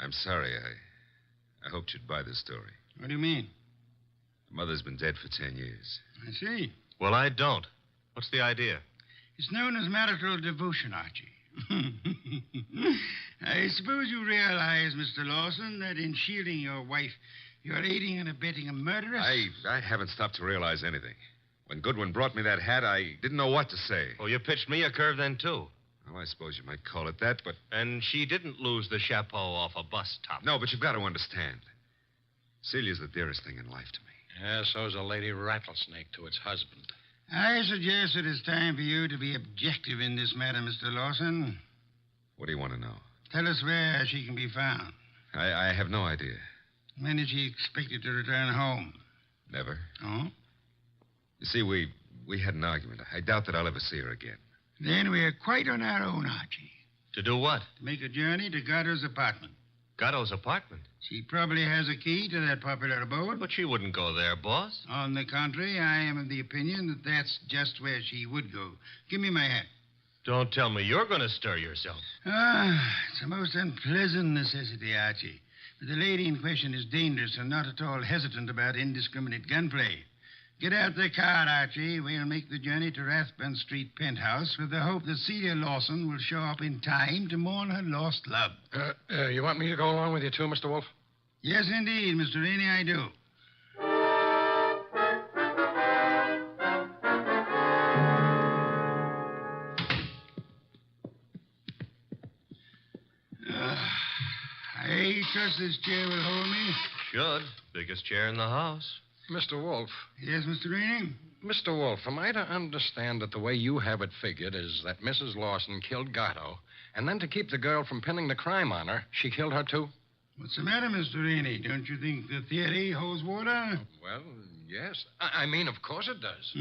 I'm sorry. I hoped you'd buy this story. What do you mean? Her mother's been dead for 10 years. I see. Well, I don't. What's the idea? It's known as marital devotion, Archie. I suppose you realize, Mr. Lawson, that in shielding your wife, you're aiding and abetting a murderess? I haven't stopped to realize anything. When Goodwin brought me that hat, I didn't know what to say. Oh, you pitched me a curve then, too. Well, I suppose you might call it that, but... And she didn't lose the chapeau off a bus top. No, but you've got to understand. Celia's the dearest thing in life to me. Yeah, so's a lady rattlesnake to its husband. I suggest it is time for you to be objective in this matter, Mr. Lawson. What do you want to know? Tell us where she can be found. I have no idea. When is she expected to return home? Never. Oh? You see, we had an argument. I doubt that I'll ever see her again. Then we're quite on our own, Archie. To do what? To make a journey to Gatto's apartment. Gatto's apartment? She probably has a key to that popular abode. But she wouldn't go there, boss. On the contrary, I am of the opinion that that's just where she would go. Give me my hat. Don't tell me you're going to stir yourself. It's a most unpleasant necessity, Archie. But the lady in question is dangerous and not at all hesitant about indiscriminate gunplay. Get out the car, Archie. We'll make the journey to Rathbun Street penthouse with the hope that Celia Lawson will show up in time to mourn her lost love. You want me to go along with you, too, Mr. Wolf? Yes, indeed, Mr. Rainey, I do. I trust this chair will hold me. Should. Biggest chair in the house. Mr. Wolf. Yes, Mr. Rainey? Mr. Wolf, am I to understand that the way you have it figured is that Mrs. Lawson killed Gatto, and then to keep the girl from pinning the crime on her, she killed her, too? What's the matter, Mr. Rainey? Don't you think the theory holds water? Well, yes. I mean, of course it does.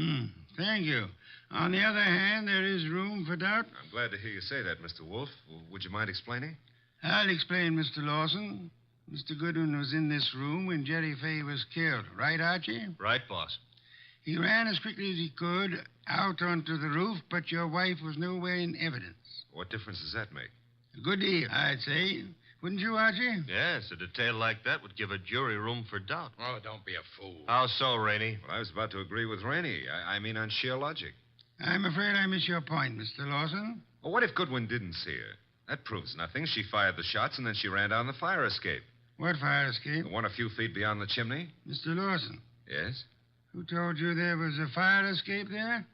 Thank you. On the other hand, there is room for doubt. I'm glad to hear you say that, Mr. Wolf. Would you mind explaining? I'll explain, Mr. Lawson. Mr. Goodwin was in this room when Jerry Fay was killed. Right, Archie? Right, boss. He ran as quickly as he could out onto the roof, but your wife was nowhere in evidence. What difference does that make? A good deal, I'd say. Wouldn't you, Archie? Yes, a detail like that would give a jury room for doubt. Oh, don't be a fool. How so, Rainey? Well, I was about to agree with Rainey. I mean on sheer logic. I'm afraid I miss your point, Mr. Lawson. Well, what if Goodwin didn't see her? That proves nothing. She fired the shots, and then she ran down the fire escape. What fire escape? The one a few feet beyond the chimney. Mr. Lawson. Yes? Who told you there was a fire escape there?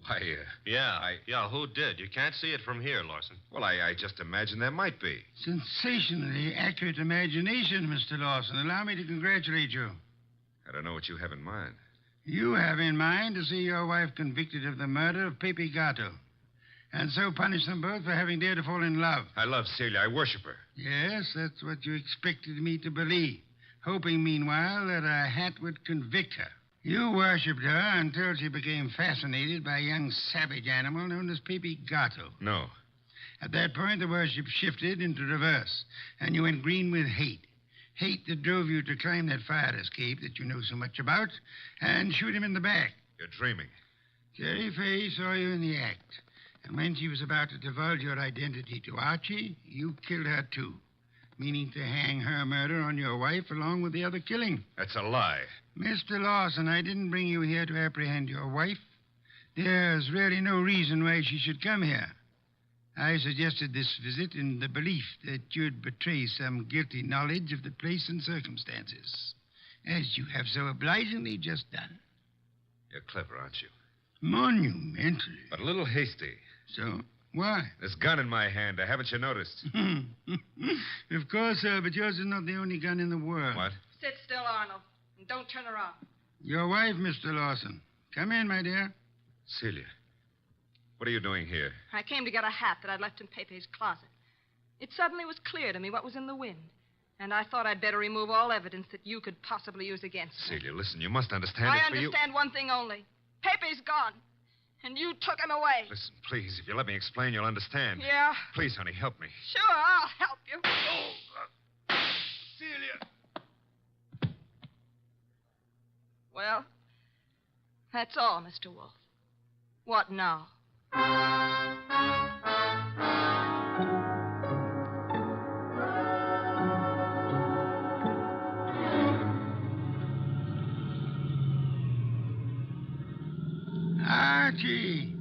Why, Yeah, who did? You can't see it from here, Lawson. Well, I just imagined there might be. Sensationally accurate imagination, Mr. Lawson. Allow me to congratulate you. I don't know what you have in mind. You have in mind to see your wife convicted of the murder of Pepe Gatto. and so punish them both for having dared to fall in love. I love Celia. I worship her. Yes, that's what you expected me to believe, hoping, meanwhile, that a hat would convict her. You worshipped her until she became fascinated by a young savage animal known as Pepe Gato. No. At that point, the worship shifted into reverse, and you went green with hate. Hate that drove you to climb that fire escape that you know so much about and shoot him in the back. You're dreaming. Jerry Fay saw you in the act, and when she was about to divulge your identity to Archie, you killed her too, meaning to hang her murder on your wife along with the other killing. That's a lie. Mr. Lawson, I didn't bring you here to apprehend your wife. There's really no reason why she should come here. I suggested this visit in the belief that you'd betray some guilty knowledge of the place and circumstances, as you have so obligingly just done. You're clever, aren't you? Monumentally. But a little hasty. So, why? This gun in my hand. Haven't you noticed? Of course, sir, but yours is not the only gun in the world. What? Sit still, Arnold, and don't turn around. Your wife, Mr. Lawson. Come in, my dear. Celia, what are you doing here? I came to get a hat that I'd left in Pepe's closet. It suddenly was clear to me what was in the wind, and I thought I'd better remove all evidence that you could possibly use against me. Celia, listen, you must understand I it's for you. understand one thing only. Pepe's gone, and you took him away. Listen, please, if you let me explain, you'll understand. Yeah? Please, honey, help me. Sure, I'll help you. Celia! Well, that's all, Mr. Wolf. What now? Archie,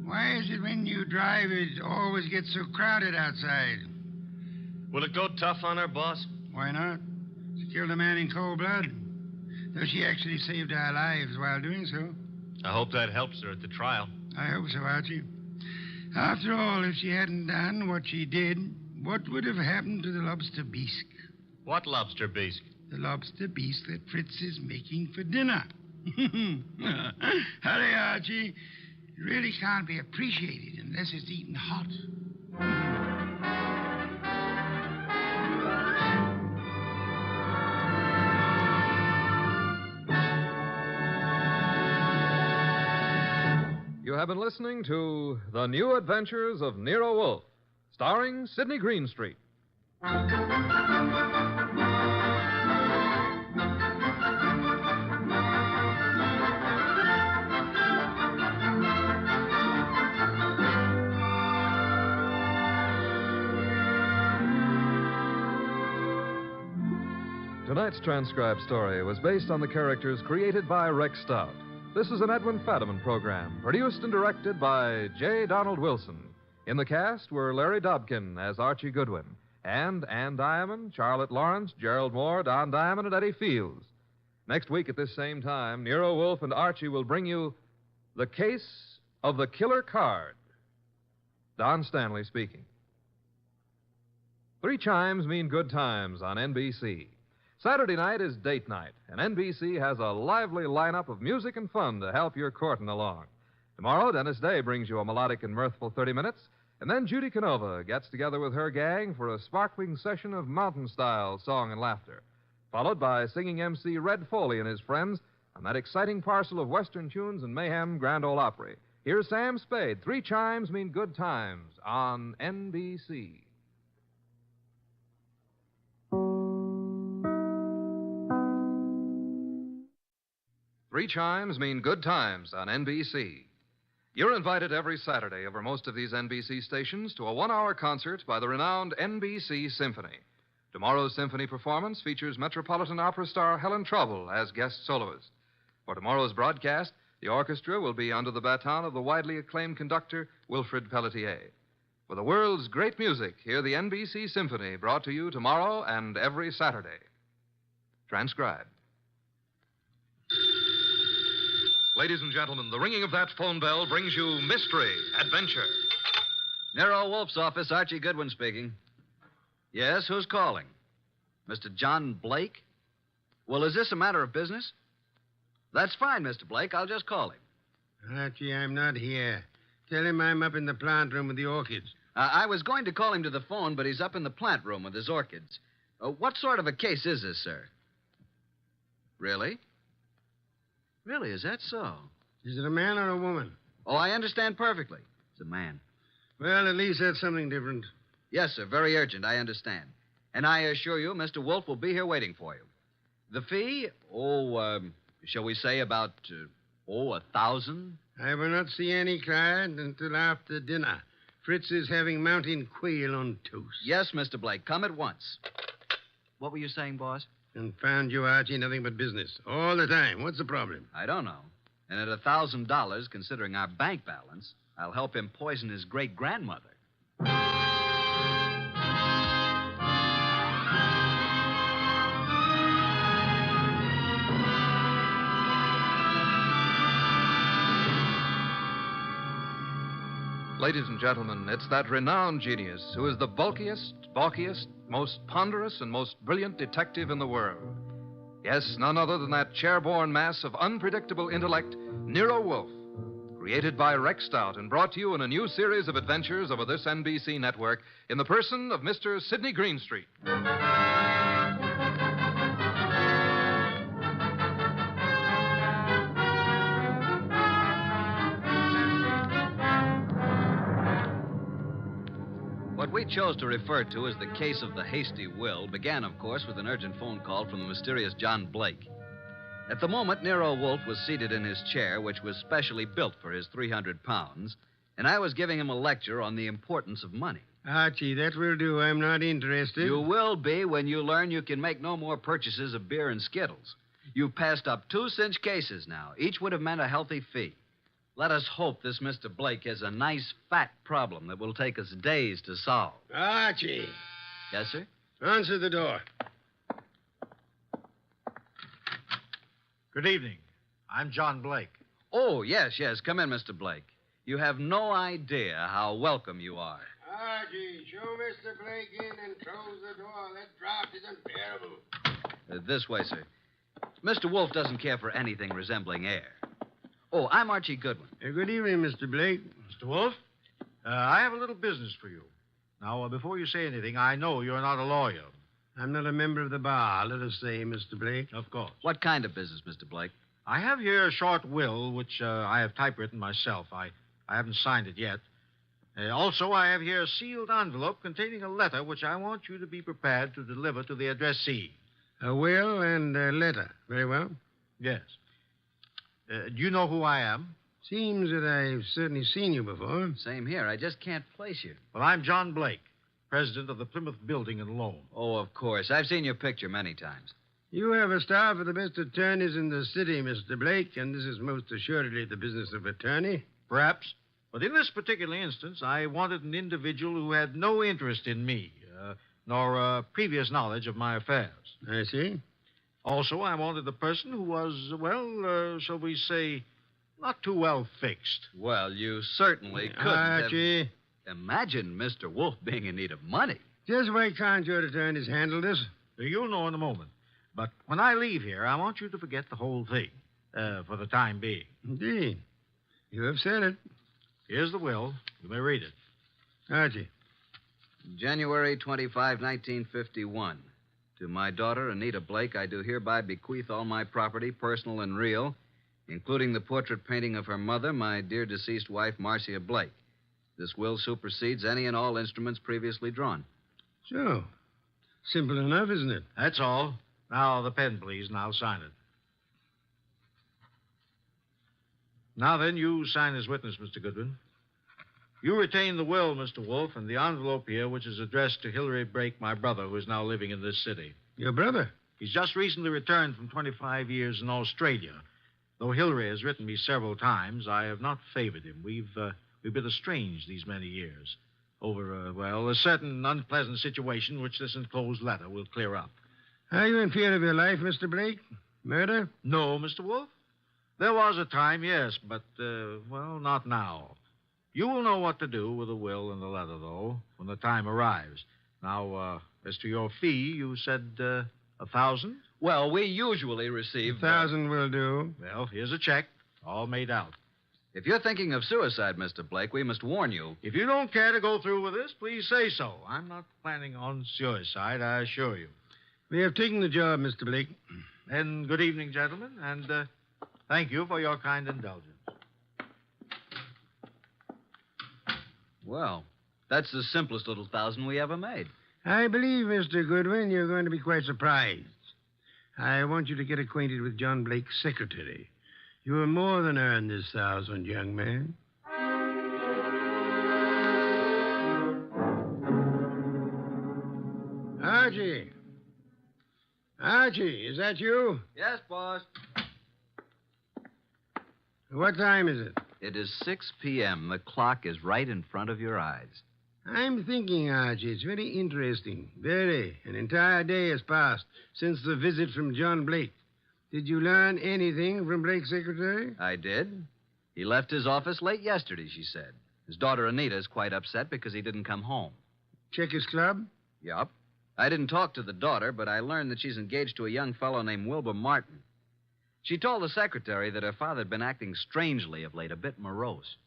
why is it when you drive it always gets so crowded outside? Will it go tough on her, boss? Why not? She killed a man in cold blood. Though she actually saved our lives while doing so. I hope that helps her at the trial. I hope so, Archie. After all, if she hadn't done what she did, what would have happened to the lobster bisque? What lobster bisque? The lobster bisque that Fritz is making for dinner. Hurry, Archie. It really can't be appreciated unless it's eaten hot. You have been listening to The New Adventures of Nero Wolfe, starring Sidney Greenstreet. Tonight's transcribed story was based on the characters created by Rex Stout. This is an Edwin Fadiman program, produced and directed by J. Donald Wilson. In the cast were Larry Dobkin as Archie Goodwin, and Ann Diamond, Charlotte Lawrence, Gerald Moore, Don Diamond, and Eddie Fields. Next week at this same time, Nero Wolfe and Archie will bring you The Case of the Killer Card. Don Stanley speaking. 3 chimes mean good times on NBC. Saturday night is date night, and NBC has a lively lineup of music and fun to help your courting along. Tomorrow, Dennis Day brings you a melodic and mirthful 30 minutes, and then Judy Canova gets together with her gang for a sparkling session of mountain-style song and laughter, followed by singing MC Red Foley and his friends on that exciting parcel of Western tunes and mayhem Grand Ole Opry. Here's Sam Spade. 3 chimes mean good times on NBC. Three chimes mean good times on NBC. You're invited every Saturday over most of these NBC stations to a 1-hour concert by the renowned NBC Symphony. Tomorrow's symphony performance features Metropolitan Opera star Helen Trouble as guest soloist. For tomorrow's broadcast, the orchestra will be under the baton of the widely acclaimed conductor Wilfrid Pelletier. For the world's great music, hear the NBC Symphony brought to you tomorrow and every Saturday. Transcribed. Ladies and gentlemen, the ringing of that phone bell brings you mystery, adventure. Nero Wolfe's office, Archie Goodwin speaking. Yes, who's calling? Mr. John Blake? Well, is this a matter of business? That's fine, Mr. Blake. I'll just call him. Archie, I'm not here. Tell him I'm up in the plant room with the orchids. I was going to call him to the phone, but he's up in the plant room with his orchids. What sort of a case is this, sir? Really? Really, is that so? Is it a man or a woman? Oh, I understand perfectly. It's a man. Well, at least that's something different. Yes, sir. Very urgent. I understand. And I assure you, Mr. Wolf will be here waiting for you. The fee? Shall we say about, 1,000? I will not see any client until after dinner. Fritz is having mountain quail on toast. Yes, Mr. Blake. Come at once. What were you saying, boss? And found you, Archie, nothing but business. All the time. What's the problem? I don't know. And at $1,000, considering our bank balance, I'll help him poison his great-grandmother. Ladies and gentlemen, it's that renowned genius who is the bulkiest, balkiest, most ponderous, and most brilliant detective in the world. Yes, none other than that chair-borne mass of unpredictable intellect, Nero Wolfe, created by Rex Stout and brought to you in a new series of adventures over this NBC network in the person of Mr. Sidney Greenstreet. What we chose to refer to as the case of the hasty will began, of course, with an urgent phone call from the mysterious John Blake. At the moment, Nero Wolfe was seated in his chair, which was specially built for his 300 pounds, and I was giving him a lecture on the importance of money. Archie, that will do. I'm not interested. You will be when you learn you can make no more purchases of beer and Skittles. You've passed up 2 cinch cases now. Each would have meant a healthy fee. Let us hope this Mr. Blake has a nice, fat problem that will take us days to solve. Archie. Yes, sir? Answer the door. Good evening. I'm John Blake. Oh, yes. Come in, Mr. Blake. You have no idea how welcome you are. Archie, show Mr. Blake in and close the door. That draft is unbearable. This way, sir. Mr. Wolfe doesn't care for anything resembling air. Oh, I'm Archie Goodwin. Good evening, Mr. Blake. Mr. Wolfe, I have a little business for you. Now, before you say anything, I know you're not a lawyer. I'm not a member of the bar, let us say, Mr. Blake. Of course. What kind of business, Mr. Blake? I have here a short will, which I have typewritten myself. I haven't signed it yet. Also, I have here a sealed envelope containing a letter which I want you to be prepared to deliver to the addressee. A will and a letter. Very well. Yes. Do you know who I am? Seems that I've certainly seen you before. Same here. I just can't place you. Well, I'm John Blake, president of the Plymouth Building and Loan. Oh, of course. I've seen your picture many times. You have a staff of the best attorneys in the city, Mr. Blake, and this is most assuredly the business of attorney. Perhaps. But in this particular instance, I wanted an individual who had no interest in me, nor previous knowledge of my affairs. I see. Also, I wanted a person who was, shall we say, not too well fixed. Well, you certainly couldn't Archie. Imagine Mr. Wolfe being in need of money. Just why can't your attorneys handle this? You'll know in a moment. But when I leave here, I want you to forget the whole thing, for the time being. Indeed. You have said it. Here's the will. You may read it. Archie. January 25, 1951. To my daughter, Anita Blake, I do hereby bequeath all my property, personal and real, including the portrait painting of her mother, my dear deceased wife, Marcia Blake. This will supersedes any and all instruments previously drawn. So, simple enough, isn't it? That's all. Now, the pen, please, and I'll sign it. Now then, you sign as witness, Mr. Goodwin. You retain the will, Mr. Wolfe, and the envelope here, which is addressed to Hilary Blake, my brother, who is now living in this city. Your brother? He's just recently returned from 25 years in Australia. Though Hilary has written me several times, I have not favored him. We've been estranged these many years over, a certain unpleasant situation which this enclosed letter will clear up. Are you in fear of your life, Mr. Blake? Murder? No, Mr. Wolfe. There was a time, yes, but, not now. You will know what to do with the will and the letter, though, when the time arrives. Now, as to your fee, you said 1,000? Well, we usually receive... 1,000 will do. Well, here's a check, all made out. If you're thinking of suicide, Mr. Blake, we must warn you. If you don't care to go through with this, please say so. I'm not planning on suicide, I assure you. We have taken the job, Mr. Blake. And good evening, gentlemen, and thank you for your kind indulgence. Well, that's the simplest little 1,000 we ever made. I believe, Mr. Goodwin, you're going to be quite surprised. I want you to get acquainted with John Blake's secretary. You will more than earn this 1,000, young man. Archie. Archie, is that you? Yes, boss. What time is it? It is 6 p.m. The clock is right in front of your eyes. I'm thinking, Archie, it's very interesting. Very. An entire day has passed since the visit from John Blake. Did you learn anything from Blake's secretary? I did. He left his office late yesterday, she said. His daughter Anita is quite upset because he didn't come home. Check his club? Yup. I didn't talk to the daughter, but I learned that she's engaged to a young fellow named Wilbur Martin. She told the secretary that her father had been acting strangely of late, a bit morose.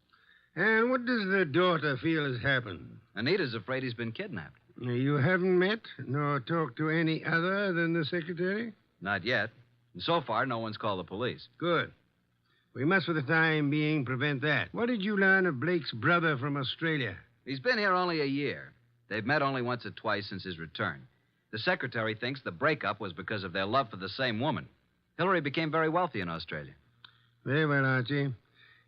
And what does the daughter feel has happened? Anita's afraid he's been kidnapped. You haven't met nor talked to any other than the secretary? Not yet. And so far, no one's called the police. Good. We must, for the time being, prevent that. What did you learn of Blake's brother from Australia? He's been here only a year. They've met only once or twice since his return. The secretary thinks the breakup was because of their love for the same woman. Hillary became very wealthy in Australia. Very well, Archie.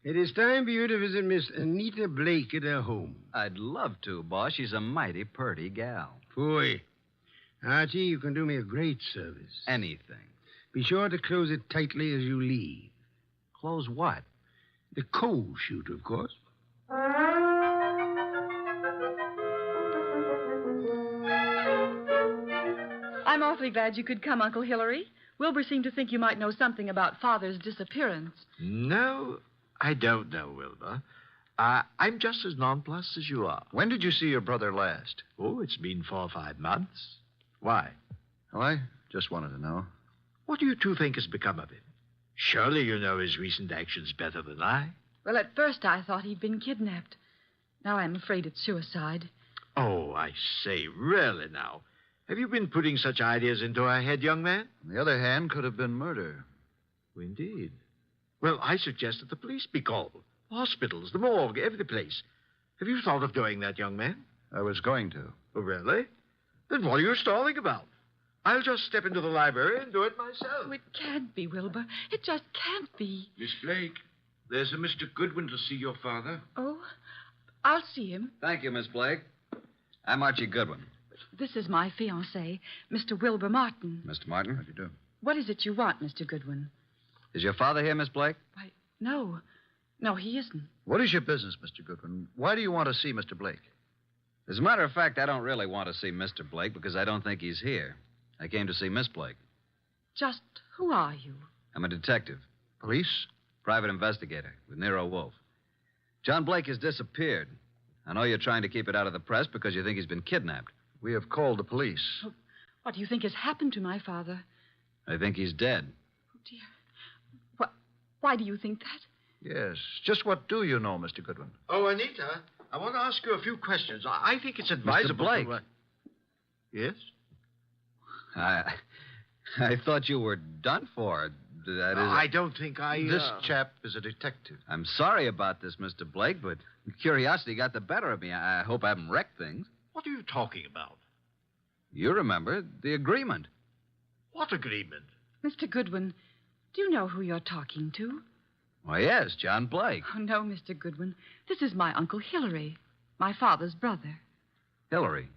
It is time for you to visit Miss Anita Blake at her home. I'd love to, boss. She's a mighty purty gal. Boy. Archie, you can do me a great service. Anything. Be sure to close it tightly as you leave. Close what? The coal chute, of course. I'm awfully glad you could come, Uncle Hillary. Wilbur seemed to think you might know something about Father's disappearance. No, I don't know, Wilbur. I'm just as nonplussed as you are. When did you see your brother last? Oh, it's been 4 or 5 months. Why? Oh, I just wanted to know. What do you two think has become of him? Surely you know his recent actions better than I. Well, at first I thought he'd been kidnapped. Now I'm afraid it's suicide. Oh, I say, really now. Have you been putting such ideas into our head, young man? On the other hand, could have been murder. Oh, indeed. Well, I suggest that the police be called. Hospitals, the morgue, every place. Have you thought of doing that, young man? I was going to. Oh, really? Then what are you stalling about? I'll just step into the library and do it myself. Oh, it can't be, Wilbur. It just can't be. Miss Blake, there's a Mr. Goodwin to see your father. Oh, I'll see him. Thank you, Miss Blake. I'm Archie Goodwin. This is my fiancé, Mr. Wilbur Martin. Mr. Martin? How do you do? What is it you want, Mr. Goodwin? Is your father here, Miss Blake? Why, no. No, he isn't. What is your business, Mr. Goodwin? Why do you want to see Mr. Blake? As a matter of fact, I don't really want to see Mr. Blake because I don't think he's here. I came to see Miss Blake. Just who are you? I'm a detective. Police? Private investigator with Nero Wolf. John Blake has disappeared. I know you're trying to keep it out of the press because you think he's been kidnapped. We have called the police. Oh, what do you think has happened to my father? I think he's dead. Oh, dear. Why do you think that? Yes. Just what do you know, Mr. Goodwin? Oh, Anita, I want to ask you a few questions. I think it's advisable. Mr. Blake. Yes? I thought you were done for. That is. I don't think This chap is a detective. I'm sorry about this, Mr. Blake, but curiosity got the better of me. I hope I haven't wrecked things. What are you talking about? You remember the agreement. What agreement? Mr. Goodwin, do you know who you're talking to? Why, yes, John Blake. Oh, no, Mr. Goodwin. This is my Uncle Hillary, my father's brother. Hillary?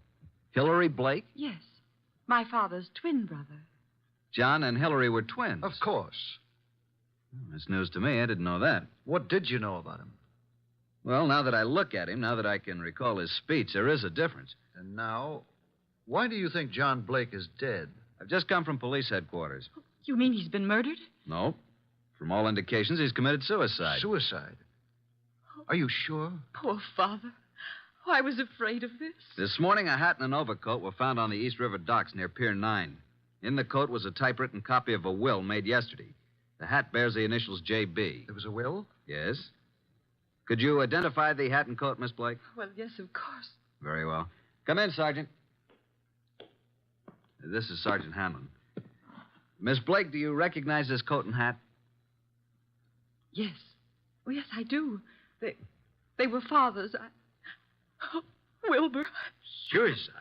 Hillary Blake? Yes, my father's twin brother. John and Hillary were twins. Of course. That's news to me. I didn't know that. What did you know about him? Well, now that I look at him, now that I can recall his speech, there is a difference. And now, why do you think John Blake is dead? I've just come from police headquarters. You mean he's been murdered? No. From all indications, he's committed suicide. Suicide? Are you sure? Poor father. Oh, I was afraid of this. This morning, a hat and an overcoat were found on the East River docks near Pier 9. In the coat was a typewritten copy of a will made yesterday. The hat bears the initials J.B. There was a will? Yes. Could you identify the hat and coat, Miss Blake? Well, yes, of course. Very well. Come in, Sergeant. This is Sergeant Hanlon. Miss Blake, do you recognize this coat and hat? Yes. Oh, yes, I do. They were father's. Oh, Wilbur. Suicide?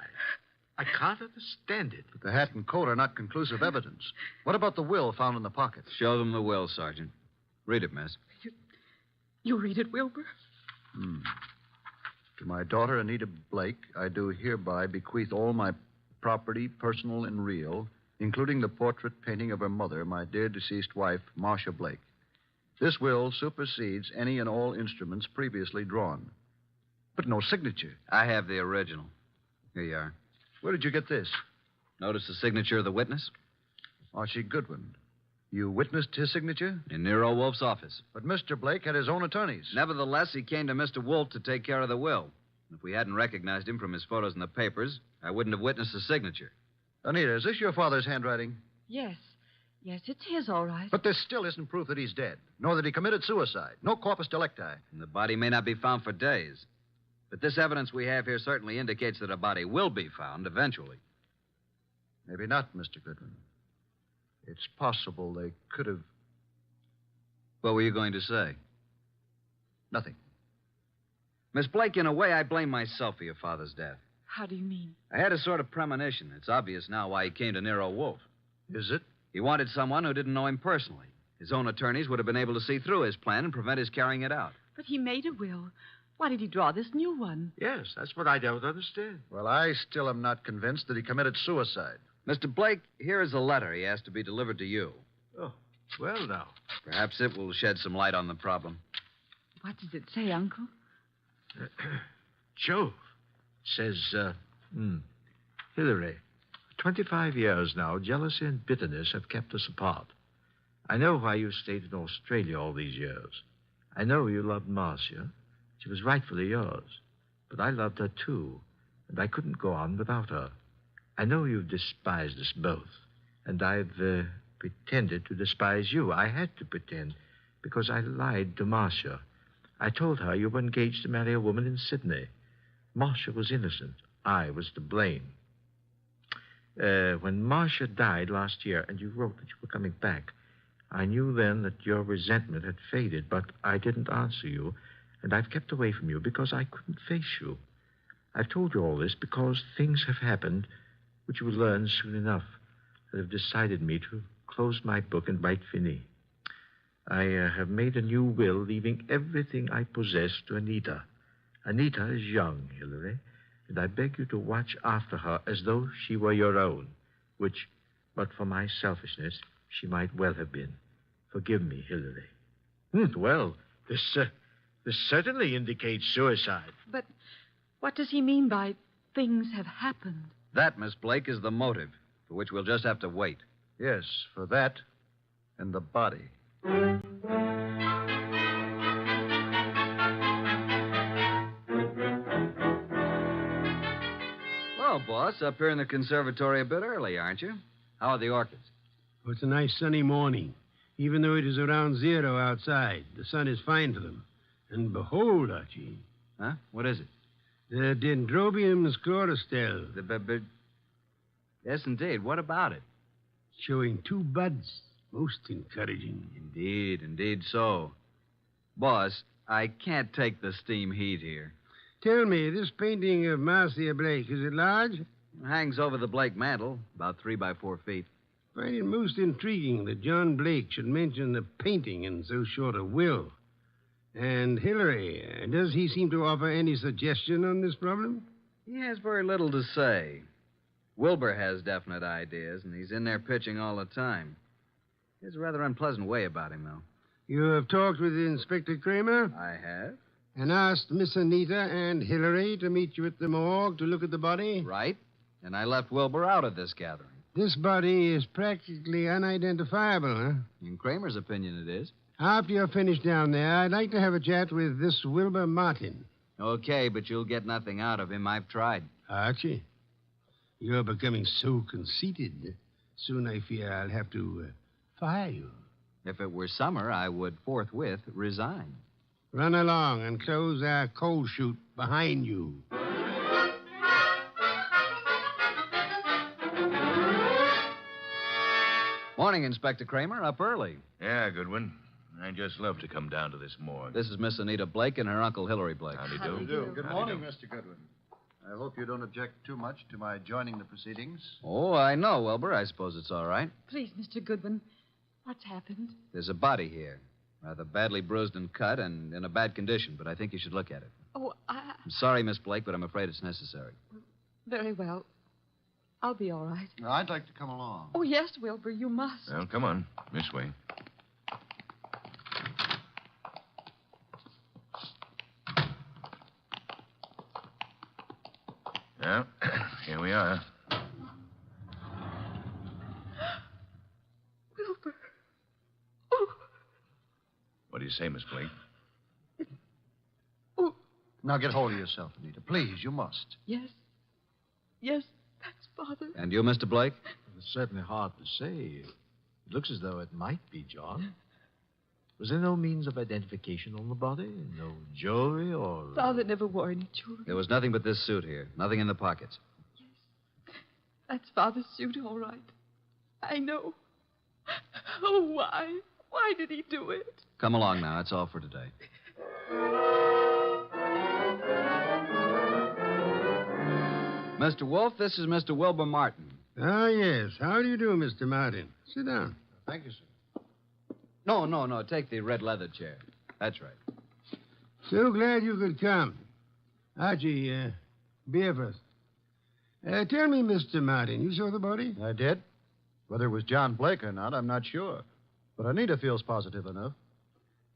I can't understand it. But the hat and coat are not conclusive evidence. What about the will found in the pocket? Show them the will, Sergeant. Read it, miss. You read it, Wilbur? To my daughter, Anita Blake, I do hereby bequeath all my property, personal and real, including the portrait painting of her mother, my dear deceased wife, Marcia Blake. This will supersedes any and all instruments previously drawn. But no signature. I have the original. Here you are. Where did you get this? Notice the signature of the witness? Archie Goodwin. You witnessed his signature? In Nero Wolf's office. But Mr. Blake had his own attorneys. Nevertheless, he came to Mr. Wolf to take care of the will. If we hadn't recognized him from his photos in the papers, I wouldn't have witnessed the signature. Anita, is this your father's handwriting? Yes. Yes, it's his, all right. But this still isn't proof that he's dead, nor that he committed suicide. No corpus delicti. And the body may not be found for days. But this evidence we have here certainly indicates that a body will be found eventually. Maybe not, Mr. Goodwin. It's possible they could have... What were you going to say? Nothing. Miss Blake, in a way, I blame myself for your father's death. How do you mean? I had a sort of premonition. It's obvious now why he came to Nero Wolf. Is it? He wanted someone who didn't know him personally. His own attorneys would have been able to see through his plan and prevent his carrying it out. But he made a will. Why did he draw this new one? Yes, that's what I don't understand. Well, I still am not convinced that he committed suicide. Mr. Blake, here is a letter he asked to be delivered to you. Oh, well, now. Perhaps it will shed some light on the problem. What does it say, Uncle? Jove. It says, Hillary, 25 years now, jealousy and bitterness have kept us apart. I know why you stayed in Australia all these years. I know you loved Marcia. She was rightfully yours. But I loved her, too, and I couldn't go on without her. I know you've despised us both, and I've pretended to despise you. I had to pretend because I lied to Marcia. I told her you were engaged to marry a woman in Sydney. Marcia was innocent. I was to blame. When Marcia died last year and you wrote that you were coming back, I knew then that your resentment had faded, but I didn't answer you, and I've kept away from you because I couldn't face you. I've told you all this because things have happened which you will learn soon enough that have decided me to close my book and write fini. I have made a new will, leaving everything I possess to Anita. Anita is young, Hillary, and I beg you to watch after her as though she were your own, which, but for my selfishness, she might well have been. Forgive me, Hillary. Well, this certainly indicates suicide. But what does he mean by things have happened? That, Miss Blake, is the motive, for which we'll just have to wait. Yes, for that and the body. Well, boss, up here in the conservatory a bit early, aren't you? How are the orchids? Oh, it's a nice sunny morning. Even though it is around 0 outside, the sun is fine for them. And behold, Archie. Huh? What is it? The Dendrobium sclerostel. Yes, indeed. What about it? Showing 2 buds. Most encouraging. Indeed so. Boss, I can't take the steam heat here. Tell me, this painting of Marcia Blake, is it large? It hangs over the Blake mantel, about 3 by 4 feet. Find it most intriguing that John Blake should mention the painting in so short a will. And Hillary, does he seem to offer any suggestion on this problem? He has very little to say. Wilbur has definite ideas, and he's in there pitching all the time. He has a rather unpleasant way about him, though. You have talked with Inspector Kramer? I have. And asked Miss Anita and Hillary to meet you at the morgue to look at the body? Right. And I left Wilbur out of this gathering. This body is practically unidentifiable, huh? In Kramer's opinion, it is. After you're finished down there, I'd like to have a chat with this Wilbur Martin. Okay, but you'll get nothing out of him. I've tried. Archie, you're becoming so conceited. Soon I fear I'll have to fire you. If it were summer, I would forthwith resign. Run along and close our coal chute behind you. Morning, Inspector Kramer. Up early. Yeah, Goodwin. I'd just love to come down to this morgue. This is Miss Anita Blake and her Uncle Hillary Blake. Howdy How do you do? Good Howdy morning, do. Mr. Goodwin. I hope you don't object too much to my joining the proceedings. Oh, I know, Wilbur. I suppose it's all right. Please, Mr. Goodwin, what's happened? There's a body here. Rather badly bruised and cut and in a bad condition, but I think you should look at it. Oh, I'm sorry, Miss Blake, but I'm afraid it's necessary. very well. I'll be all right. Now, I'd like to come along. Oh, yes, Wilbur, you must. Well, come on. This way. Well, here we are. Wilbur. What do you say, Miss Blake? Now get hold of yourself, Anita. Please, you must. Yes. Yes, that's Father. And you, Mr. Blake? It's certainly hard to say. It looks as though it might be John. Was there no means of identification on the body? No jewelry or... Father never wore any jewelry. There was nothing but this suit here. Nothing in the pockets. That's Father's suit, all right. I know. Oh, why? Why did he do it? Come along now. That's all for today. Mr. Wolf, this is Mr. Wilbur Martin. Ah, yes. How do you do, Mr. Martin? Sit down. Thank you, sir. No. Take the red leather chair. That's right. So glad you could come. Archie, beer first. Tell me, Mr. Martin, you saw the body? I did. Whether it was John Blake or not, I'm not sure. But Anita feels positive enough.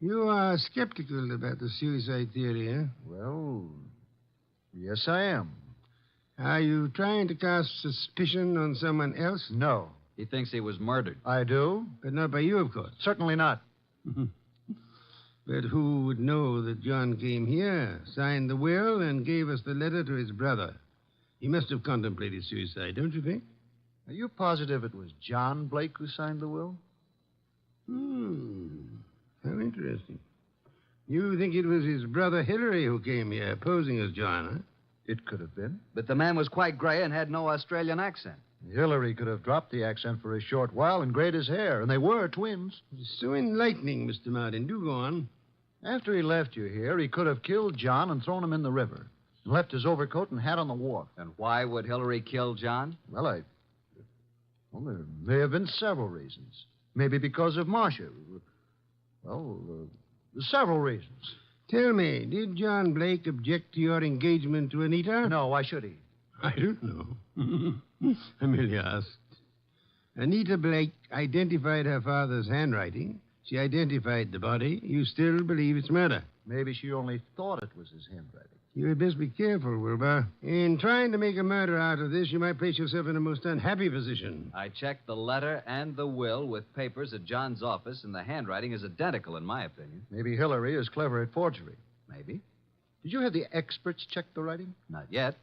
You are skeptical about the suicide theory, huh? Well, yes, I am. Are you trying to cast suspicion on someone else? No. He thinks he was murdered. I do? But not by you, of course. Certainly not. But who would know that John came here, signed the will, and gave us the letter to his brother? He must have contemplated suicide, don't you think? Are you positive it was John Blake who signed the will? How interesting. You think it was his brother Hillary who came here, posing as John, huh? It could have been. But the man was quite gray and had no Australian accent. Hillary could have dropped the accent for a short while and grayed his hair, and they were twins. So enlightening, Mr. Martin. Do go on. After he left you here, he could have killed John and thrown him in the river, and left his overcoat and hat on the wharf. And why would Hillary kill John? Well, there may have been several reasons. Maybe because of Marcia. Several reasons. Tell me, did John Blake object to your engagement to Anita? No, why should he? I don't know. I merely asked. Anita Blake identified her father's handwriting. She identified the body. You still believe it's murder? Maybe she only thought it was his handwriting. You had best be careful, Wilbur. In trying to make a murder out of this, you might place yourself in a most unhappy position. I checked the letter and the will with papers at John's office, and the handwriting is identical, in my opinion. Maybe Hillary is clever at forgery. Maybe. Did you have the experts check the writing? Not yet.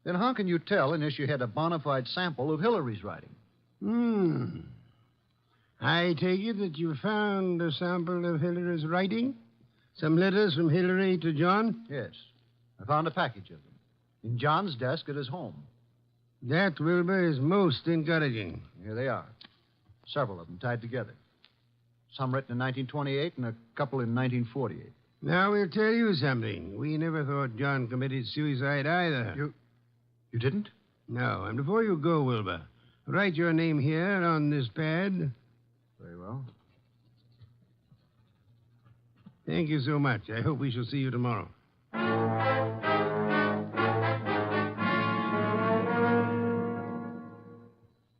Then how can you tell unless you had a bona fide sample of Hillary's writing? I take it that you found a sample of Hillary's writing? Some letters from Hillary to John? Yes. I found a package of them in John's desk at his home. That, Wilbur, is most encouraging. Here they are. Several of them tied together. Some written in 1928 and a couple in 1948. Now, we'll tell you something. We never thought John committed suicide either. You didn't? No. And before you go, Wilbur, write your name here on this pad. Very well. Thank you so much. I hope we shall see you tomorrow.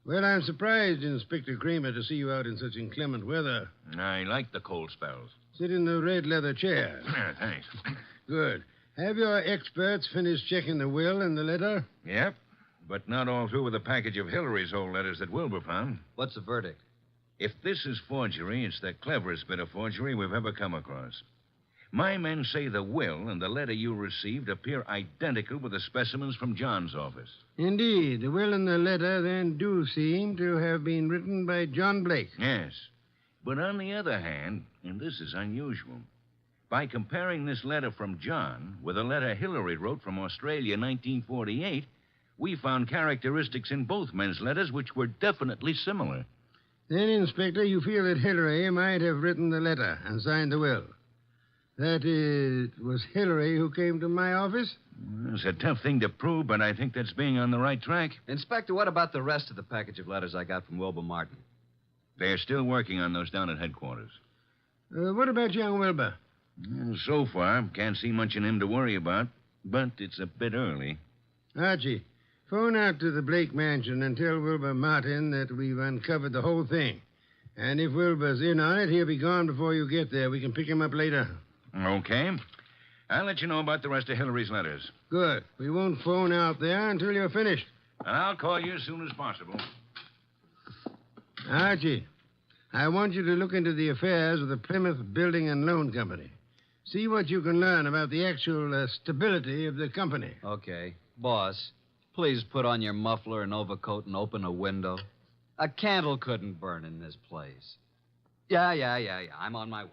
Well, I'm surprised, Inspector Kramer, to see you out in such inclement weather. I like the cold spells. Sit in the red leather chair. Thanks. Good. Have your experts finished checking the will and the letter? Yep, but not all through with the package of Hillary's old letters that Wilbur found. What's the verdict? If this is forgery, it's the cleverest bit of forgery we've ever come across. My men say the will and the letter you received appear identical with the specimens from John's office. Indeed. The will and the letter then do seem to have been written by John Blake. Yes. But on the other hand, and this is unusual, By comparing this letter from John with a letter Hillary wrote from Australia in 1948, we found characteristics in both men's letters which were definitely similar. Then, Inspector, you feel that Hillary might have written the letter and signed the will. That it was Hillary who came to my office? It's a tough thing to prove, but I think that's being on the right track. Inspector, what about the rest of the package of letters I got from Wilbur Martin? They're still working on those down at headquarters. What about young Wilbur? So far, can't see much in him to worry about, but it's a bit early. Archie, phone out to the Blake mansion and tell Wilbur Martin that we've uncovered the whole thing. And if Wilbur's in on it, he'll be gone before you get there. We can pick him up later. Okay. I'll let you know about the rest of Hillary's letters. Good. We won't phone out there until you're finished. And I'll call you as soon as possible. Archie, I want you to look into the affairs of the Plymouth Building and Loan Company. See what you can learn about the actual stability of the company. Okay. Boss, please put on your muffler and overcoat and open a window. A candle couldn't burn in this place. Yeah. I'm on my way.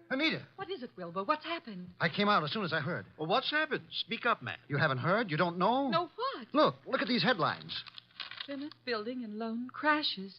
Anita. What is it, Wilbur? What's happened? I came out as soon as I heard. Well, what's happened? Speak up, man. You haven't heard? You don't know? No, what? Look at these headlines. Plymouth Building and Loan crashes.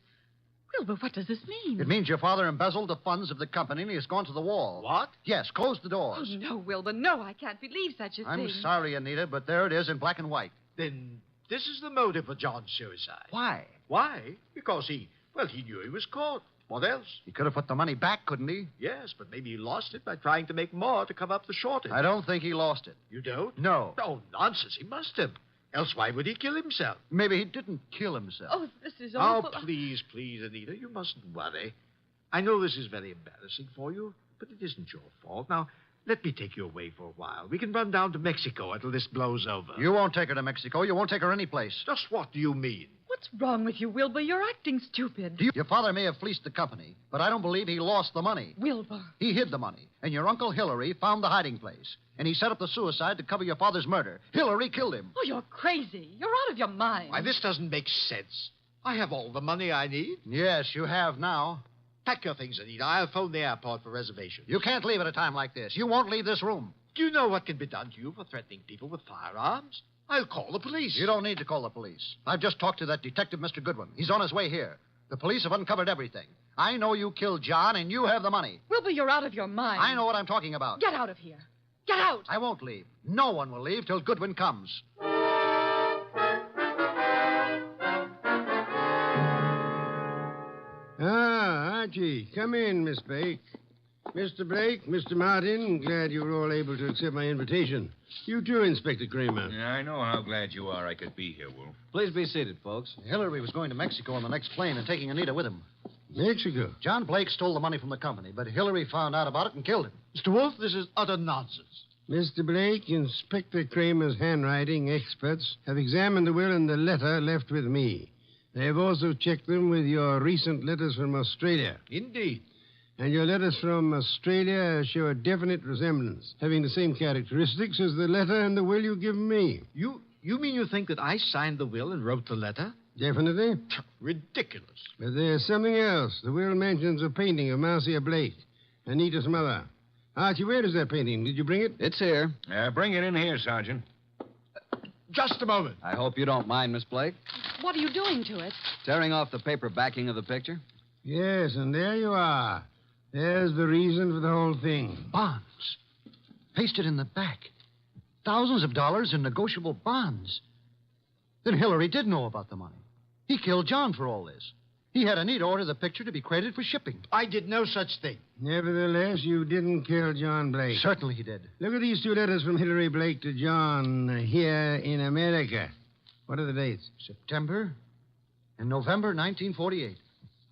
Wilbur, what does this mean? It means your father embezzled the funds of the company and he has gone to the wall. What? Yes, close the doors. Oh, no, Wilbur, no, I can't believe such a thing. I'm sorry, Anita, but there it is in black and white. Then this is the motive for John's suicide. Why? Why? Because he knew he was caught. What else? He could have put the money back, couldn't he? Yes, but maybe he lost it by trying to make more to cover up the shortage. I don't think he lost it. You don't? No. Oh, nonsense. He must have. Else why would he kill himself? Maybe he didn't kill himself. Oh, this is awful. Oh, please, Anita, you mustn't worry. I know this is very embarrassing for you, but it isn't your fault. Now, let me take you away for a while. We can run down to Mexico until this blows over. You won't take her to Mexico. You won't take her anyplace. Just what do you mean? What's wrong with you, Wilbur? You're acting stupid. Your father may have fleeced the company, but I don't believe he lost the money. Wilbur. He hid the money, and your Uncle Hillary found the hiding place. And he set up the suicide to cover your father's murder. Hillary killed him. Oh, you're crazy. You're out of your mind. Why, this doesn't make sense. I have all the money I need. Yes, you have now. Pack your things, Anita. I'll phone the airport for reservations. You can't leave at a time like this. You won't leave this room. Do you know what can be done to you for threatening people with firearms? I'll call the police. You don't need to call the police. I've just talked to that detective, Mr. Goodwin. He's on his way here. The police have uncovered everything. I know you killed John, and you have the money. Wilbur, you're out of your mind. I know what I'm talking about. Get out of here. Get out. I won't leave. No one will leave till Goodwin comes. Archie, come in, Miss Blake. Mr. Blake, Mr. Martin, glad you were all able to accept my invitation. You too, Inspector Kramer. Yeah, I know how glad you are I could be here, Wolf. Please be seated, folks. Hillary was going to Mexico on the next plane and taking Anita with him. Mexico? John Blake stole the money from the company, but Hillary found out about it and killed him. Mr. Wolf, this is utter nonsense. Mr. Blake, Inspector Kramer's handwriting experts have examined the will and the letter left with me. They have also checked them with your recent letters from Australia. Indeed. And your letters from Australia show a definite resemblance, having the same characteristics as the letter and the will you've given me. You mean you think that I signed the will and wrote the letter? Definitely. Ridiculous. But there's something else. The will mentions a painting of Marcia Blake, Anita's mother. Archie, where is that painting? Did you bring it? It's here. Bring it in here, Sergeant. Just a moment. I hope you don't mind, Miss Blake. What are you doing to it? Tearing off the paper backing of the picture? Yes, and there you are. There's the reason for the whole thing. Bonds. Pasted in the back. Thousands of dollars in negotiable bonds. Then Hillary did know about the money. He killed John for all this. He had Anita order the picture to be credited for shipping. I did no such thing. Nevertheless, you didn't kill John Blake. Certainly he did. Look at these two letters from Hillary Blake to John here in America. What are the dates? September and November 1948.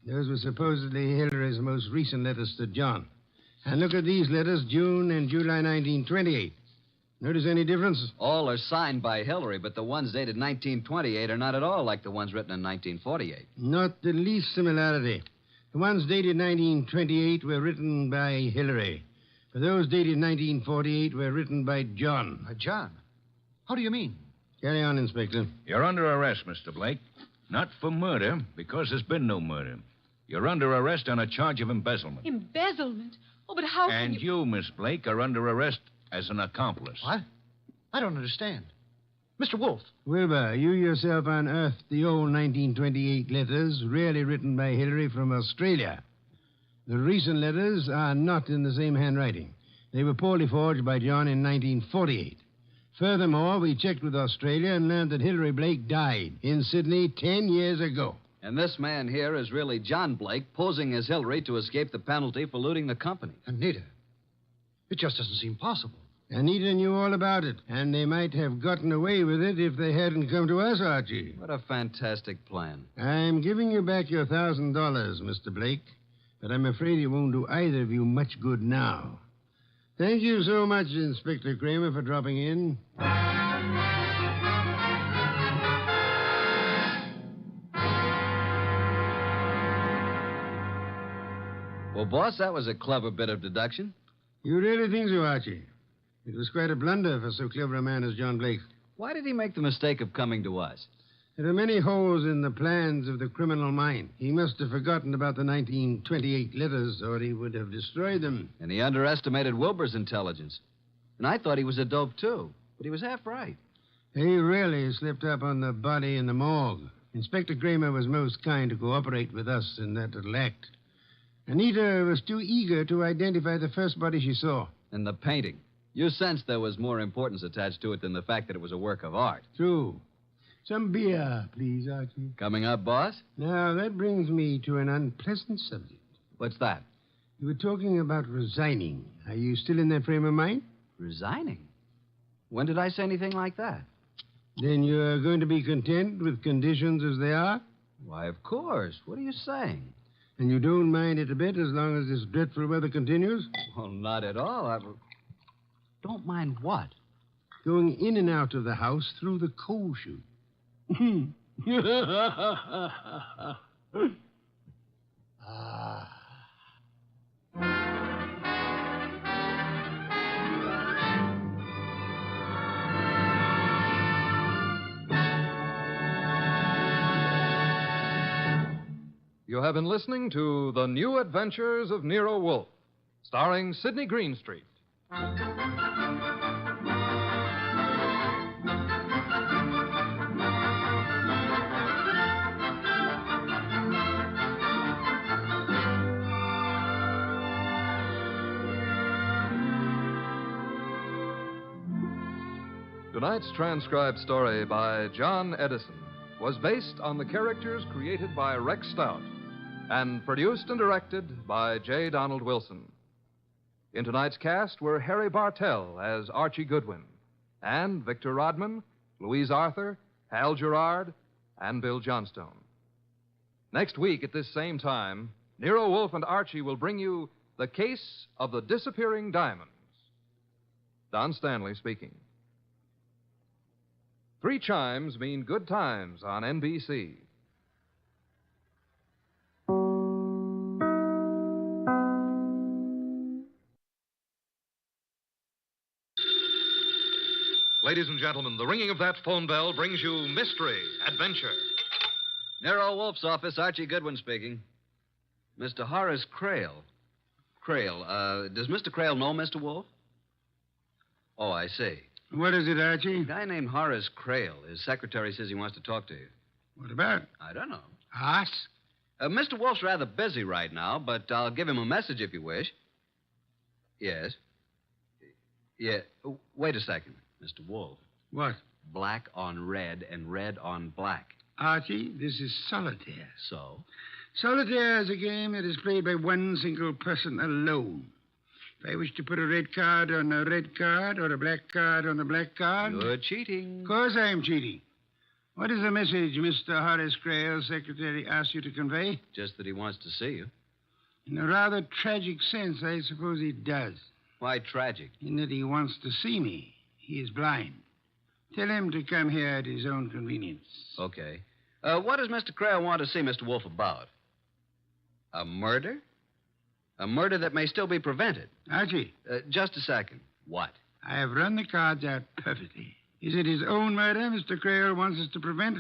Those were supposedly Hillary's most recent letters to John. And look at these letters, June and July 1928. Notice any difference? All are signed by Hillary, but the ones dated 1928 are not at all like the ones written in 1948. Not the least similarity. The ones dated 1928 were written by Hillary. But those dated 1948 were written by John. John? How do you mean? Carry on, Inspector. You're under arrest, Mr. Blake. Not for murder, because there's been no murder. You're under arrest on a charge of embezzlement. Embezzlement? Oh, but how can And you, Miss Blake, are under arrest as an accomplice. What? I don't understand. Mr. Wolf. Wilbur, you yourself unearthed the old 1928 letters, really written by Hillary from Australia. The recent letters are not in the same handwriting. They were poorly forged by John in 1948. Furthermore, we checked with Australia and learned that Hillary Blake died in Sydney 10 years ago. And this man here is really John Blake, posing as Hillary to escape the penalty for looting the company. Anita, it just doesn't seem possible. Anita knew all about it, and they might have gotten away with it if they hadn't come to us, Archie. What a fantastic plan. I'm giving you back your $1,000, Mr. Blake, but I'm afraid it won't do either of you much good now. Thank you so much, Inspector Kramer, for dropping in. Well, boss, that was a clever bit of deduction. You really think so, Archie? It was quite a blunder for so clever a man as John Blake. Why did he make the mistake of coming to us? There are many holes in the plans of the criminal mind. He must have forgotten about the 1928 letters, or he would have destroyed them. And he underestimated Wilbur's intelligence. And I thought he was a dope, too. But he was half right. He really slipped up on the body in the morgue. Inspector Kramer was most kind to cooperate with us in that little act. Anita was too eager to identify the first body she saw. And the painting. You sensed there was more importance attached to it than the fact that it was a work of art. True. Some beer, please, Archie. Coming up, boss? Now, that brings me to an unpleasant subject. What's that? You were talking about resigning. Are you still in that frame of mind? Resigning? When did I say anything like that? Then you're going to be content with conditions as they are? Why, of course. What are you saying? And you don't mind it a bit as long as this dreadful weather continues? Well, not at all. Don't mind what? Going in and out of the house through the coal chute. You have been listening to The New Adventures of Nero Wolfe, starring Sidney Greenstreet. Tonight's transcribed story by John Edison was based on the characters created by Rex Stout and produced and directed by J. Donald Wilson. In tonight's cast were Harry Bartell as Archie Goodwin, and Victor Rodman, Louise Arthur, Hal Gerard, and Bill Johnstone. Next week at this same time, Nero Wolfe and Archie will bring you The Case of the Disappearing Diamonds. Don Stanley speaking. 3 chimes mean good times on NBC. Ladies and gentlemen, the ringing of that phone bell brings you mystery, adventure. Nero Wolfe's office, Archie Goodwin speaking. Mr. Horace Crail. Does Mr. Crail know Mr. Wolfe? Oh, I see. What is it, Archie? A guy named Horace Crail. His secretary says he wants to talk to you. What about? I don't know. Us? Mr. Wolfe's rather busy right now, but I'll give him a message if you wish. Yes. Yeah. Oh, wait a second, Mr. Wolfe. What? Black on red and red on black. Archie, this is solitaire. So? Solitaire is a game that is played by one single person alone. If I wish to put a red card on a red card or a black card on a black card... You're cheating. Of course I'm cheating. What is the message Mr. Horace Crail's secretary asked you to convey? Just that he wants to see you. In a rather tragic sense, I suppose he does. Why tragic? In that he wants to see me. He is blind. Tell him to come here at his own convenience. Okay. What does Mr. Crail want to see Mr. Wolfe about? A murder? A murder that may still be prevented. Archie. Just a second. What? I have run the cards out perfectly. Is it his own murder Mr. Crail wants us to prevent?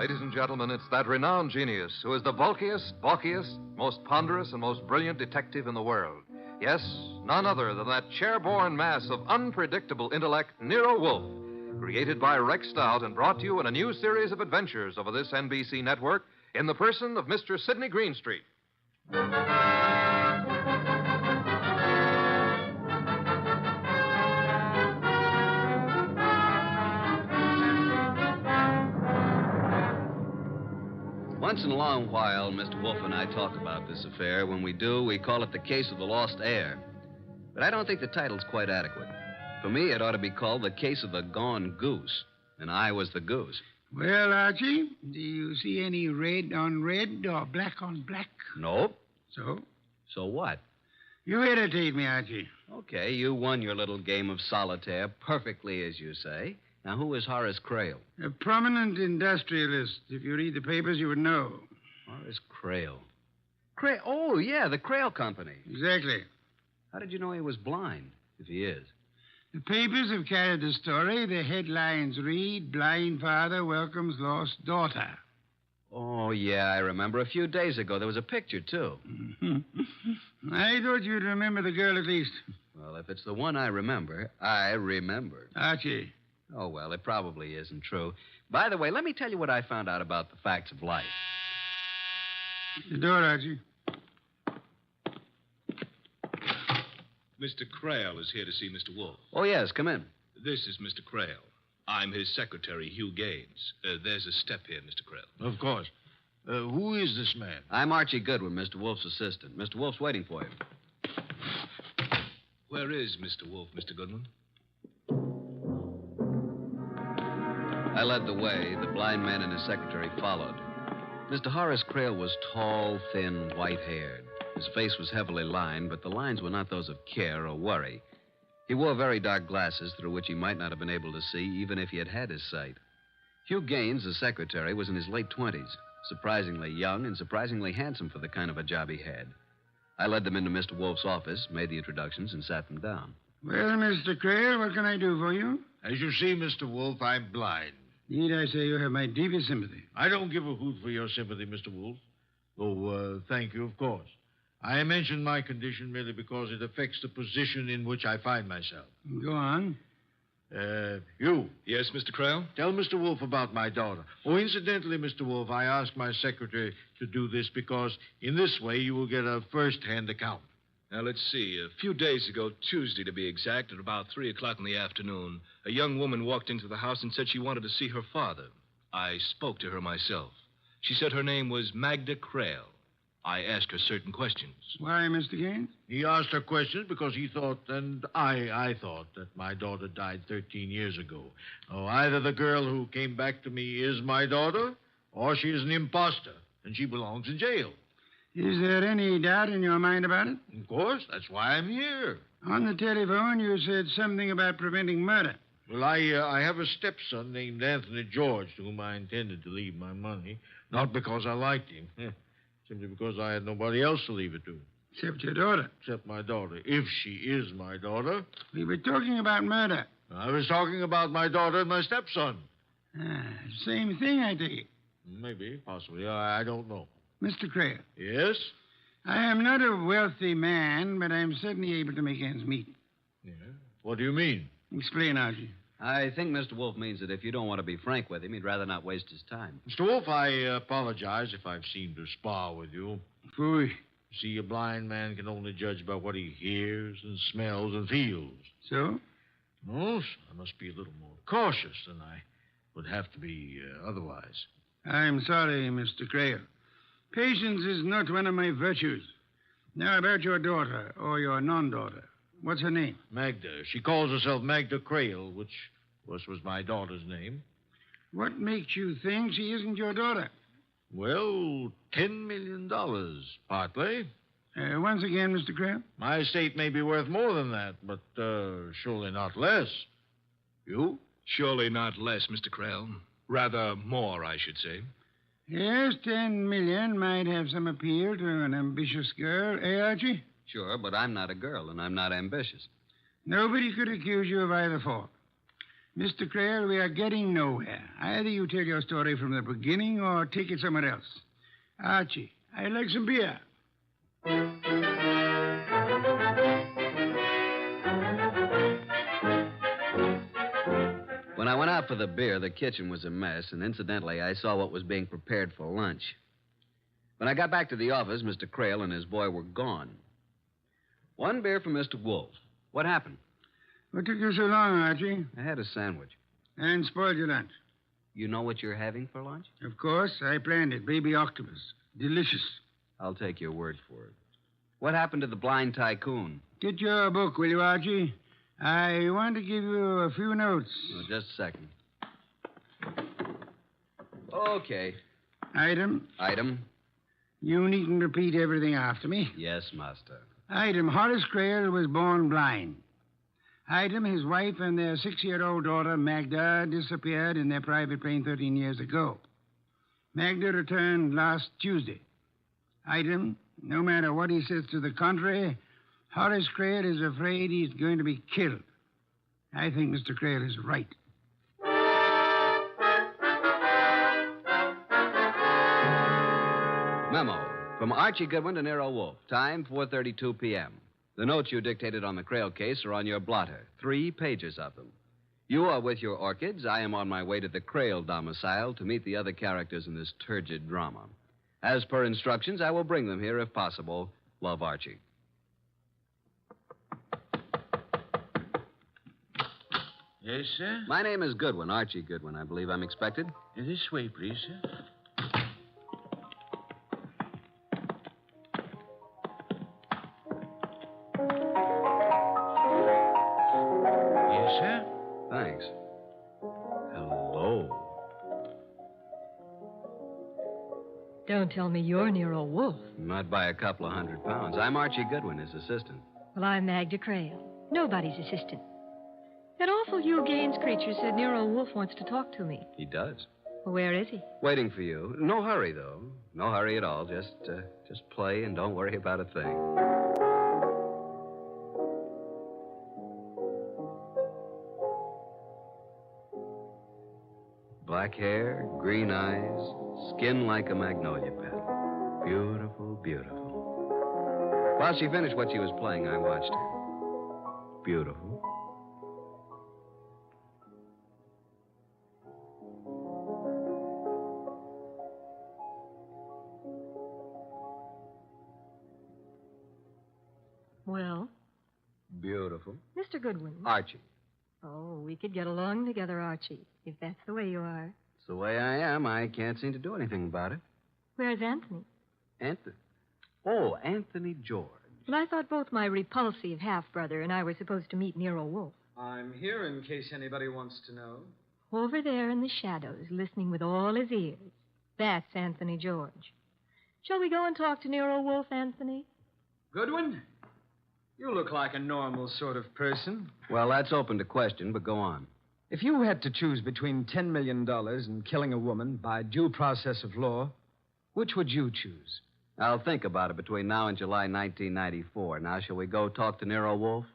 Ladies and gentlemen, it's that renowned genius who is the bulkiest, bulkiest, most ponderous, and most brilliant detective in the world. Yes, none other than that chair-borne mass of unpredictable intellect, Nero Wolfe, created by Rex Stout and brought to you in a new series of adventures over this NBC network in the person of Mr. Sidney Greenstreet. Once in a long while, Mr. Wolfe and I talk about this affair. When we do, we call it the case of the lost heir. But I don't think the title's quite adequate. For me, it ought to be called the case of the gone goose. And I was the goose. Well, Archie, do you see any red on red or black on black? Nope. So? So what? You irritate me, Archie. Okay, you won your little game of solitaire perfectly, as you say. Now, who is Horace Crail? A prominent industrialist. If you read the papers, you would know. Horace Crail. Crail? Oh, yeah, the Crail Company. Exactly. How did you know he was blind, if he is? The papers have carried the story. The headlines read, Blind Father Welcomes Lost Daughter. Oh, yeah, I remember. A few days ago, there was a picture, too. I thought you'd remember the girl at least. Well, if it's the one I remember, I remember. Archie. Oh, well, it probably isn't true. By the way, let me tell you what I found out about the facts of life. The door, Archie. Mr. Crail is here to see Mr. Wolfe. Oh, yes, come in. This is Mr. Crail. I'm his secretary, Hugh Gaines. There's a step here, Mr. Crail. Of course. Who is this man? I'm Archie Goodwin, Mr. Wolfe's assistant. Mr. Wolfe's waiting for you. Where is Mr. Wolfe, Mr. Goodwin? I led the way. The blind man and his secretary followed. Mr. Horace Crail was tall, thin, white-haired. His face was heavily lined, but the lines were not those of care or worry. He wore very dark glasses through which he might not have been able to see even if he had had his sight. Hugh Gaines, the secretary, was in his late 20s, surprisingly young and surprisingly handsome for the kind of a job he had. I led them into Mr. Wolfe's office, made the introductions, and sat them down. Well, Mr. Crail, what can I do for you? As you see, Mr. Wolfe, I'm blind. Need I say you have my deepest sympathy? I don't give a hoot for your sympathy, Mr. Wolfe. Oh, thank you, of course. I mention my condition merely because it affects the position in which I find myself. Go on. You. Yes, Mr. Crail? Tell Mr. Wolfe about my daughter. Oh, incidentally, Mr. Wolfe, I asked my secretary to do this because in this way you will get a first-hand account. Now, let's see. A few days ago, Tuesday to be exact, at about 3 o'clock in the afternoon, a young woman walked into the house and said she wanted to see her father. I spoke to her myself. She said her name was Magda Crail. I asked her certain questions. Why, Mr. Gaines? He asked her questions because he thought, and I thought, that my daughter died 13 years ago. Oh, either the girl who came back to me is my daughter, or she is an imposter, and she belongs in jail. Is there any doubt in your mind about it? Of course. That's why I'm here. On the telephone, you said something about preventing murder. Well, I have a stepson named Anthony George to whom I intended to leave my money, not because I liked him, simply because I had nobody else to leave it to. Except your daughter. Except my daughter, if she is my daughter. We were talking about murder. I was talking about my daughter and my stepson. Same thing, I take it. Maybe, possibly. I don't know. Mr. Crail. Yes? I am not a wealthy man, but I'm certainly able to make ends meet. Yeah? What do you mean? Explain, Archie. I think Mr. Wolfe means that if you don't want to be frank with him, he'd rather not waste his time. Mr. Wolfe, I apologize if I've seemed to spar with you. Phooey. See, a blind man can only judge by what he hears and smells and feels. So? No, I must be a little more cautious than I would have to be otherwise. I'm sorry, Mr. Crail. Patience is not one of my virtues. Now, about your daughter, or your non-daughter. What's her name? Magda. She calls herself Magda Crail, which was my daughter's name. What makes you think she isn't your daughter? Well, $10 million, partly. Once again, Mr. Crail? My estate may be worth more than that, but surely not less. You? Surely not less, Mr. Crail. Rather more, I should say. Yes, $10 million might have some appeal to an ambitious girl, Archie? Sure, but I'm not a girl, and I'm not ambitious. Nobody could accuse you of either fault. Mr. Creel, we are getting nowhere. Either you tell your story from the beginning or take it somewhere else. Archie, I'd like some beer. When I went out for the beer, the kitchen was a mess, and incidentally, I saw what was being prepared for lunch. When I got back to the office, Mr. Creel and his boy were gone. One beer for Mr. Wolf. What happened? What took you so long, Archie? I had a sandwich. And spoiled your lunch. You know what you're having for lunch? Of course, I planned it. Baby octopus. Delicious. I'll take your word for it. What happened to the blind tycoon? Get your book, will you, Archie? I want to give you a few notes. Oh, just a second. Okay. Item. You needn't repeat everything after me. Yes, master. Item, Horace Creel was born blind. Item, his wife and their 6-year-old daughter, Magda, disappeared in their private plane 13 years ago. Magda returned last Tuesday. Item, no matter what he says to the contrary, Horace Creel is afraid he's going to be killed. I think Mr. Creel is right. Memo. From Archie Goodwin to Nero Wolfe. Time, 4:32 p.m. The notes you dictated on the Creel case are on your blotter. 3 pages of them. You are with your orchids. I am on my way to the Creel domicile to meet the other characters in this turgid drama. As per instructions, I will bring them here if possible. Love, Archie. Yes, sir? My name is Goodwin, Archie Goodwin. I believe I'm expected. This way, please, sir. Yes, sir? Thanks. Hello. Don't tell me you're Nero Wolfe. Not by a couple of £100. I'm Archie Goodwin, his assistant. Well, I'm Magda Creel. Nobody's assistant. That awful Hugh Gaines creature said Nero Wolfe wants to talk to me. He does. Well, where is he? Waiting for you. No hurry, though. No hurry at all. Just play and don't worry about a thing. Black hair, green eyes, skin like a magnolia petal. Beautiful, beautiful. While she finished what she was playing, I watched her. Beautiful. Well? Beautiful. Mr. Goodwin. Archie. Oh, we could get along together, Archie, if that's the way you are. It's the way I am. I can't seem to do anything about it. Where's Anthony? Anthony? Oh, Anthony George. Well, I thought both my repulsive half-brother and I were supposed to meet Nero Wolfe. I'm here in case anybody wants to know. Over there in the shadows, listening with all his ears. That's Anthony George. Shall we go and talk to Nero Wolfe, Anthony? Goodwin? You look like a normal sort of person. Well, that's open to question, but go on. If you had to choose between $10 million and killing a woman by due process of law, which would you choose? I'll think about it between now and July 1994. Now, shall we go talk to Nero Wolfe?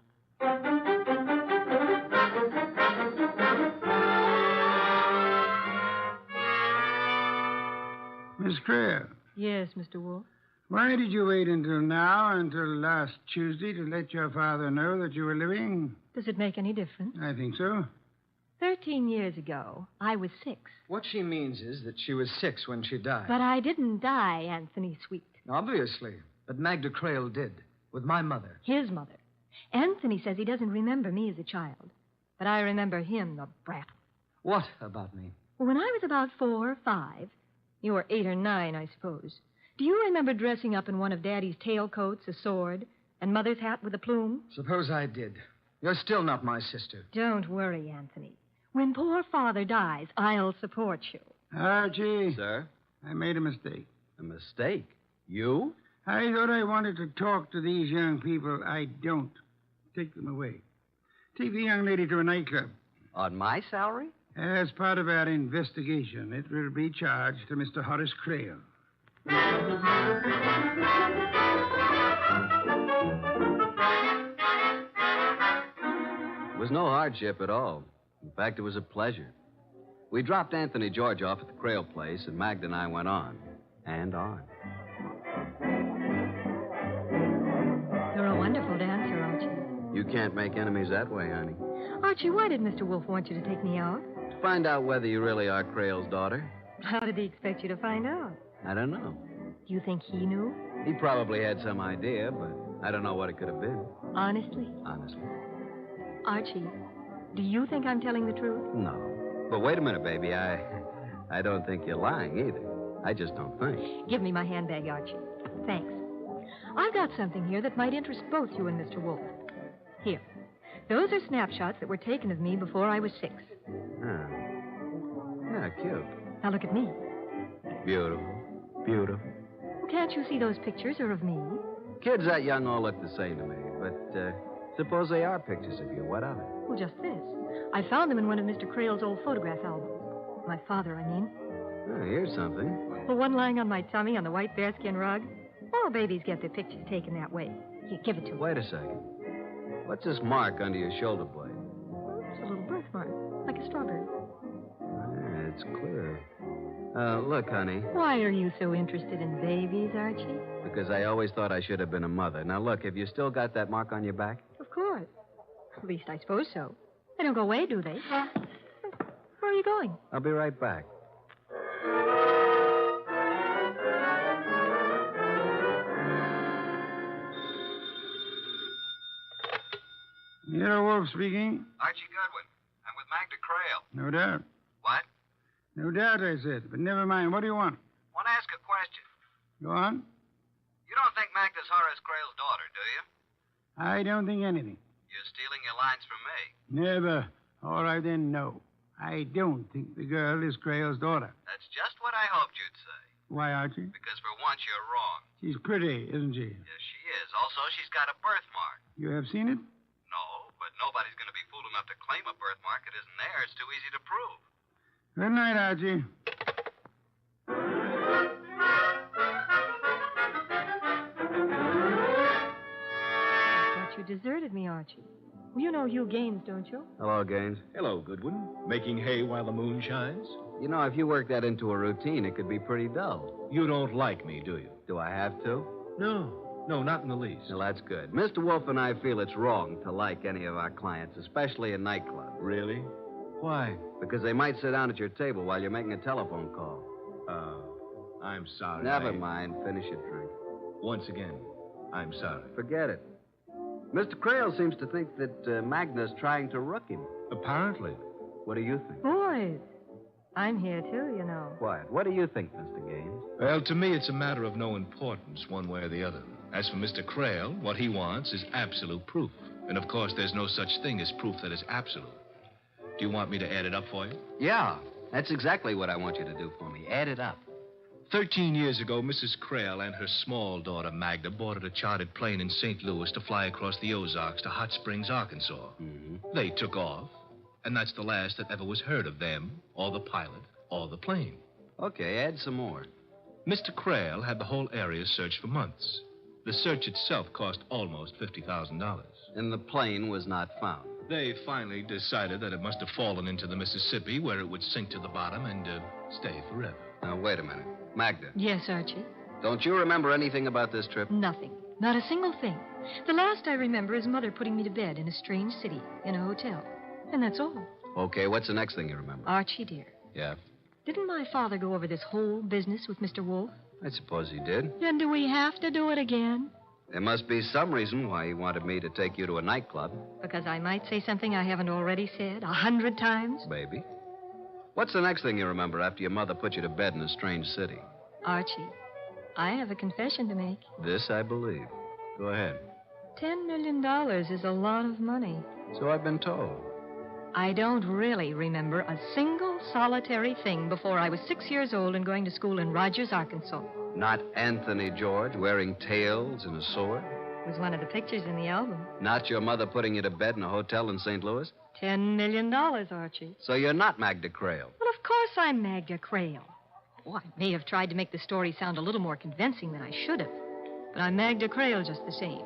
Miss Creel. Yes, Mr. Wolfe. Why did you wait until now, until last Tuesday, to let your father know that you were living? Does it make any difference? I think so. 13 years ago, I was 6. What she means is that she was 6 when she died. But I didn't die, Anthony Sweet. Obviously. But Magda Creel did, with my mother. His mother. Anthony says he doesn't remember me as a child. But I remember him, the brat. What about me? When I was about 4 or 5, you were 8 or 9, I suppose. Do you remember dressing up in one of Daddy's tailcoats, a sword, and Mother's hat with a plume? Suppose I did. You're still not my sister. Don't worry, Anthony. When poor Father dies, I'll support you. Archie. Sir? I made a mistake. A mistake? You? I thought I wanted to talk to these young people. I don't. Take them away. Take the young lady to a nightclub. On my salary? As part of our investigation, it will be charged to Mr. Horace Creel. It was no hardship at all. In fact, it was a pleasure. We dropped Anthony George off at the Crail place, and Magda and I went on. And on. You're a wonderful dancer, Archie. You can't make enemies that way, honey. Archie, why did Mr. Wolf want you to take me out? To find out whether you really are Crail's daughter. How did he expect you to find out? I don't know. Do you think he knew? He probably had some idea, but I don't know what it could have been. Honestly? Honestly. Archie, do you think I'm telling the truth? No. But wait a minute, baby. I don't think you're lying either. I just don't think. Give me my handbag, Archie. Thanks. I've got something here that might interest both you and Mr. Wolf. Here. Those are snapshots that were taken of me before I was 6. Ah. Yeah, cute. Now look at me. Beautiful. Beautiful. Can't you see those pictures are of me? Kids that young all look the same to me, but suppose they are pictures of you. What of it? Well, just this. I found them in one of Mr. Crail's old photograph albums. My father, I mean. Oh, here's something. The one lying on my tummy on the white bearskin rug. All babies get their pictures taken that way. Here, give it to me. Wait a second. What's this mark under your shoulder blade? It's a little birthmark, like a strawberry. Yeah, it's clear. Look, honey. Why are you so interested in babies, Archie? Because I always thought I should have been a mother. Now, look, have you still got that mark on your back? Of course. At least I suppose so. They don't go away, do they? Where are you going? I'll be right back. Nero Wolf speaking. Archie Goodwin. I'm with Magda Crail. No doubt. What? No doubt, I said. But never mind. What do you want? Want to ask a question. Go on. You don't think Magda's Horace Crail's daughter, do you? I don't think anything. You're stealing your lines from me. Never. All right, then, no. I don't think the girl is Crail's daughter. That's just what I hoped you'd say. Why, Archie? Because for once you're wrong. She's pretty, isn't she? Yes, she is. Also, she's got a birthmark. You have seen it? No, but nobody's going to be fool enough to claim a birthmark that isn't there. It's too easy to prove. Good night, Archie. I thought you deserted me, Archie. Well, you know Hugh Gaines, don't you? Hello, Gaines. Hello, Goodwin. Making hay while the moon shines? You know, if you work that into a routine, it could be pretty dull. You don't like me, do you? Do I have to? No, not in the least. Well, that's good. Mr. Wolf and I feel it's wrong to like any of our clients, especially a nightclub. Really? Why? Because they might sit down at your table while you're making a telephone call. I'm sorry. Never mind. Finish your drink. Once again, I'm sorry. Forget it. Mr. Crail seems to think that Magda's trying to rook him. Apparently. What do you think? Boys, I'm here too, you know. Quiet. What do you think, Mr. Gaines? Well, to me, it's a matter of no importance, one way or the other. As for Mr. Crail, what he wants is absolute proof. And, of course, there's no such thing as proof that is absolute. Do you want me to add it up for you? Yeah, that's exactly what I want you to do for me. Add it up. 13 years ago, Mrs. Crail and her small daughter, Magda, boarded a chartered plane in St. Louis to fly across the Ozarks to Hot Springs, Arkansas. Mm-hmm. They took off, and that's the last that ever was heard of them, or the pilot, or the plane. Okay, add some more. Mr. Crail had the whole area searched for months. The search itself cost almost $50,000. And the plane was not found. They finally decided that it must have fallen into the Mississippi, where it would sink to the bottom and stay forever. Now, wait a minute. Magda. Yes, Archie? Don't you remember anything about this trip? Nothing. Not a single thing. The last I remember is Mother putting me to bed in a strange city, in a hotel. And that's all. Okay, what's the next thing you remember? Archie, dear. Yeah? Didn't my father go over this whole business with Mr. Wolf? I suppose he did. Then do we have to do it again? There must be some reason why he wanted me to take you to a nightclub. Because I might say something I haven't already said 100 times? Maybe. What's the next thing you remember after your mother put you to bed in a strange city? Archie, I have a confession to make. This I believe. Go ahead. $10 million is a lot of money. So I've been told. I don't really remember a single solitary thing before I was 6 years old and going to school in Rogers, Arkansas. Not Anthony George wearing tails and a sword? It was one of the pictures in the album. Not your mother putting you to bed in a hotel in St. Louis? $10 million, Archie. So you're not Magda Crail? Well, of course I'm Magda Crail. Oh, I may have tried to make the story sound a little more convincing than I should have. But I'm Magda Crail just the same.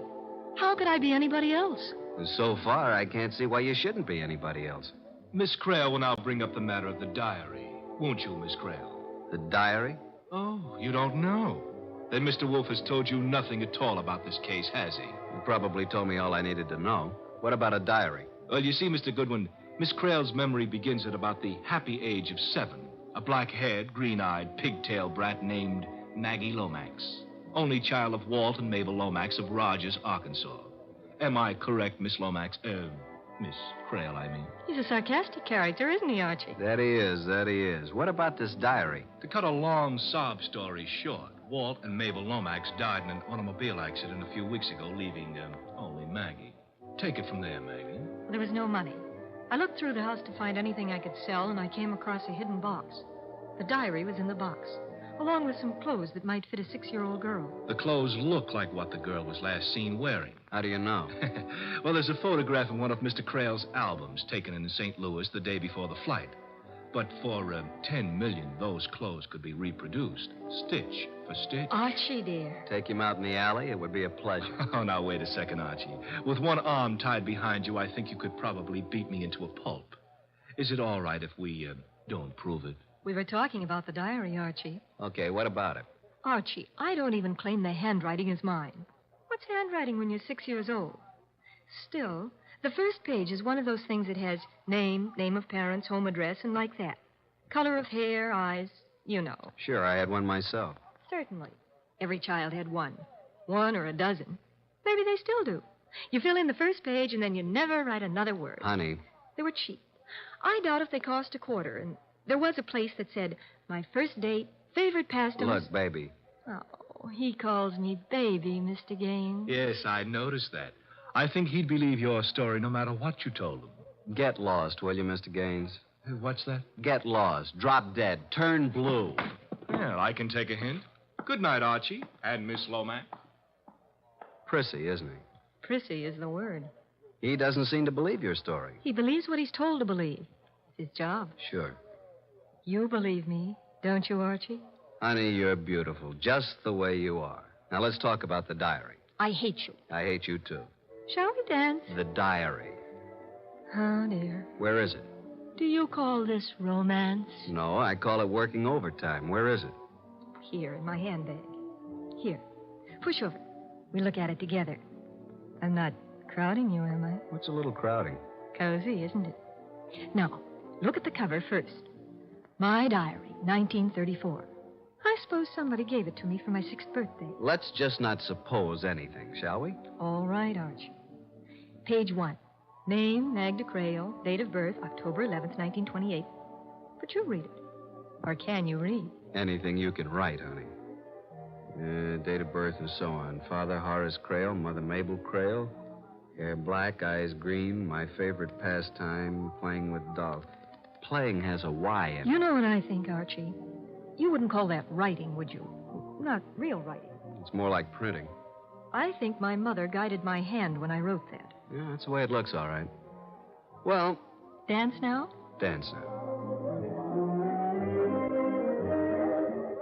How could I be anybody else? So far, I can't see why you shouldn't be anybody else. Miss Crail will now bring up the matter of the diary. Won't you, Miss Crail? The diary? Oh, you don't know. Then Mr. Wolf has told you nothing at all about this case, has he? He probably told me all I needed to know. What about a diary? Well, you see, Mr. Goodwin, Miss Crail's memory begins at about the happy age of 7. A black-haired, green-eyed, pigtail brat named Maggie Lomax. Only child of Walt and Mabel Lomax of Rogers, Arkansas. Am I correct, Miss Lomax? Miss Crail, I mean. He's a sarcastic character, isn't he, Archie? That he is. What about this diary? To cut a long sob story short, Walt and Mabel Lomax died in an automobile accident a few weeks ago, leaving only Maggie. Take it from there, Maggie. There was no money. I looked through the house to find anything I could sell, and I came across a hidden box. The diary was in the box, along with some clothes that might fit a 6-year-old girl. The clothes look like what the girl was last seen wearing. How do you know? Well, there's a photograph in one of Mr. Crail's albums taken in St. Louis the day before the flight. But for $10 million, those clothes could be reproduced, stitch for stitch. Archie, dear. Take him out in the alley? It would be a pleasure. Oh, now, wait a second, Archie. With one arm tied behind you, I think you could probably beat me into a pulp. Is it all right if we don't prove it? We were talking about the diary, Archie. Okay, what about it? Archie, I don't even claim the handwriting is mine. What's handwriting when you're 6 years old? Still, the first page is one of those things that has name, name of parents, home address, and like that. Color of hair, eyes, you know. Sure, I had one myself. Certainly. Every child had one. One or a dozen. Maybe they still do. You fill in the first page, and then you never write another word. Honey. They were cheap. I doubt if they cost $0.25, and there was a place that said, my first date, favorite pastimes. Look, baby. Oh, he calls me baby, Mr. Gaines. Yes, I noticed that. I think he'd believe your story no matter what you told him. Get lost, will you, Mr. Gaines? What's that? Get lost. Drop dead. Turn blue. Well, I can take a hint. Good night, Archie. And Miss Lomax. Prissy, isn't he? Prissy is the word. He doesn't seem to believe your story. He believes what he's told to believe. It's his job. Sure. You believe me, don't you, Archie? Honey, you're beautiful, just the way you are. Now, let's talk about the diary. I hate you. I hate you, too. Shall we dance? The diary. Oh, dear. Where is it? Do you call this romance? No, I call it working overtime. Where is it? Here, in my handbag. Here. Push over. We look at it together. I'm not crowding you, am I? What's a little crowding? Cozy, isn't it? Now, look at the cover first. My diary, 1934. I suppose somebody gave it to me for my 6th birthday. Let's just not suppose anything, shall we? All right, Archie. Page 1. Name, Magda Crail. Date of birth, October 11th, 1928. But you read it. Or can you read? Anything you can write, honey. Date of birth and so on. Father Horace Crail, Mother Mabel Crail. Hair black, eyes green. My favorite pastime, playing with dolls. Playing has a Y in it. You know what I think, Archie? You wouldn't call that writing, would you? Not real writing. It's more like printing. I think my mother guided my hand when I wrote that. Yeah, that's the way it looks, all right. Well... Dance now? Dance now.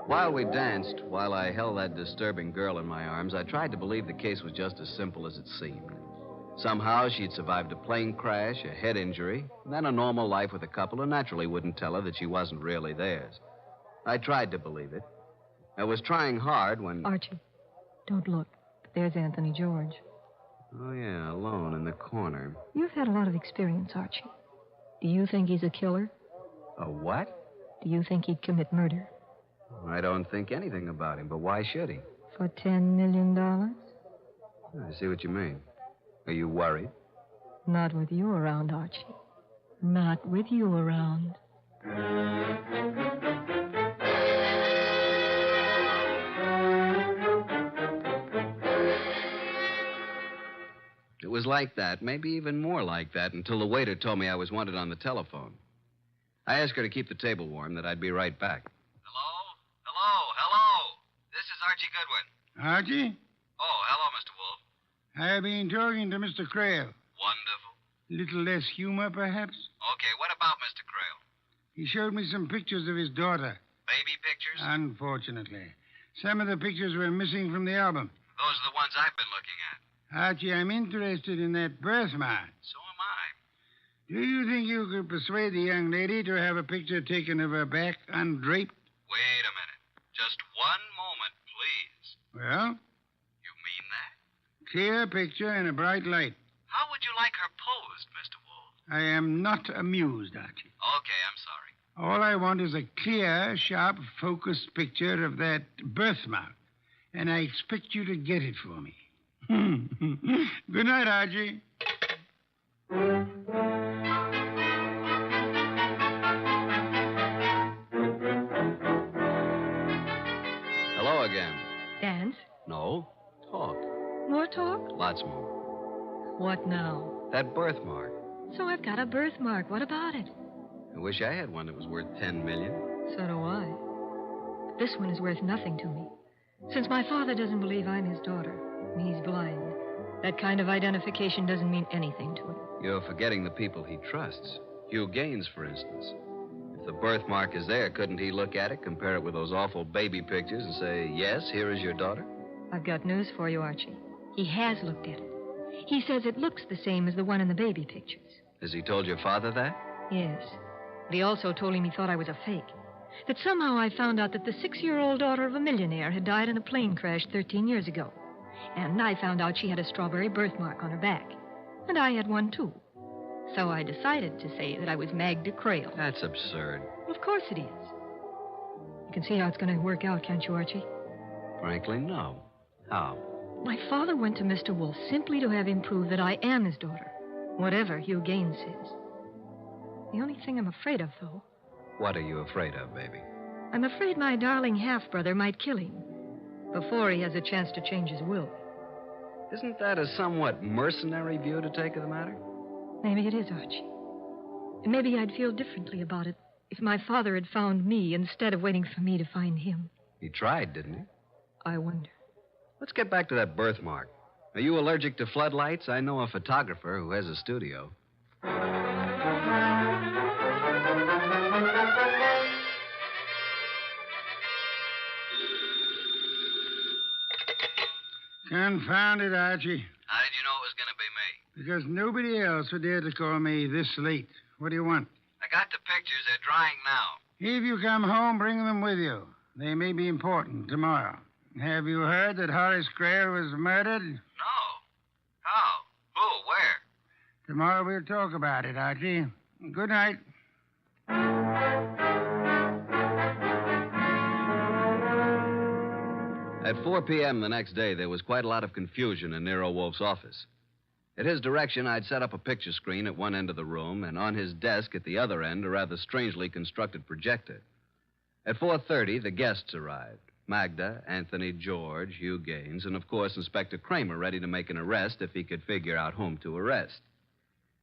While we danced, while I held that disturbing girl in my arms, I tried to believe the case was just as simple as it seemed. Somehow she'd survived a plane crash, a head injury, and then a normal life with a couple who naturally wouldn't tell her that she wasn't really theirs. I tried to believe it. I was trying hard when... Archie, don't look. There's Anthony George. Oh, yeah, alone in the corner. You've had a lot of experience, Archie. Do you think he's a killer? A what? Do you think he'd commit murder? I don't think anything about him, but why should he? For $10 million? I see what you mean. Are you worried? Not with you around, Archie. Not with you around. It was like that, maybe even more like that, until the waiter told me I was wanted on the telephone. I asked her to keep the table warm, that I'd be right back. Hello. This is Archie Goodwin. Archie? Oh, hello, Mr. Wolf. I've been talking to Mr. Crail. Wonderful. Little less humor, perhaps? Okay, what about Mr. Crail? He showed me some pictures of his daughter. Baby pictures? Unfortunately. Some of the pictures were missing from the album. Those are the ones I've been looking at. Archie, I'm interested in that birthmark. So am I. Do you think you could persuade the young lady to have a picture taken of her back undraped? Wait a minute. Just one moment, please. Well? You mean that? Clear picture in a bright light. How would you like her posed, Mr. Wolf? I am not amused, Archie. Okay, I'm sorry. All I want is a clear, sharp, focused picture of that birthmark. And I expect you to get it for me. Good night, Archie. Hello again. Dance? No. Talk. More talk? Lots more. What now? That birthmark. So I've got a birthmark. What about it? I wish I had one that was worth $10 million. So do I. But this one is worth nothing to me. Since my father doesn't believe I'm his daughter, and he's blind, that kind of identification doesn't mean anything to him. You're forgetting the people he trusts. Hugh Gaines, for instance. If the birthmark is there, couldn't he look at it, compare it with those awful baby pictures, and say, yes, here is your daughter? I've got news for you, Archie. He has looked at it. He says it looks the same as the one in the baby pictures. Has he told your father that? Yes. But he also told him he thought I was a fake. That somehow I found out that the 6-year-old daughter of a millionaire had died in a plane crash 13 years ago. And I found out she had a strawberry birthmark on her back. And I had one, too. So I decided to say that I was Magda Creel. That's absurd. Well, of course it is. You can see how it's going to work out, can't you, Archie? Frankly, no. How? My father went to Mr. Wolf simply to have him prove that I am his daughter, whatever Hugh Gaines says. The only thing I'm afraid of, though... What are you afraid of, baby? I'm afraid my darling half-brother might kill him before he has a chance to change his will. Isn't that a somewhat mercenary view to take of the matter? Maybe it is, Archie. And maybe I'd feel differently about it if my father had found me instead of waiting for me to find him. He tried, didn't he? I wonder. Let's get back to that birthmark. Are you allergic to floodlights? I know a photographer who has a studio. Confound it, Archie. How did you know it was going to be me? Because nobody else would dare to call me this late. What do you want? I got the pictures. They're drying now. If you come home, bring them with you. They may be important tomorrow. Have you heard that Horace Creel was murdered? No. How? Who? Where? Tomorrow we'll talk about it, Archie. Good night. At 4 p.m. the next day, there was quite a lot of confusion in Nero Wolf's office. At his direction, I'd set up a picture screen at one end of the room, and on his desk at the other end, a rather strangely constructed projector. At 4:30, the guests arrived. Magda, Anthony George, Hugh Gaines, and, of course, Inspector Kramer, ready to make an arrest if he could figure out whom to arrest.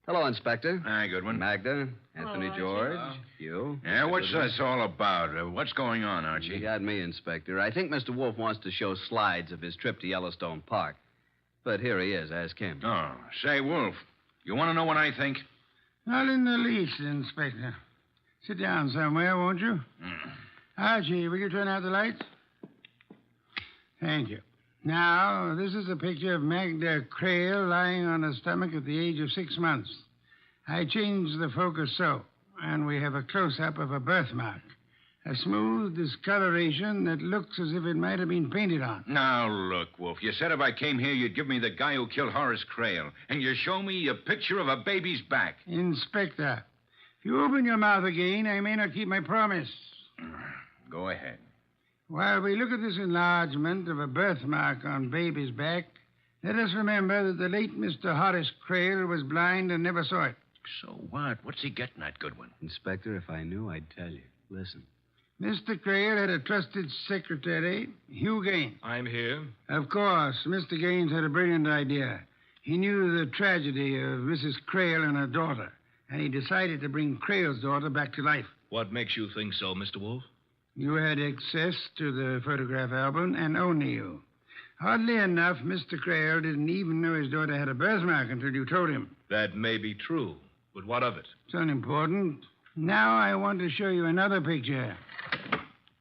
Hello, Inspector. Hi, Goodwin. Magda, Anthony George, Hello. Hugh. Yeah, what's this all about? What's going on, Archie? You got me, Inspector. I think Mr. Wolf wants to show slides of his trip to Yellowstone Park. But here he is. Ask him. Oh, say, Wolf, you want to know what I think? Not in the least, Inspector. Sit down somewhere, won't you? Archie, will you turn out the lights? Thank you. Now, this is a picture of Magda Creel lying on her stomach at the age of 6 months. I changed the focus so, and we have a close-up of a birthmark. A smooth discoloration that looks as if it might have been painted on. Now, look, Wolf, you said if I came here, you'd give me the guy who killed Horace Creel, and you show me a picture of a baby's back. Inspector, if you open your mouth again, I may not keep my promise. Go ahead. While we look at this enlargement of a birthmark on baby's back, let us remember that the late Mr. Horace Creel was blind and never saw it. So what? What's he getting at, Goodwin? Inspector, if I knew, I'd tell you. Listen. Mr. Creel had a trusted secretary, Hugh Gaines. I'm here. Of course, Mr. Gaines had a brilliant idea. He knew the tragedy of Mrs. Creel and her daughter, and he decided to bring Creel's daughter back to life. What makes you think so, Mr. Wolf? You had access to the photograph album, and only you. Oddly enough, Mr. Creel didn't even know his daughter had a birthmark until you told him. That may be true, but what of it? It's unimportant. Now I want to show you another picture.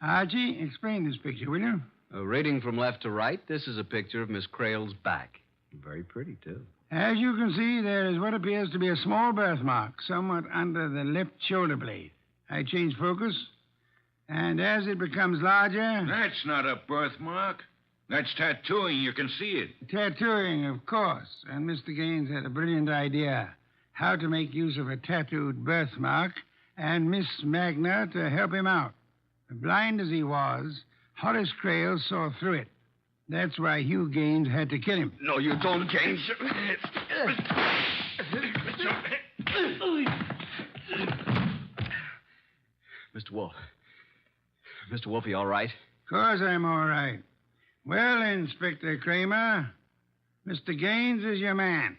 Archie, explain this picture, will you? Reading from left to right, this is a picture of Miss Creel's back. Very pretty, too. As you can see, there is what appears to be a small birthmark somewhat under the left shoulder blade. I change focus, and as it becomes larger... That's not a birthmark. That's tattooing. You can see it. Tattooing, of course. And Mr. Gaines had a brilliant idea how to make use of a tattooed birthmark and Miss Magna to help him out. Blind as he was, Horace Crail saw through it. That's why Hugh Gaines had to kill him. No, you don't, Gaines. Mr. Wolf. Mr. Wolf, are you all right? Of course I'm all right. Well, Inspector Kramer, Mr. Gaines is your man.